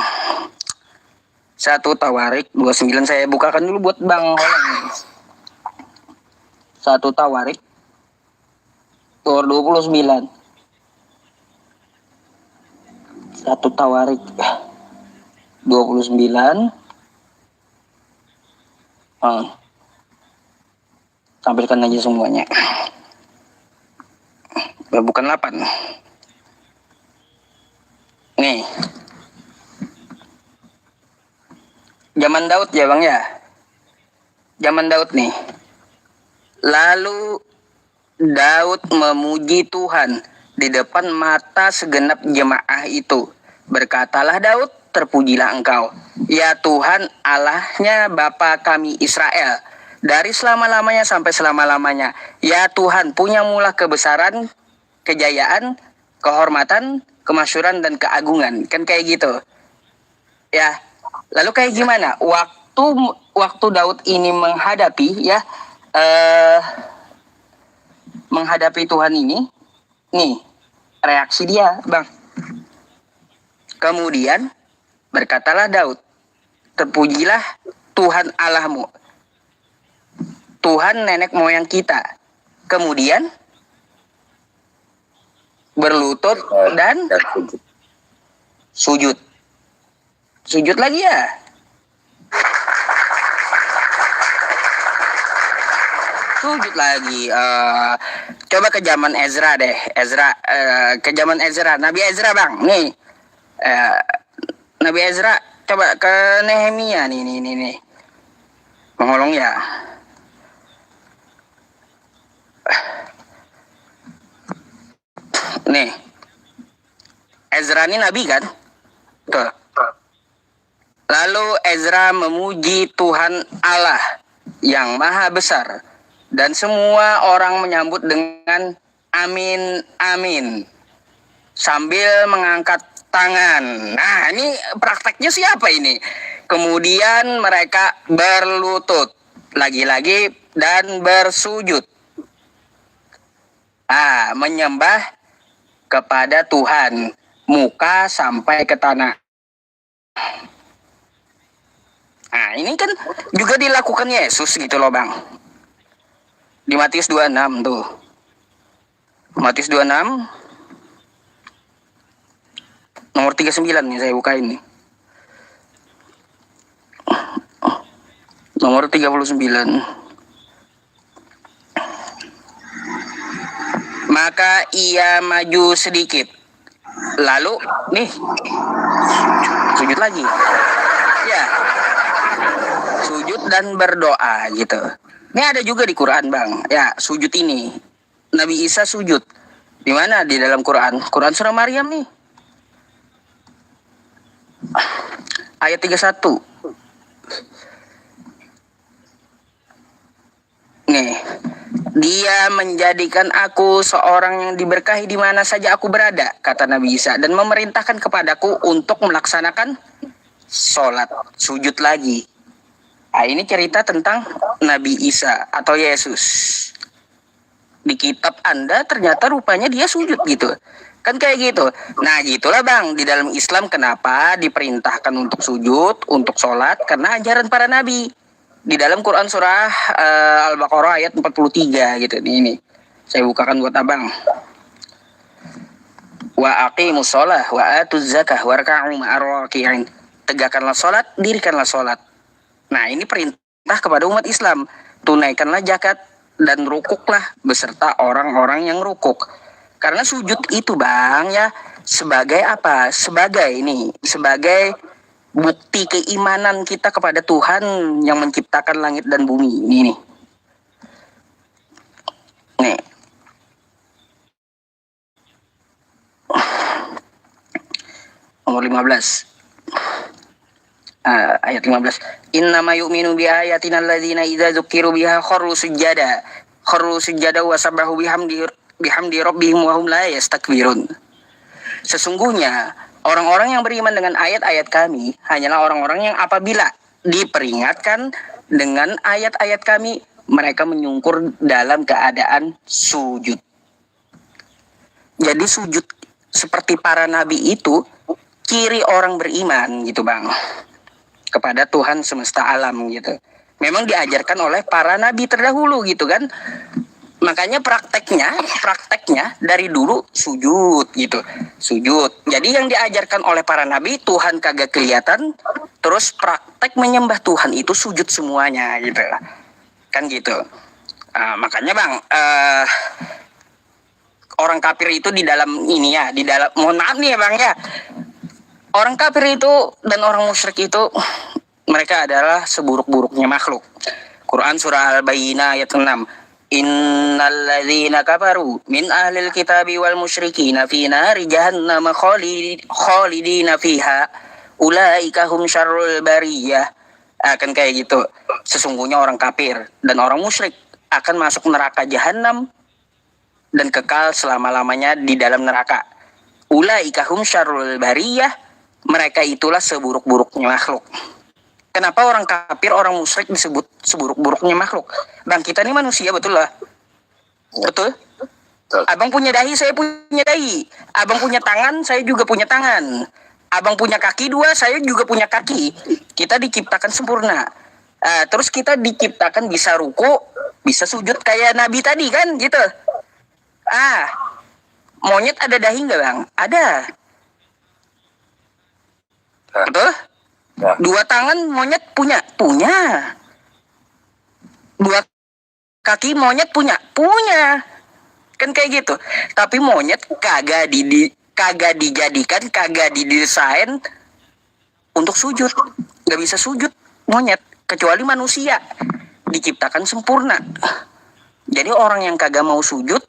1 Tawarik 29 saya bukakan dulu buat Bang Holeng. 1 Tawarik 29. 1 Tawarik 29. Tampilkan aja semuanya. Bukan 8. Nih. Zaman Daud ya bang ya. Zaman Daud nih. Lalu Daud memuji Tuhan di depan mata segenap jemaah itu. Berkatalah Daud, terpujilah engkau, ya Tuhan Allahnya Bapa kami Israel, dari selama-lamanya sampai selama-lamanya. Ya Tuhan, punyamulah kebesaran, kejayaan, kehormatan, kemasyhuran, dan keagungan. Kan kayak gitu. Ya, lalu kayak gimana? Waktu Daud ini menghadapi ya, menghadapi Tuhan ini, nih reaksi dia, bang. Kemudian berkatalah Daud, terpujilah Tuhan Allahmu, Tuhan nenek moyang kita. Kemudian berlutut dan sujud. Sujud lagi ya. Sujud lagi. Coba ke zaman Ezra deh. Ke zaman Ezra. Nabi Ezra bang. Nih. Nabi Ezra. Coba ke Nehemia nih. Mengolong ya. Nih. Ezra ini nabi kan? Tuh. Lalu Ezra memuji Tuhan Allah yang maha besar. Dan semua orang menyambut dengan amin, amin. Sambil mengangkat tangan. Nah, ini prakteknya siapa ini? Kemudian mereka berlutut. Lagi-lagi dan bersujud. Menyembah kepada Tuhan. Muka sampai ke tanah. Nah, ini kan juga dilakukan Yesus gitu loh bang. Di Matius 26 tuh. Matius 26 Nomor 39 nih saya bukain nih. Nomor 39. Maka ia maju sedikit. Lalu nih sujud lagi. Ya. Sujud dan berdoa gitu. Ini ada juga di Quran, Bang. Ya, sujud ini. Nabi Isa sujud. Di mana di dalam Quran? Quran surah Maryam nih. Ayat 31. Nih. Dia menjadikan aku seorang yang diberkahi di mana saja aku berada, kata Nabi Isa, dan memerintahkan kepadaku untuk melaksanakan sholat, sujud lagi. Nah, ini cerita tentang Nabi Isa atau Yesus. Di kitab Anda ternyata rupanya dia sujud gitu. Kan kayak gitu. Nah gitulah Bang, di dalam Islam kenapa diperintahkan untuk sujud, untuk sholat, karena ajaran para nabi. Di dalam Quran surah Al-Baqarah ayat 43 gitu. Ini saya bukakan buat Abang. Wa aqimus shalah wa atuz zakah warka'u ma'ar raki'in. Tegakkanlah sholat, dirikanlah sholat. Nah ini perintah kepada umat Islam. Tunaikanlah zakat dan rukuklah beserta orang-orang yang rukuk. Karena sujud itu Bang ya sebagai apa? Sebagai bukti keimanan kita kepada Tuhan yang menciptakan langit dan bumi. Ini nih. Nih. Nomor 15. Ayat 15. Innama yu'minu bi ayatina alladzina idza dzukiru biha kharru sujada wa sabbahu bihamdi rabbihim wa hum la yastakbirun. Sesungguhnya orang-orang yang beriman dengan ayat-ayat kami hanyalah orang-orang yang apabila diperingatkan dengan ayat-ayat kami, mereka menyungkur dalam keadaan sujud. Jadi sujud seperti para nabi itu ciri orang beriman gitu Bang, kepada Tuhan semesta alam gitu. Memang diajarkan oleh para nabi terdahulu gitu kan. Makanya prakteknya dari dulu sujud gitu. Sujud. Jadi yang diajarkan oleh para nabi Tuhan kagak kelihatan, terus praktek menyembah Tuhan itu sujud semuanya gitu. Kan gitu. Makanya Bang, orang kafir itu di dalam ini ya, di dalam mohon maaf nih ya Bang ya. Orang kafir itu dan orang musyrik itu mereka adalah seburuk-buruknya makhluk. Quran surah Al-Bayyinah ayat 6. Innal ladzina kafaru min ahlil kitabi wal musyrikina fi nari jahannam khalidina fiha ulaika hum syarrul bariyah. Akan kayak gitu. Sesungguhnya orang kafir dan orang musyrik akan masuk neraka jahanam dan kekal selama-lamanya di dalam neraka. Ulaika hum syarrul bariyah. Mereka itulah seburuk-buruknya makhluk. Kenapa orang kafir, orang musyrik disebut seburuk-buruknya makhluk? Bang, kita ini manusia, betul lah? Betul? Abang punya dahi, saya punya dahi. Abang punya tangan, saya juga punya tangan. Abang punya kaki 2, saya juga punya kaki. Kita diciptakan sempurna. Terus kita diciptakan bisa ruku, bisa sujud kayak Nabi tadi kan, gitu. Monyet ada dahi nggak Bang? Ada. Betul? 2 tangan monyet punya. 2 kaki monyet punya. Kan kayak gitu. Tapi monyet kagak dijadikan, kagak didesain untuk sujud. Gak bisa sujud monyet kecuali manusia diciptakan sempurna. Jadi orang yang kagak mau sujud,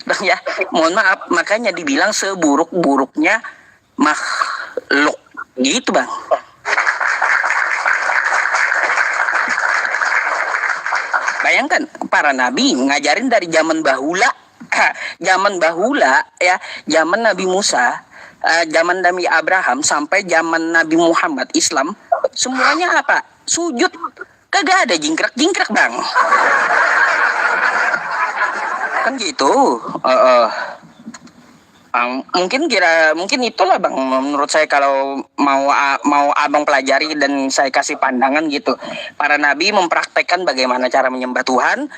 Bang ya, mohon maaf, makanya dibilang seburuk-buruknya makhluk gitu Bang. Bayangkan para nabi ngajarin dari zaman bahula ya, zaman Nabi Musa, zaman Nabi Abraham sampai zaman Nabi Muhammad Islam, semuanya apa? Sujud. Kagak ada jingkrak-jingkrak Bang. Kan gitu. Mungkin itulah Bang, menurut saya kalau mau Abang pelajari dan saya kasih pandangan gitu. Para nabi mempraktekkan bagaimana cara menyembah Tuhan,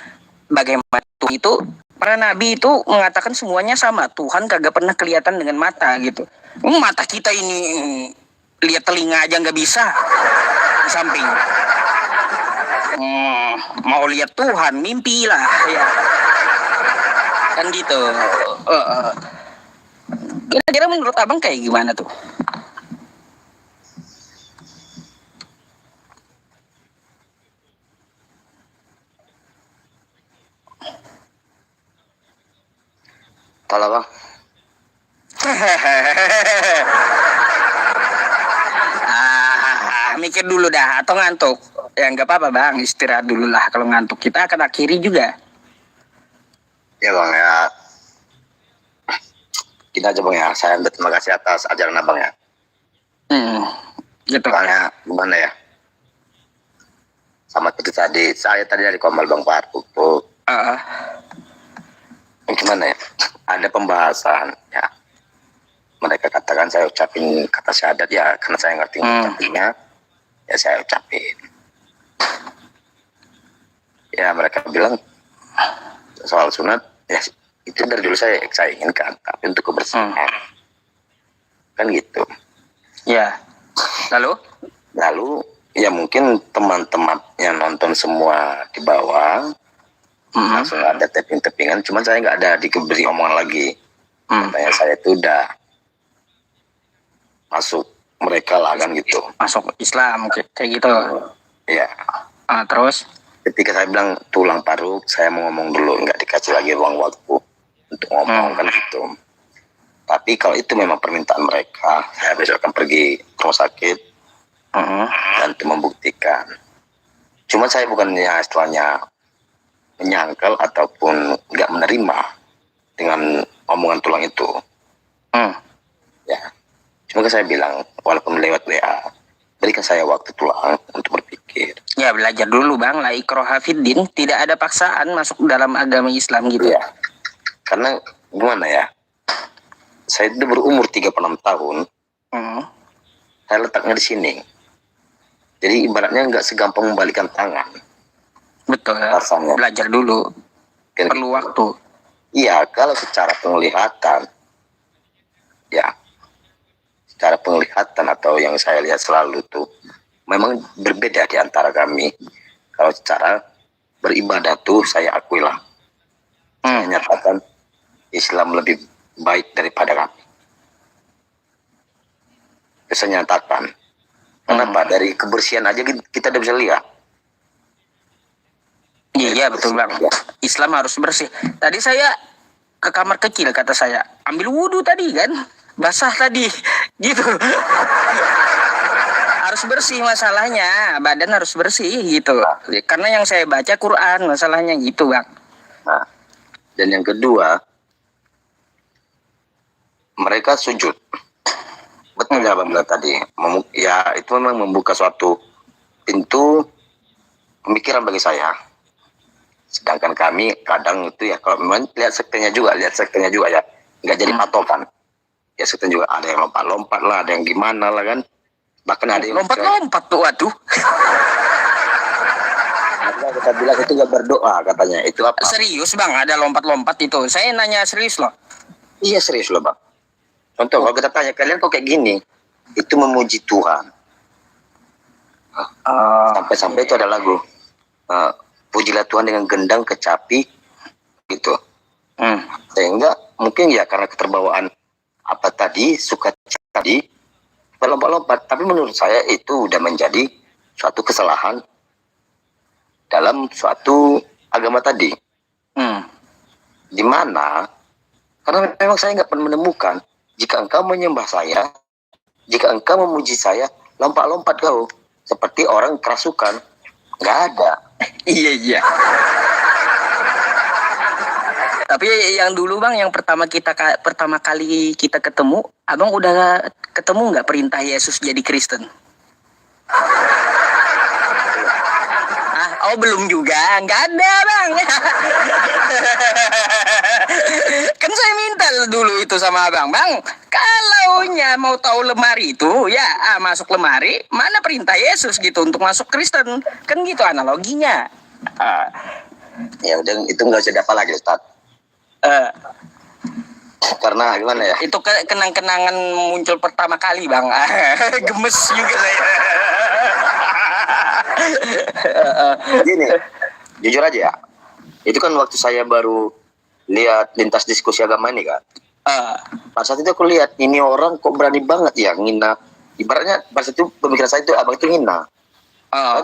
bagaimana itu para nabi itu mengatakan semuanya sama. Tuhan kagak pernah kelihatan dengan mata gitu. Mata kita ini lihat telinga aja nggak bisa. Di samping. Mau lihat Tuhan, mimpilah ya. Kan gitu. Kira-kira menurut abang kayak gimana tuh? Kalau bang, Mikir dulu dah atau ngantuk? Ya nggak apa-apa bang, istirahat dulu lah. Kalau ngantuk kita akan akhiri juga. ya bang ya, kita aja bang ya. Saya berterima kasih atas ajaran abang ya. Gitu. Soalnya gimana ya? Sama itu tadi, saya tadi dari Komal Bang Parku tuh. Gimana ya? Ada pembahasan ya. Mereka katakan saya ucapin kata syahadat ya, karena saya ngerti ucapinnya, ya saya ucapin. Ya mereka bilang soal sunat, ya itu dari dulu saya inginkan, tapi untuk kebersihan, kan gitu. Ya. Lalu ya mungkin teman-teman yang nonton semua di bawah langsung ada tapping-tappingan, cuman saya nggak ada diberi omongan lagi. Katanya saya itu udah masuk mereka lah kan gitu. Masuk Islam kayak gitu. Ya. Terus? Ketika saya bilang tulang paruk, saya mau ngomong dulu, nggak dikasih lagi ruang waktu untuk ngomong kan gitu. Tapi kalau itu memang permintaan mereka, saya besok akan pergi ke rumah sakit dan itu membuktikan. Cuma saya bukannya istilahnya menyangkal ataupun nggak menerima dengan omongan tulang itu. Ya, cuma saya bilang walaupun lewat WA, berikan saya waktu tulang untuk berpikir. Ya belajar dulu bang, la ikraha fiddin, tidak ada paksaan masuk dalam agama Islam gitu. Ya, karena gimana ya, saya itu berumur 36 tahun, saya letaknya di sini. Jadi ibaratnya nggak segampang membalikkan tangan. Betul. Rasanya. Belajar dulu. Kan Perlu gitu. waktu. Iya, kalau secara penglihatan, ya, secara penglihatan atau yang saya lihat selalu tuh, memang berbeda di antara kami. Kalau secara beribadah tuh saya akuilah. Saya nyatakan Islam lebih baik daripada kami. Saya nyatakan. Kenapa? Dari kebersihan aja kita udah bisa lihat. Iya betul bang. Islam harus bersih. Tadi saya ke kamar kecil kata saya, ambil wudhu tadi kan, basah tadi, gitu. Harus bersih masalahnya, badan harus bersih gitu. Karena yang saya baca Quran masalahnya gitu bang. Nah, dan yang kedua, mereka sujud. Betul ya bang tadi. Ya itu memang membuka suatu pintu pemikiran bagi saya. Sedangkan kami kadang itu ya kalau memang lihat sektenya juga ya, nggak jadi patokan. Ya sektenya juga ada yang lompat-lompat lah, ada yang gimana lah kan. Bahkan ada yang lompat-lompat tuh, waduh. Kita bilang itu nggak berdoa katanya. Itu apa? Serius bang, ada lompat-lompat itu. Saya nanya serius loh. Iya serius loh bang. Contoh kalau kita tanya kalian kok kayak gini, itu memuji Tuhan. Sampai-sampai itu ada lagu. Pujilah Tuhan dengan gendang kecapi gitu. Sehingga mungkin ya karena keterbawaan apa tadi suka tadi lompat-lompat, tapi menurut saya itu udah menjadi suatu kesalahan dalam suatu agama tadi. Di mana karena memang saya nggak pernah menemukan jika engkau menyembah saya, jika engkau memuji saya, lompat-lompat kau seperti orang kerasukan, nggak ada. Iya. Tapi yang dulu bang, yang pertama kali kita ketemu, abang udah ketemu nggak perintah Yesus jadi Kristen? Oh belum juga, nggak ada bang. Kan saya minta dulu itu sama abang, bang. Kalau mau tahu lemari itu, ya masuk lemari, mana perintah Yesus gitu untuk masuk Kristen, kan gitu analoginya. Ya udah itu nggak usah dapat lagi Ustaz. Eh, Karena gimana ya? itu kenang-kenangan muncul pertama kali bang. Gemes juga saya. Gini, jujur aja ya. Itu kan waktu saya baru lihat lintas diskusi agama ini kan. Eh, Pada saat itu aku lihat ini orang kok berani banget ya ngina. Ibaratnya pada saat itu pemikiran saya itu abang itu ngina. eh,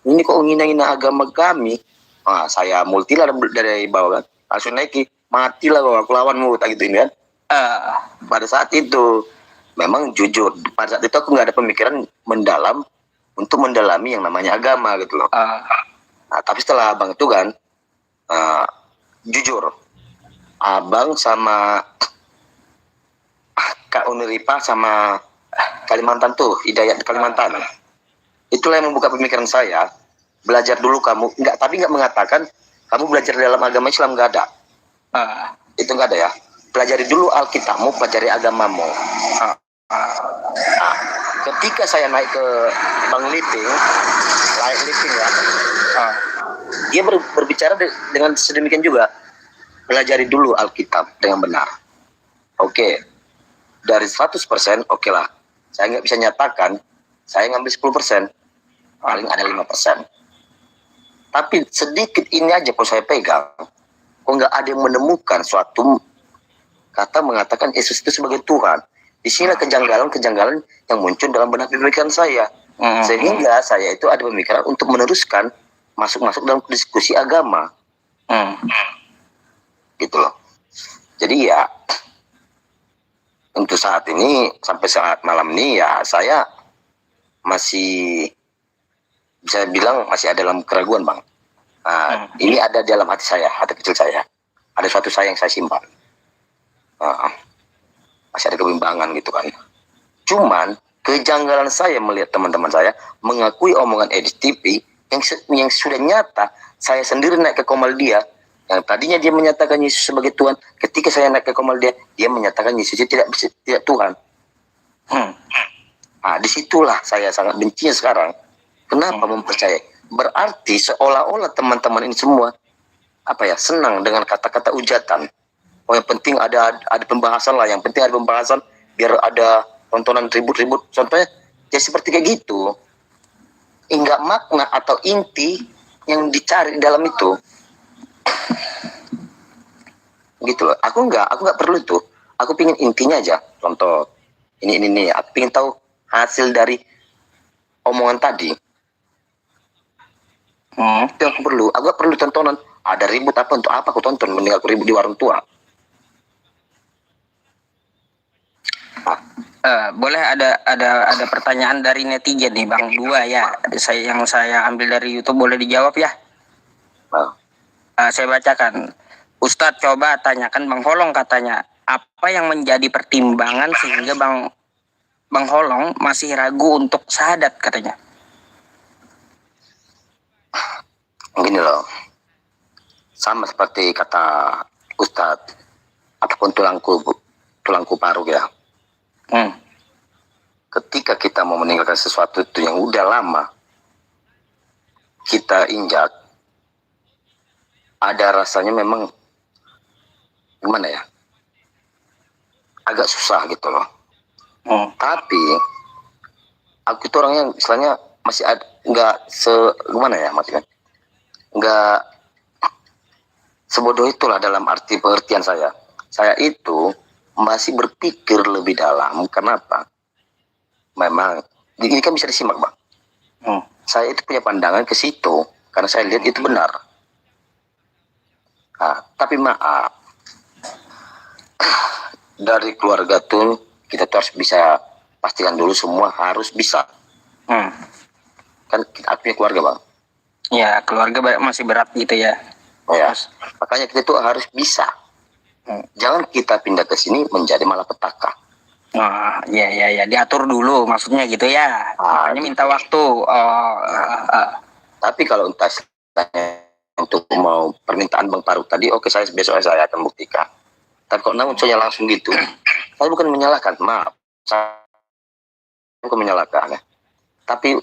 Ini kok ngina-ngina agama kami. Ah, saya multi lah dari bawah kan. Langsung naiki, matilah kau, aku lawanmu tak gitu ini kan. eh, Pada saat itu memang jujur pada saat itu aku nggak ada pemikiran mendalam untuk mendalami yang namanya agama gitu loh. eh, Nah, tapi setelah abang itu kan jujur abang sama Kak Uniripa sama Kalimantan tuh Hidayat Kalimantan itulah yang membuka pemikiran saya. Belajar dulu kamu tapi nggak mengatakan kamu belajar dalam agama Islam, nggak ada, eh, itu nggak ada ya. Pelajari dulu Alkitabmu, pelajari agamamu. Nah, ketika saya naik ke Bang Liping, Live Liping ya, dia berbicara dengan sedemikian juga. Pelajari dulu Alkitab dengan benar. Oke, dari 100%, oke lah. Saya nggak bisa nyatakan, saya ngambil 10%, paling ada 5%. Tapi sedikit ini aja kalau saya pegang, kok nggak ada yang menemukan suatu kata mengatakan Yesus itu sebagai Tuhan. Di sini kejanggalan-kejanggalan yang muncul dalam benak pemikiran saya. Sehingga saya itu ada pemikiran untuk meneruskan masuk dalam diskusi agama. Gitu loh. Jadi ya, untuk saat ini, sampai saat malam ini ya saya masih bisa bilang masih ada dalam keraguan bang. Ini ada dalam hati saya, hati kecil saya. Ada suatu saya yang saya simpan. Masih ada kebimbangan gitu kan. Cuman kejanggalan saya melihat teman-teman saya mengakui omongan Edis TV yang sudah nyata. Saya sendiri naik ke Komal dia, yang tadinya dia menyatakan Yesus sebagai Tuhan. Ketika saya naik ke Komal dia menyatakan Yesus itu tidak Tuhan. Disitulah saya sangat benci sekarang. Kenapa mempercayai? Berarti seolah-olah teman-teman ini semua senang dengan kata-kata ujatan. Oh, yang penting ada pembahasan lah, yang penting ada pembahasan biar ada tontonan ribut-ribut. Contohnya ya seperti kayak gitu. Enggak makna atau inti yang dicari dalam itu. Gitu loh. Aku nggak perlu itu. Aku pingin intinya aja. Contoh ini aku pingin tahu hasil dari omongan tadi. Itu yang aku perlu. Aku gak perlu tontonan. Ada ribut apa, untuk apa aku tonton? Mending aku ribut di warung tua. boleh ada pertanyaan dari netizen nih bang, dua ya. Yang saya ambil dari YouTube, boleh dijawab ya? Saya bacakan. Ustadz, coba tanyakan Bang Holong, katanya apa yang menjadi pertimbangan sehingga Bang Holong masih ragu untuk syahadat, katanya. Gini loh, sama seperti kata Ustadz, ataupun tulangku paru ya. Ketika kita mau meninggalkan sesuatu itu yang udah lama kita injak, ada rasanya memang gimana ya, agak susah gitu loh. Tapi aku itu orangnya istilahnya masih nggak gimana ya, maksudnya nggak sebodoh itulah dalam arti pengertian saya. Saya itu masih berpikir lebih dalam. Kenapa? Memang ini kan bisa disimak bang. Saya itu punya pandangan ke situ karena saya lihat itu benar. Tapi maaf, dari keluarga tuh kita tuh harus bisa pastikan dulu semua harus bisa. Kan kita punya keluarga bang. Ya, keluarga masih berat gitu ya. Ya, makanya kita tuh harus bisa. Jangan kita pindah ke sini menjadi malapetaka. Ya, diatur dulu maksudnya gitu ya. Makanya minta waktu. Tapi kalau entah untuk mau permintaan Bang Faruk tadi, oke, besok saya akan buktikan. Tapi kalau namun saya langsung gitu, saya bukan menyalahkan, maaf, saya bukan menyalahkan, tapi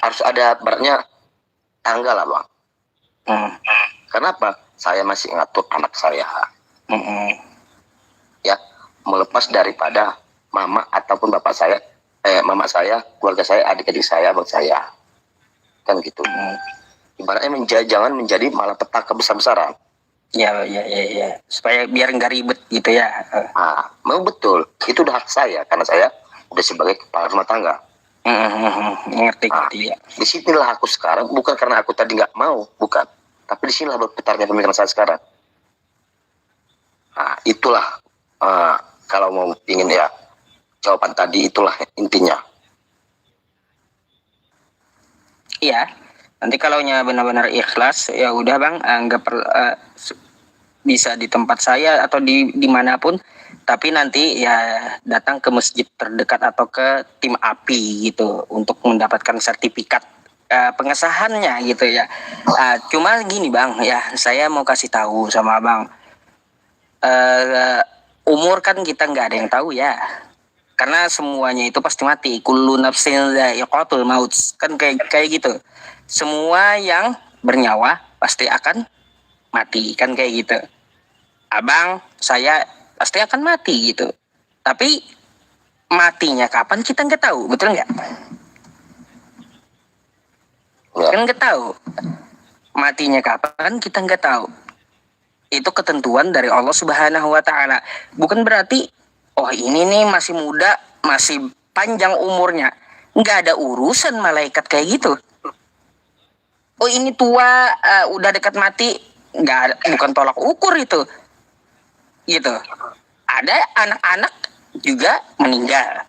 harus ada beratnya tanggal lah bang. Kenapa? saya masih ngatur anak saya. Mm-mm. Ya, melepas daripada mama ataupun bapak saya, mama saya, keluarga saya, adik-adik saya, abang saya. Kan gitu. Ibaratnya jangan menjadi malapetaka besar-besaran. Ya, supaya biar nggak ribet gitu ya. Memang betul, itu udah hak saya karena saya udah sebagai kepala rumah tangga. Ngerti ya. Disinilah aku sekarang, bukan karena aku tadi nggak mau, bukan. Tapi disinilah berputarnya pemikiran saya sekarang. Itulah kalau mau ingin ya jawaban tadi, itulah intinya. Iya. Nanti kalau benar-benar ikhlas, ya udah bang, nggak perlu bisa di tempat saya atau dimanapun, tapi nanti ya datang ke masjid terdekat atau ke tim API gitu untuk mendapatkan sertifikat pengesahannya gitu ya. Cuma gini bang, ya saya mau kasih tahu sama bang, umur kan kita nggak ada yang tahu ya. Karena semuanya itu pasti mati. Kullu nafsin dha'iqatul maut. Kan kayak gitu. Semua yang bernyawa pasti akan mati. Kan kayak gitu. Abang, saya pasti akan mati gitu. Tapi matinya kapan kita nggak tahu. Betul nggak? Kan nggak tahu. Matinya kapan kita nggak tahu. Itu ketentuan dari Allah Subhanahu wa Ta'ala. Bukan berarti oh ini nih masih muda, masih panjang umurnya. Nggak ada urusan malaikat kayak gitu. Oh ini tua, udah dekat mati. Nggak ada, bukan tolak ukur itu. Gitu. Ada anak-anak juga meninggal.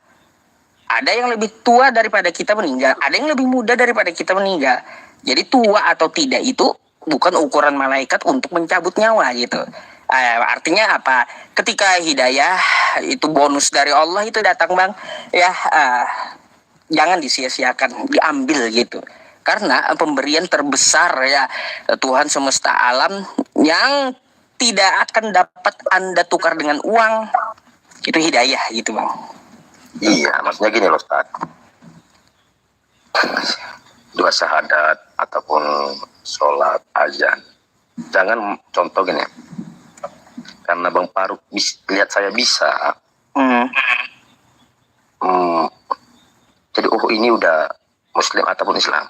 Ada yang lebih tua daripada kita meninggal. Ada yang lebih muda daripada kita meninggal. Jadi tua atau tidak itu bukan ukuran malaikat untuk mencabut nyawa gitu. Artinya apa? Ketika hidayah itu bonus dari Allah itu datang bang, ya jangan disia-siakan, diambil gitu. Karena pemberian terbesar ya Tuhan semesta alam yang tidak akan dapat Anda tukar dengan uang itu hidayah gitu bang. Iya, maksudnya gini loh Ustaz. Dua syahadat ataupun sholat azan. Jangan contoh gini. Karena Bang Faruk lihat saya bisa, jadi ini udah Muslim ataupun Islam.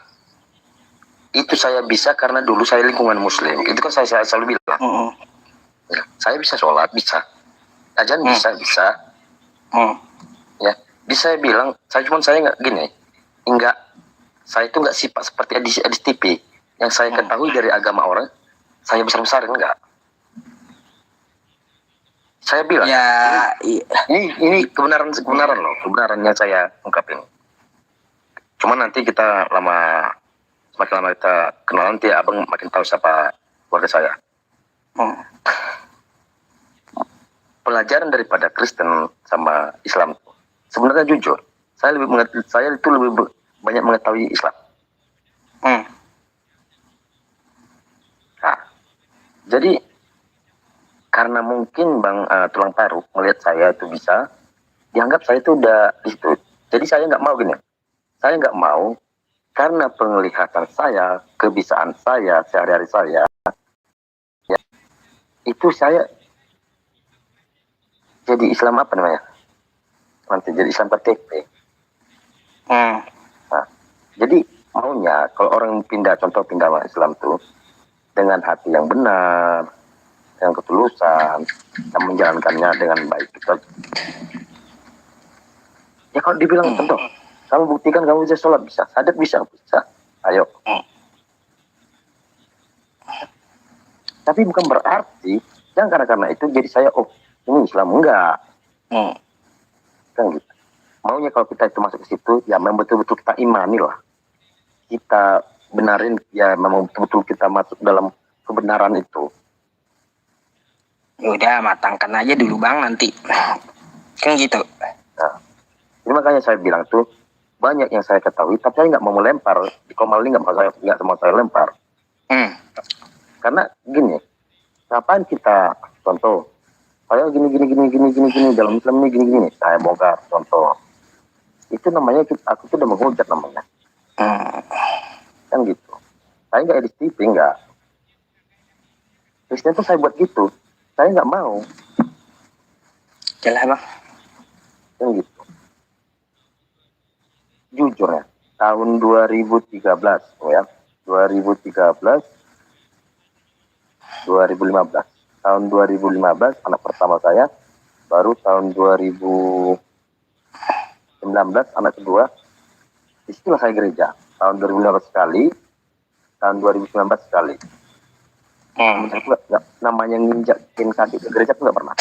Itu saya bisa karena dulu saya lingkungan Muslim. Itu kan saya selalu bilang. Ya, saya bisa sholat, bisa. Azan bisa. Ya, bisa saya bilang, saya nggak gini, saya itu nggak sifat seperti di TV. Yang saya ketahui dari agama orang, saya besar-besarin enggak. Saya bilang, ya, ini kebenaran loh, kebenarannya saya ungkapin. Cuma nanti semakin lama kita kenal nanti abang makin tahu siapa keluarga saya. Pelajaran daripada Kristen sama Islam, sebenarnya jujur, saya itu lebih banyak mengetahui Islam. Nah, jadi karena mungkin Bang Tulang Paruk melihat saya itu bisa, dianggap saya itu udah di situ. Jadi saya nggak mau gini. Saya nggak mau karena penglihatan saya, kebiasaan saya, sehari-hari saya, ya, itu saya jadi Islam apa namanya? Nanti jadi Islam KTP. Nah, jadi maunya kalau orang pindah Islam tuh dengan hati yang benar, dengan ketulusan, dan menjalankannya dengan baik. Ya kalau dibilang contoh, kamu buktikan kamu bisa sholat, bisa, syahadat bisa, ayo. Tapi bukan berarti jangan karena itu jadi saya ini Islam, enggak. Kan gitu. Maunya kalau kita itu masuk ke situ, ya memang betul-betul kita imani lah. Kita benarin, ya memang betul-betul kita masuk dalam kebenaran itu. udah matangkan aja dulu bang nanti. Kan gitu. Nah, ini makanya saya bilang tuh banyak yang saya ketahui, tapi saya nggak mau melempar di Komal ini, nggak mau saya lempar. Karena gini, kapan kita contoh, saya gini dalam Islam ini gini, saya bongkar contoh, itu namanya aku tuh udah menghujat namanya. Kan gitu. Saya nggak edit TV, nggak. Kristen tuh saya buat gitu, saya nggak mau. Jelas bang. Kan gitu. Jujur ya, tahun 2013 ya, 2013, 2015. Tahun 2015 anak pertama saya, baru tahun 2019 anak kedua. Disitulah saya gereja. Tahun 2015 sekali, tahun 2019 sekali. Namanya nginjakin kaki ke gereja tuh nggak pernah.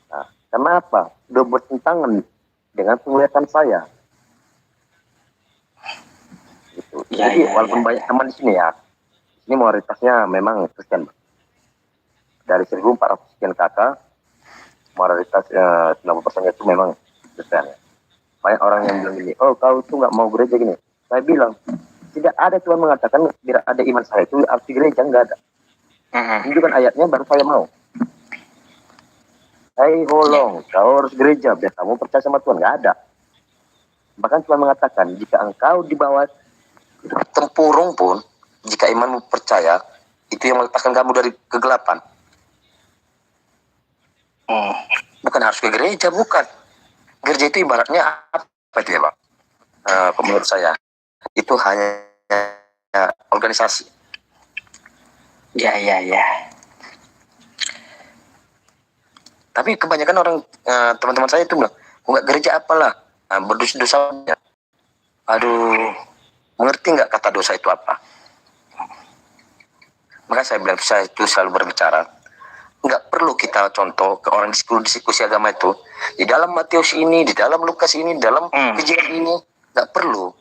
Nah, kenapa? Udah bertentangan dengan penglihatan saya. Gitu. Jadi walaupun banyak teman di sini ya, ini mayoritasnya memang Kristen. Dari 1.400 sekian kakak, mayoritas 90% itu memang Kristen. Banyak orang yang bilang gini, oh kau tuh nggak mau gereja gini. Saya bilang, tidak ada Tuhan mengatakan biar ada iman saya itu arti gereja, nggak ada. Tunjukkan ayatnya baru saya mau. Hai holong, kau harus gereja biar kamu percaya sama Tuhan, nggak ada. Bahkan Tuhan mengatakan jika engkau di bawah tempurung pun, jika imanmu percaya, itu yang melepaskan kamu dari kegelapan. Bukan harus ke gereja, bukan. Gereja itu ibaratnya apa itu ya bang? Menurut saya itu hanya organisasi. Ya. Tapi kebanyakan orang teman-teman saya itu bilang, nggak gereja apalah, berdosa. Aduh, mengerti nggak kata dosa itu apa? Maka saya bilang, saya itu selalu berbicara, nggak perlu kita contoh ke orang diskusi agama itu. Di dalam Matius ini, di dalam Lukas ini, di dalam kejadian ini, nggak perlu.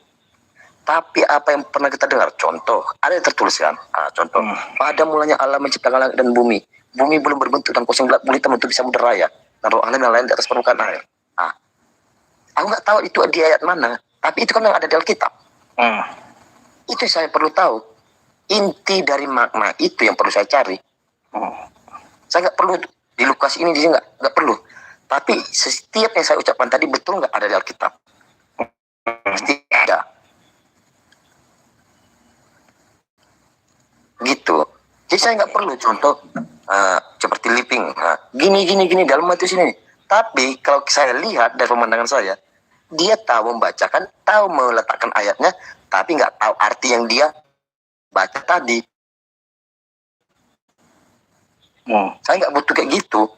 Tapi apa yang pernah kita dengar, contoh, ada yang tertulis kan? Contoh, pada mulanya Allah menciptakan langit dan bumi. Bumi belum berbentuk dan kosong gelap gulita untuk bisa raya. Dan roh Allah yang lain di atas permukaan air. Aku nggak tahu itu di ayat mana, tapi itu kan yang ada di Alkitab. Itu saya perlu tahu. Inti dari makna itu yang perlu saya cari. Saya nggak perlu di Lukas ini, di sini nggak perlu. Tapi setiap yang saya ucapkan tadi betul nggak ada di Alkitab? Pasti ada. Gitu. Jadi saya nggak perlu contoh seperti living. Gini dalam Matius ini. Tapi kalau saya lihat dari pemandangan saya, dia tahu membacakan, tahu meletakkan ayatnya, tapi nggak tahu arti yang dia baca tadi. Saya nggak butuh kayak gitu.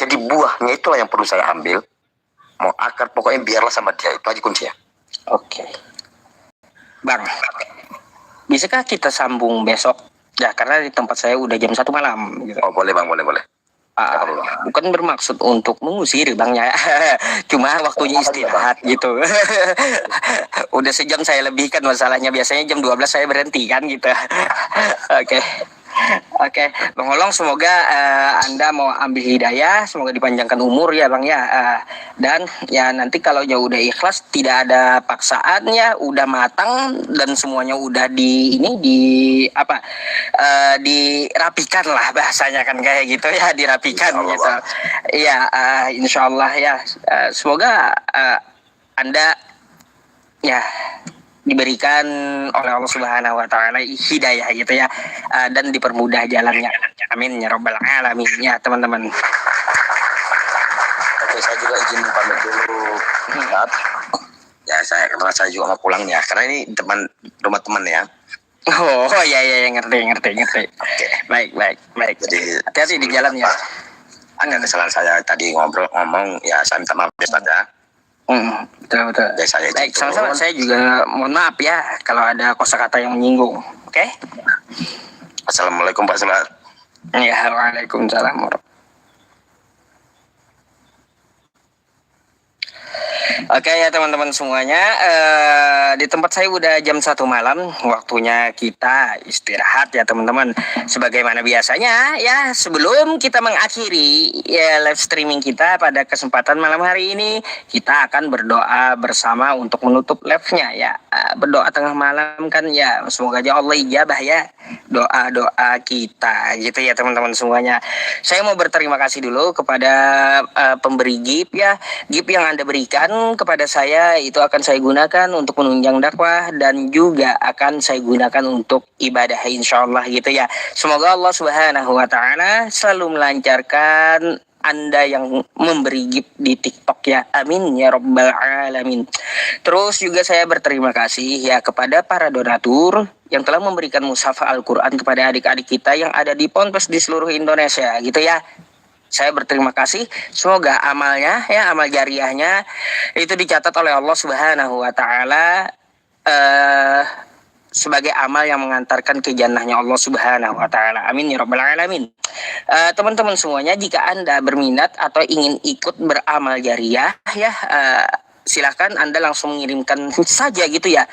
Jadi buahnya itulah yang perlu saya ambil. Mau akar, pokoknya biarlah sama dia. Itu aja kuncinya. Oke. Bang, bisakah kita sambung besok? Ya, karena di tempat saya udah jam 1 malam. Gitu. Oh boleh bang, boleh. Bukan bermaksud untuk mengusir bang ya. Cuma waktunya istirahat gitu. Udah sejam saya lebihkan masalahnya. Biasanya jam 12 saya berhenti kan gitu. Oke, Bang Holong, semoga Anda mau ambil hidayah, semoga dipanjangkan umur ya Bang ya. Dan ya nanti kalau ya udah ikhlas, tidak ada paksaan ya, udah matang dan semuanya udah dirapikan lah bahasanya kan kayak gitu ya, dirapikan gitu. Iya, insya Allah ya. Semoga Anda ya diberikan oleh Allah Subhanahu wa taala hidayah gitu ya, dan dipermudah jalannya. Amin ya rabbal alamin ya teman-teman. Oke, saya juga izin pamit dulu. Ya, saya juga mau pulang ya, karena ini rumah teman ya. Oh ya ngerti. Oke. Baik. Jadi Hati-hati di jalan ya. Ada kesalahan saya tadi ngomong ya, saya minta maaf ya Ustaz ya. Betul. Ya, saya Baik, sama-sama. Saya juga mohon maaf ya kalau ada kosakata yang menyinggung. Oke? Assalamualaikum Pak Selat. Ya, waalaikumsalam warahmatullahi. Oke ya teman-teman semuanya, di tempat saya udah jam 1 malam, waktunya kita istirahat ya teman-teman. Sebagaimana biasanya ya, sebelum kita mengakhiri ya live streaming kita pada kesempatan malam hari ini, kita akan berdoa bersama untuk menutup live-nya ya. Berdoa tengah malam kan ya, semoga aja Allah ijabah ya doa-doa kita gitu ya teman-teman semuanya. Saya mau berterima kasih dulu kepada pemberi gift ya, gift yang Anda berikan kepada saya itu akan saya gunakan untuk menunjang dakwah dan juga akan saya gunakan untuk ibadah insyaallah gitu ya. Semoga Allah Subhanahu wa taala selalu melancarkan Anda yang memberi gift di TikTok ya. Amin ya rabbal alamin. Terus juga saya berterima kasih ya kepada para donatur yang telah memberikan mushaf Al-Qur'an kepada adik-adik kita yang ada di ponpes di seluruh Indonesia gitu ya. Saya berterima kasih. Semoga amalnya ya, amal jariahnya itu dicatat oleh Allah Subhanahu wa taala sebagai amal yang mengantarkan ke jannahnya Allah Subhanahu wa taala. Amin ya rabbal alamin. Teman-teman semuanya, jika Anda berminat atau ingin ikut beramal jariah ya, silahkan Anda langsung mengirimkan saja gitu ya.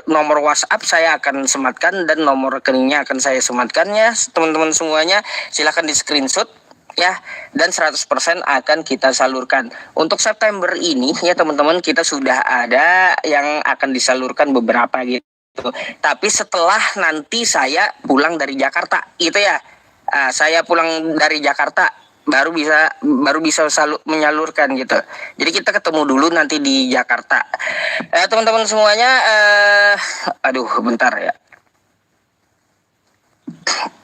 Nomor WhatsApp saya akan sematkan dan nomor rekeningnya akan saya sematkan ya. Teman-teman semuanya silahkan di screenshot ya, dan 100% akan kita salurkan. Untuk September ini ya teman-teman, kita sudah ada yang akan disalurkan beberapa gitu. Tapi setelah nanti saya pulang dari Jakarta gitu ya. Saya pulang dari Jakarta baru bisa menyalurkan gitu. Jadi kita ketemu dulu nanti di Jakarta. Teman-teman semuanya, aduh bentar ya.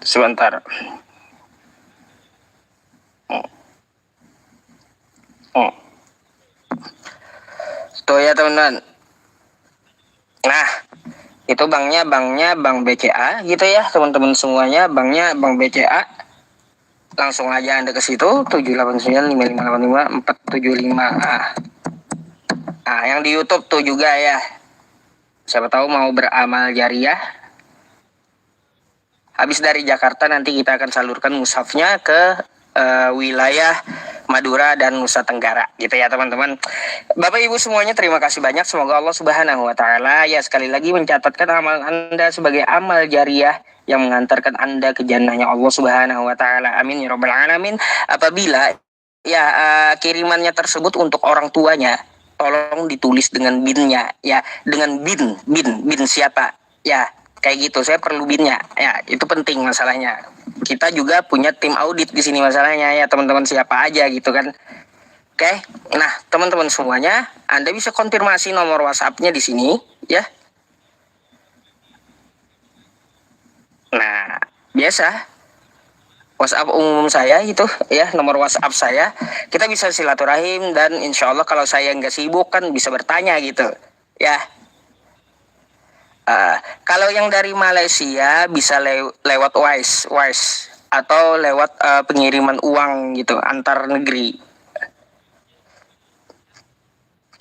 Sebentar. Tuh ya teman-teman. Nah, itu banknya Bank BCA gitu ya teman-teman semuanya, banknya Bank BCA. Langsung aja Anda ke situ 789555475. Yang di YouTube tuh juga ya. Siapa tahu mau beramal jariah. Habis dari Jakarta nanti kita akan salurkan mushafnya ke wilayah Madura dan Nusa Tenggara gitu ya teman-teman. Bapak Ibu semuanya, terima kasih banyak. Semoga Allah Subhanahu wa taala ya sekali lagi mencatatkan amal Anda sebagai amal jariah yang mengantarkan Anda ke jannahnya Allah Subhanahu wa taala. Amin ya rabbal alamin. Apabila ya kirimannya tersebut untuk orang tuanya, tolong ditulis dengan BIN-nya ya, dengan bin siapa ya. Kayak gitu, saya perlu BIN-nya. Ya, itu penting masalahnya. Kita juga punya tim audit di sini masalahnya ya, teman-teman, siapa aja gitu kan. Oke. Nah, teman-teman semuanya, Anda bisa konfirmasi nomor WhatsApp-nya di sini ya. Nah, biasa WhatsApp umum saya itu ya, nomor WhatsApp saya. Kita bisa silaturahim dan insya Allah kalau saya nggak sibuk kan bisa bertanya gitu ya. Kalau yang dari Malaysia bisa lewat Wise atau lewat pengiriman uang gitu antar negeri.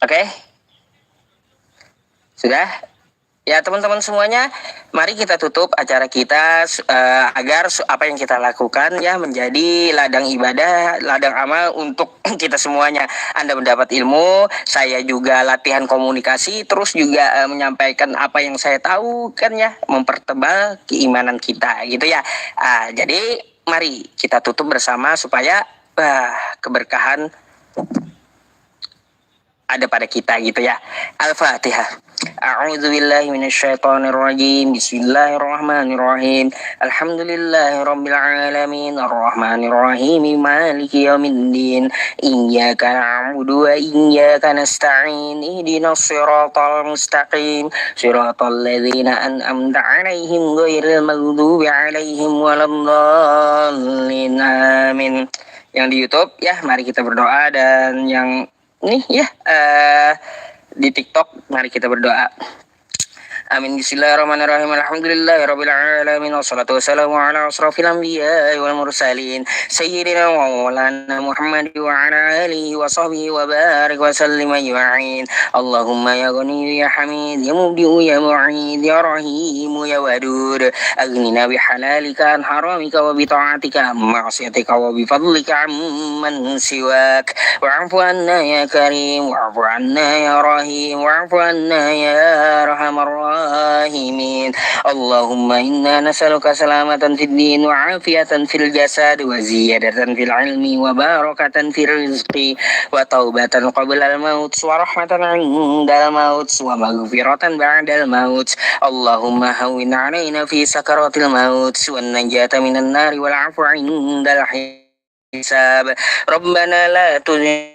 Oke? Sudah? Ya teman-teman semuanya, mari kita tutup acara kita agar apa yang kita lakukan ya menjadi ladang ibadah, ladang amal untuk kita semuanya. Anda mendapat ilmu, saya juga latihan komunikasi, terus juga menyampaikan apa yang saya tahu kan ya, mempertebal keimanan kita gitu ya. Jadi mari kita tutup bersama supaya keberkahan ada pada kita gitu ya. Al-Fatihah. A'udzu billahi minasyaitonir rajim. Bismillahirrahmanirrahim. Alhamdulillahirabbil alamin arrahmanir rahim maliki yaumiddin. Iyyaka na'budu wa iyyaka nasta'in. Ihdinas siratal mustaqim. Siratal ladzina an'amta 'alaihim ghairil maghdubi 'alaihim waladdallin. Amin. Yang di YouTube ya, mari kita berdoa, dan yang nih ya di TikTok mari kita berdoa. Amin. Bismillahirrahmanirrahim. Alhamdulillahirabbil alamin wassalatu wassalamu ala asrofil anbiya'i wal mursalin sayyidina wa maulana Muhammad wa ala alihi wa sahbihi wa barik wa sallim ajma'in. Allahumma ya ghani ya hamid ya mubdi'u ya mu'id ya rahim ya wadud, aghnina bihalalika an haramika wa bi ta'atika ma'siyatika wa bi fadlika amman siwak, wa'fu anna ya karim wa'fu anna ya rahim wa'fu anna ya arhamar rahimin. Allahumma inna nas'aluka salamatan fid din wa afiyatan fil jasad wa ziyadatan fil ilmi wa barakatan fil rizqi wa taubatan qabla al maut wa rahmatan 'inda al maut wa maghfiratan ba'da al maut. Allahumma hawwin 'alaina fi sakaratil maut wan najata minan nari wal 'afwa 'inda al hisab. Rabbana la tuzigh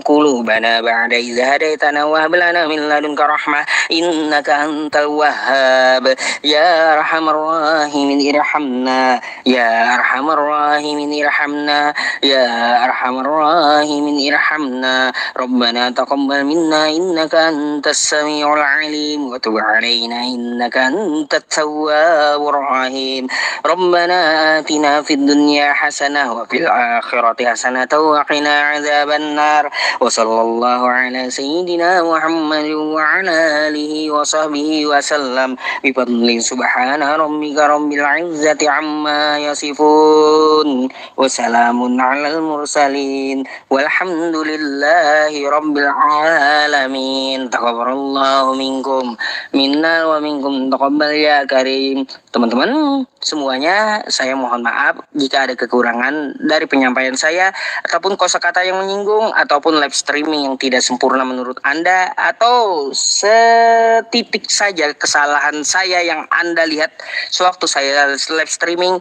قلوبنا بعد إذ هديتنا وهب لنا من لدنك رحمة إنك أنت الوهاب يا أرحم الراحمين ارحمنا يا أرحم الراحمين ارحمنا يا أرحم الراحمين ارحمنا ربنا تقبل منا إنك أنت السميع العليم وتب علينا إنك أنت التواب الرحيم ربنا آتنا في الدنيا حسنة وفي الآخرة حسنة وقنا عذاب النار وصلى الله على سيدنا محمد وعلى آله وصحبه وسلم بفضل سبحان ربك رب العزة عما يصفون وسلام على المرسلين والحمد لله رب العالمين تقبل الله منكم minna wa minkum taqabbal ya karim. Teman-teman semuanya, saya mohon maaf jika ada kekurangan dari penyampaian saya ataupun kosakata yang menyinggung ataupun live streaming yang tidak sempurna menurut Anda atau setitik saja kesalahan saya yang Anda lihat sewaktu saya live streaming.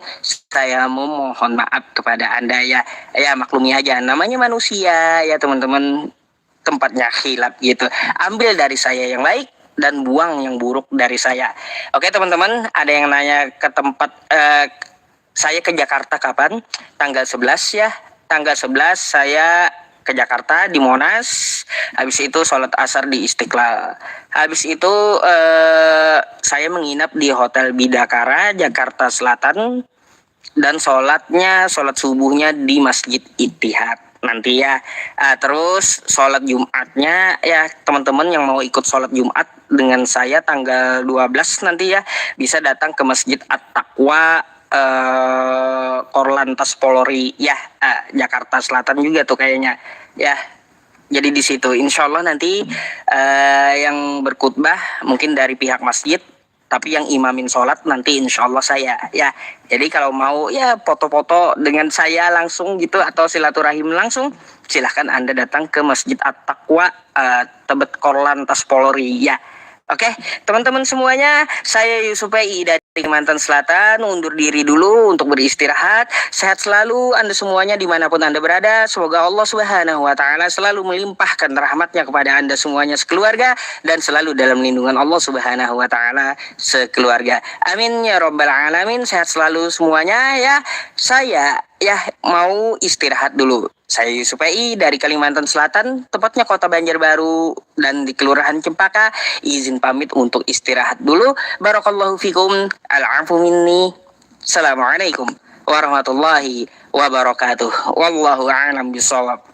Saya memohon maaf kepada Anda ya. Ya maklumi aja, namanya manusia ya teman-teman, tempatnya khilaf gitu. Ambil dari saya yang baik dan buang yang buruk dari saya. Oke teman-teman, ada yang nanya ke tempat saya ke Jakarta kapan? Tanggal 11 ya. Tanggal 11 saya ke Jakarta di Monas. Habis itu sholat asar di Istiqlal. Habis itu saya menginap di Hotel Bidakara Jakarta Selatan dan sholat subuhnya di Masjid Ittihad nanti ya. Terus sholat Jumatnya ya, teman-teman yang mau ikut sholat Jumat dengan saya tanggal 12 nanti ya, bisa datang ke Masjid At-Taqwa Korlantas Polri ya, Jakarta Selatan juga tuh kayaknya ya. Jadi di situ insya Allah nanti yang berkhutbah mungkin dari pihak masjid, tapi yang imamin sholat nanti insya Allah saya ya. Jadi kalau mau ya foto-foto dengan saya langsung gitu atau silaturahim langsung, silahkan Anda datang ke Masjid At-Taqwa Tebet Korlantas Polri ya. Oke, teman-teman semuanya, saya Yusuf PI dari Kalimantan Selatan undur diri dulu untuk beristirahat. Sehat selalu Anda semuanya dimanapun Anda berada. Semoga Allah Subhanahu wa Ta'ala selalu melimpahkan rahmatnya kepada Anda semuanya sekeluarga dan selalu dalam lindungan Allah Subhanahu wa Ta'ala sekeluarga. Amin ya Rabbal Alamin. Sehat selalu semuanya ya. Saya ya mau istirahat dulu. Saya Yusuf PI dari Kalimantan Selatan, tepatnya Kota Banjarbaru dan di Kelurahan Cempaka. Izin pamit untuk istirahat dulu. Barakallahu fikum. Al-afu minni. Assalamualaikum warahmatullahi wabarakatuh. Wallahu a'lam bishawab.